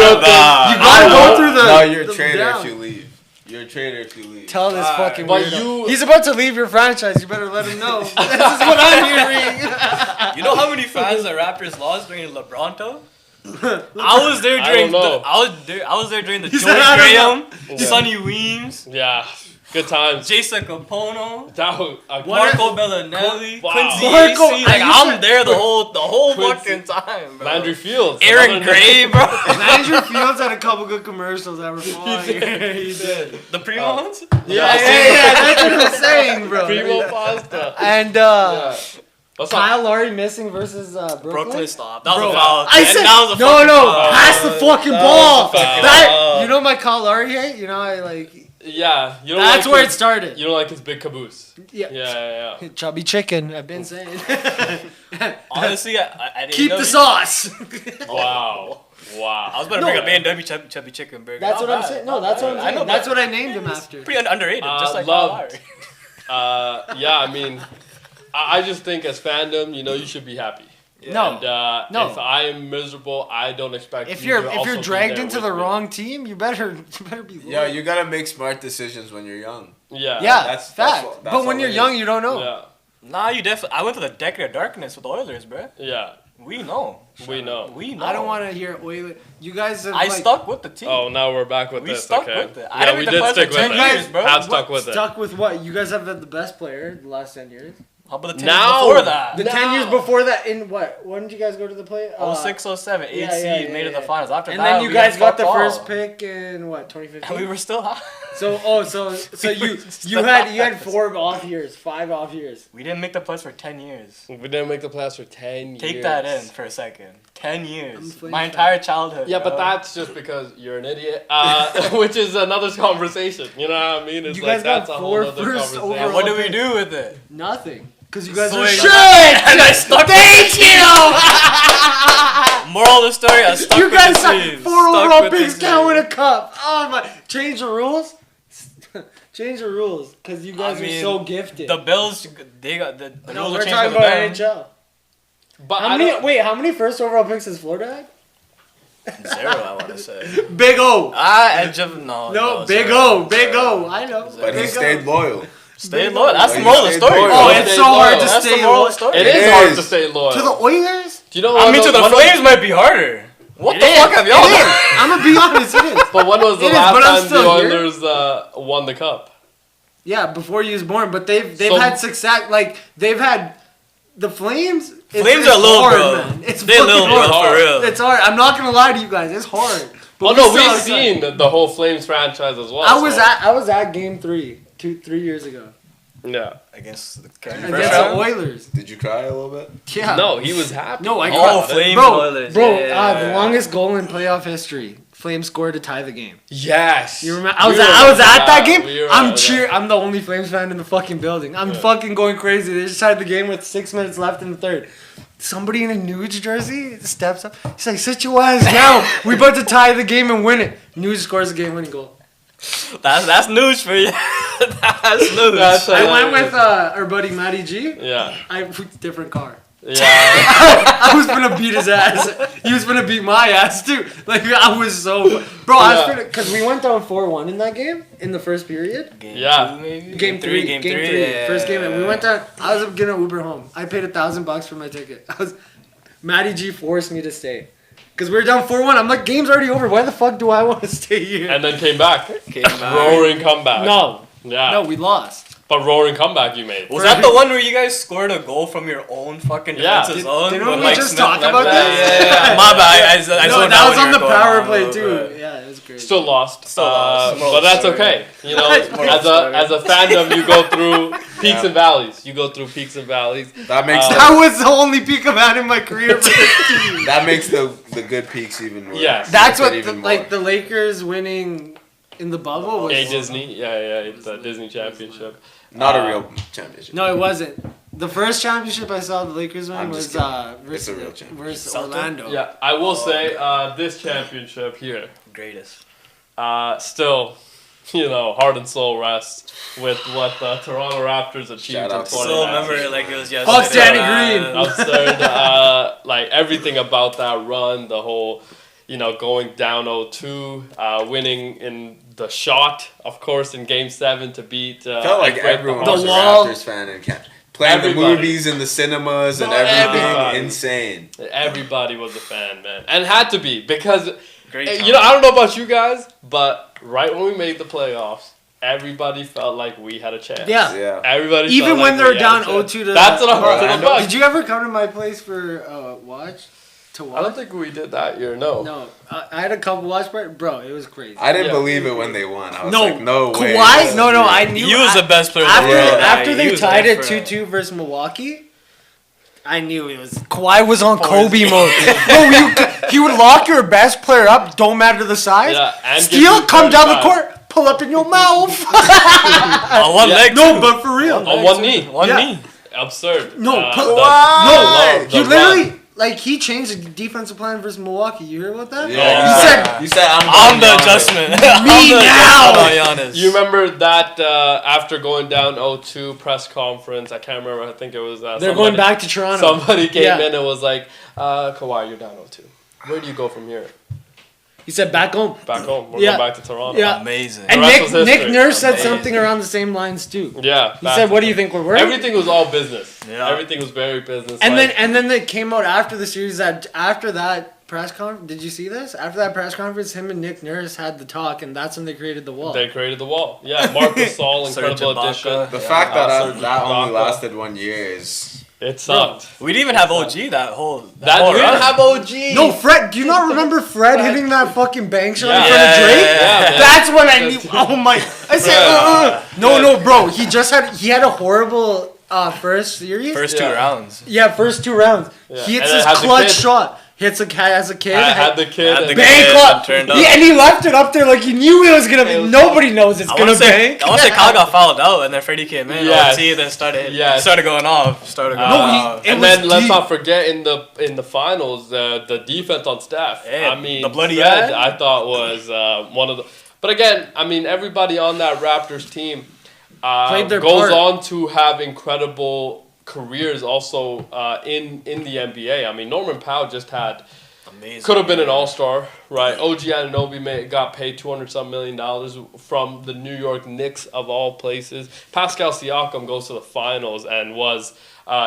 your thing. You gotta go through the. No, you're a traitor if you leave. You're a traitor if you leave. Tell this fucking weirdo. He's about to leave your franchise. You better let him know. This is what I'm hearing. You know how many fans the Raptors lost during LeBronto? I was there during I was there during the George Graham, Sonny Weems. Yeah. Good times. Jason Capono. Marco Bellinelli. Wow. Quincy Marco, AC. Like, I'm there the whole fucking time, bro. Landry Fields. Aaron Gray, bro. Landry Fields had a couple good commercials that were flying. He did. The Primo ones? Yeah, that's what I'm saying, bro. Primo Pasta. And Kyle Lowry missing versus Brooklyn. Stop. That was a foul. I said no. Pass the fucking ball. You know my Kyle Lowry hate? You know I like. Yeah, you don't. That's where it started. You don't like his big caboose. Yeah. Chubby chicken. I've been saying. Honestly, I didn't keep the sauce. Wow. I was about to bring up A&W chubby chicken burger. That's what I'm saying. No, that's what I'm saying. That's what I named him after. Pretty underrated, just like Kyle Lowry. Yeah, I mean, I just think as fandom, you know, you should be happy. Yeah. And, if I am miserable, I don't expect. If you're dragged into the wrong team, you better be. Yeah, you gotta make smart decisions when you're young. Yeah. That's fact. But when you're young, you don't know. Yeah. Nah, you definitely. I went through the decade of darkness with the Oilers, bro. Yeah. We know. We know. I don't want to hear Oilers. You guys have. I stuck with the team. Oh, now we're back with this. We stuck okay. with it. Yeah, we did stick with it. Years, bro. Have stuck with it. Stuck with what? You guys have the best player the last 10 years. How about the 10 years before that? The 10 years before that, in what? When did you guys go to the play? 06, 07, 8 seed, made it to the finals. After and that, then you guys got the first pick in what, 2015? And we were still high. So you had 4 off years, 5 off years. We didn't make the playoffs for 10 years. We didn't make the playoffs for 10 years. Take that in for a second. 10 years. My entire childhood. Yeah, but that's just because you're an idiot, which is another conversation. You know what I mean? It's you like guys got that's a 4 whole other first conversation. overall. What do we do with it? Nothing. Because you guys So are shit! And I stuck Thank you! Moral of the story, I stuck you with guys the have team. 4 overall picks can't win a cup. Oh my. Change the rules? Change the rules. Because you guys are so gifted. The Bills, they got the rules we're are talking changed about for them. NHL. But how many first overall picks has Florida had? 0, I want to say. Big O. No, Big O. Big O. I know. But he stayed loyal. Stay loyal. That's the moral of the story. Oh, it's so hard to stay loyal. It is hard to stay loyal. To the Oilers? Do you know? I mean, to the Flames might be harder. What the fuck have y'all done? I'm gonna be honest, it is. But when was the last time the Oilers won the cup? Yeah, before you was born. But they've had success. Like they've had the Flames. Flames are little, hard, bro. Man. It's they're little, hard. For real. It's hard. I'm not gonna lie to you guys. It's hard. But we've seen the whole Flames franchise as well. I was at Game 3 3 years ago. Yeah. Against the Oilers. Did you cry a little bit? Yeah. No, he was happy. No, I cried. Flames Oilers. The longest goal in playoff history. Flames scored to tie the game. Yes. You remember? I was at that game. I'm the only Flames fan in the fucking building. I'm fucking going crazy. They just tied the game with 6 minutes left in the third. Somebody in a Nuge jersey steps up. He's like, "Sit your ass down. We about to tie the game and win it." Nuge scores a game-winning goal. That's news for you. That's news. I went with our buddy Matty G. Yeah. Different car. Yeah. I was gonna beat his ass. He was gonna beat my ass too. Like I was so, bro. I was gonna, cause we went down 4-1 in that game in the first period. Game 2 maybe. Game three. Yeah. First game, and we went down. I was gonna Uber home. I paid $1,000 for my ticket. Matty G forced me to stay. Cause we were down 4-1. I'm like, game's already over. Why the fuck do I want to stay here? And then came back. Roaring comeback. No. Yeah. No, we lost. But roaring comeback you made. Was that the one where you guys scored a goal from your own fucking defensive zone? Didn't we just talk about that? Yeah. My bad. That was on the power play too. Yeah, it was great. Still lost. But that's okay. You know, as a fandom, you go through peaks and valleys. That makes that was the only peak I've had in my career for this team. That makes the good peaks even worse. Yes. That's what the Lakers winning in the bubble was. Disney. Yeah, the Disney championship. Not a real championship. No, it wasn't. The first championship I saw the Lakers win was versus Orlando. Yeah, I will say this championship here, greatest. Still, heart and soul rest with what the Toronto Raptors achieved in 2019. Still remember it like it was yesterday. Fuck Danny Green. Absurd. Like everything about that run, the whole, going down 0-2, winning in the shot, of course, in Game 7 to beat. Felt like everyone was a Raptors fan and playing the movies in the cinemas and everything. Insane. Everybody was a fan, man, and had to be because I don't know about you guys, but right when we made the playoffs, everybody felt like we had a chance. Yeah. Everybody. Even when they were down 0-2 to that's what I'm talking. Did you ever come to my place for watch? I don't think we did that year. No. I had a couple watch parties. Bro, it was crazy. I didn't believe it when they won. I was like, no way. Kawhi? No, I knew. He was the best player after, in the world. After they tied it 2-2 versus Milwaukee, I knew it was. Kawhi was on Kobe mode. Bro, he would lock your best player up, don't matter the size. Steal, come down the court, pull up in your mouth. On one leg. No, but for real. On one knee. One knee. Absurd. No, he literally. Like, he changed the defensive plan versus Milwaukee. You heard about that? Yeah. You said I'm the adjustment. Me now. You remember that after going down 0-2 press conference? I can't remember. I think it was. They're going back to Toronto. Somebody came in and was like, Kawhi, you're down 0-2. Where do you go from here? He said back home. Back home. We're going back to Toronto. Yeah. Amazing. And Nick Nurse said something around the same lines too. Yeah. He said, "What do you think we're worth?" Everything was all business. Yeah. Everything was very business. And then they came out after the series that after that press conference. Did you see this? After that press conference, him and Nick Nurse had the talk, and that's when they created the wall. They created the wall. Yeah. Marc Gasol, incredible addition. The fact that only lasted 1 year is. It sucked. We didn't even have OG that whole. We didn't have OG. No, Fred. Do you not remember Fred hitting that fucking bank shot in front of Drake? Yeah, that's when I knew. Oh my! I said, no, bro. He had a horrible first series. First 2 rounds. Yeah, first 2 rounds. Yeah. He hits his clutch shot. Hits a cat as a kid. I had the kid. Bank up. And he left it up there like he knew it was gonna be. Nobody knows it's gonna bank. I want to say Kyle got fouled out, and then Freddie came in. Yes. OT then started going off. And then let's not forget in the finals, the defense on Steph. Yeah, I mean, the bloody Fred, I thought was one of the. But again, I mean, everybody on that Raptors team goes on to have incredible careers also in the NBA. I mean, Norman Powell just had could have been an all-star, right? OG Anunoby got paid $200-some million from the New York Knicks of all places. Pascal Siakam goes to the finals and was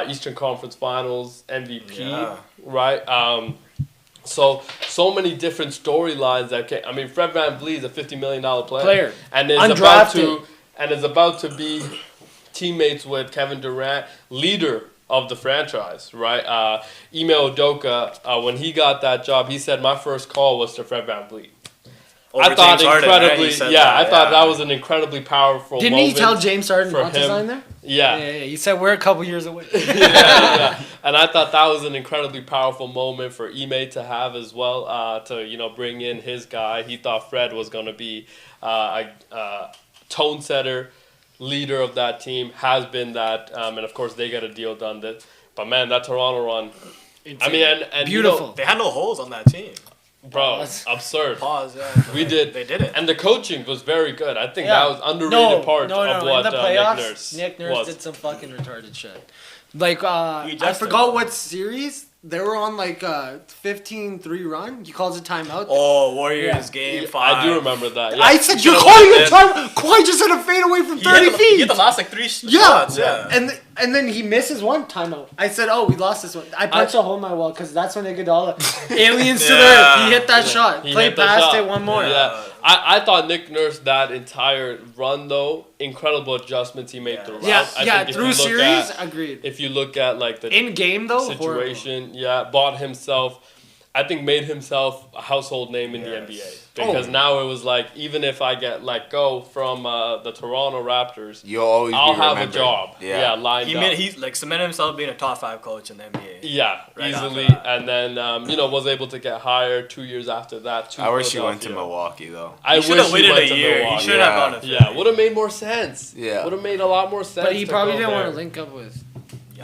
Eastern Conference Finals MVP, right? So many different storylines that came. I mean, Fred VanVleet is a $50 million player and is about to be teammates with Kevin Durant, leader of the franchise, right? Ime Udoka, when he got that job, he said, my first call was to Fred VanVleet. I thought that was an incredibly powerful moment. Didn't he tell James Harden not to sign there? Yeah. He said, we're a couple years away. And I thought that was an incredibly powerful moment for Ime to have as well, to bring in his guy. He thought Fred was going to be a tone setter, leader of that team, has been that, and of course they got a deal done. But man, that Toronto run, I mean, and beautiful. They had no holes on that team. Bro, absurd. They did it. And the coaching was very good. I think that was underrated part of what in the playoffs, Nick Nurse Nick Nurse did some fucking retarded shit. Like, I forgot what series. They were on like a 15-3 run. He calls a timeout. Oh, Warriors game 5. I do remember that. I said, you're calling a timeout. Kawhi just had a fade away from 30 feet. He hit the last like 3 shots. Yeah. And then he misses one timeout. I said, oh, we lost this one. I punched a hole in my wall because that's when Iguodala aliens to the earth. He hit that shot. Played past it one more. Yeah. I thought Nick Nurse that entire run though, incredible adjustments he made throughout. Yeah, through series, agreed. If you look at like the in game though situation, bought himself. I think made himself a household name in the NBA because now it was like even if I get let go from the Toronto Raptors, I'll have a job. Lined up. He like cemented himself being a top 5 coach in the NBA. Yeah, easily, and then was able to get hired 2 years after that. I wish he went to Milwaukee though. I should have waited a year. He should have gone to Philly. Yeah, would have made more sense. Yeah, would have made a lot more sense. But he probably didn't want to link up with.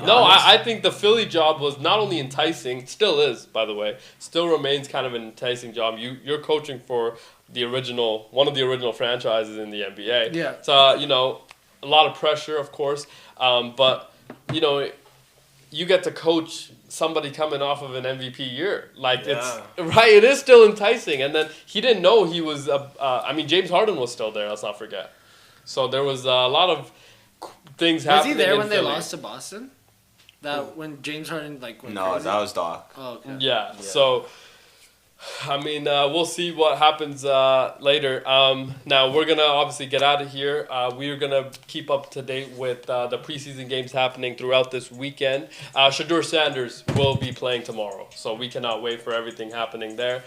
No, I think the Philly job was not only enticing, still is, by the way, still remains kind of an enticing job. You're coaching for one of the original franchises in the NBA. Yeah. So, a lot of pressure, of course, but, you get to coach somebody coming off of an MVP year. Like, it is still enticing. And then he didn't know he was, James Harden was still there, let's not forget. So there was a lot of things happening. Was he there when they lost to Boston? That when James Harden went crazy? That was Doc. Oh, okay. Yeah. So, we'll see what happens later. Now we're gonna obviously get out of here. We're gonna keep up to date with the preseason games happening throughout this weekend. Shedeur Sanders will be playing tomorrow, so we cannot wait for everything happening there.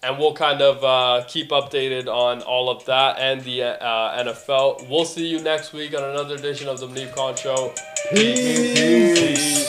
And we'll kind of keep updated on all of that and the NFL. We'll see you next week on another edition of the Muneeb Khan Show. Peace.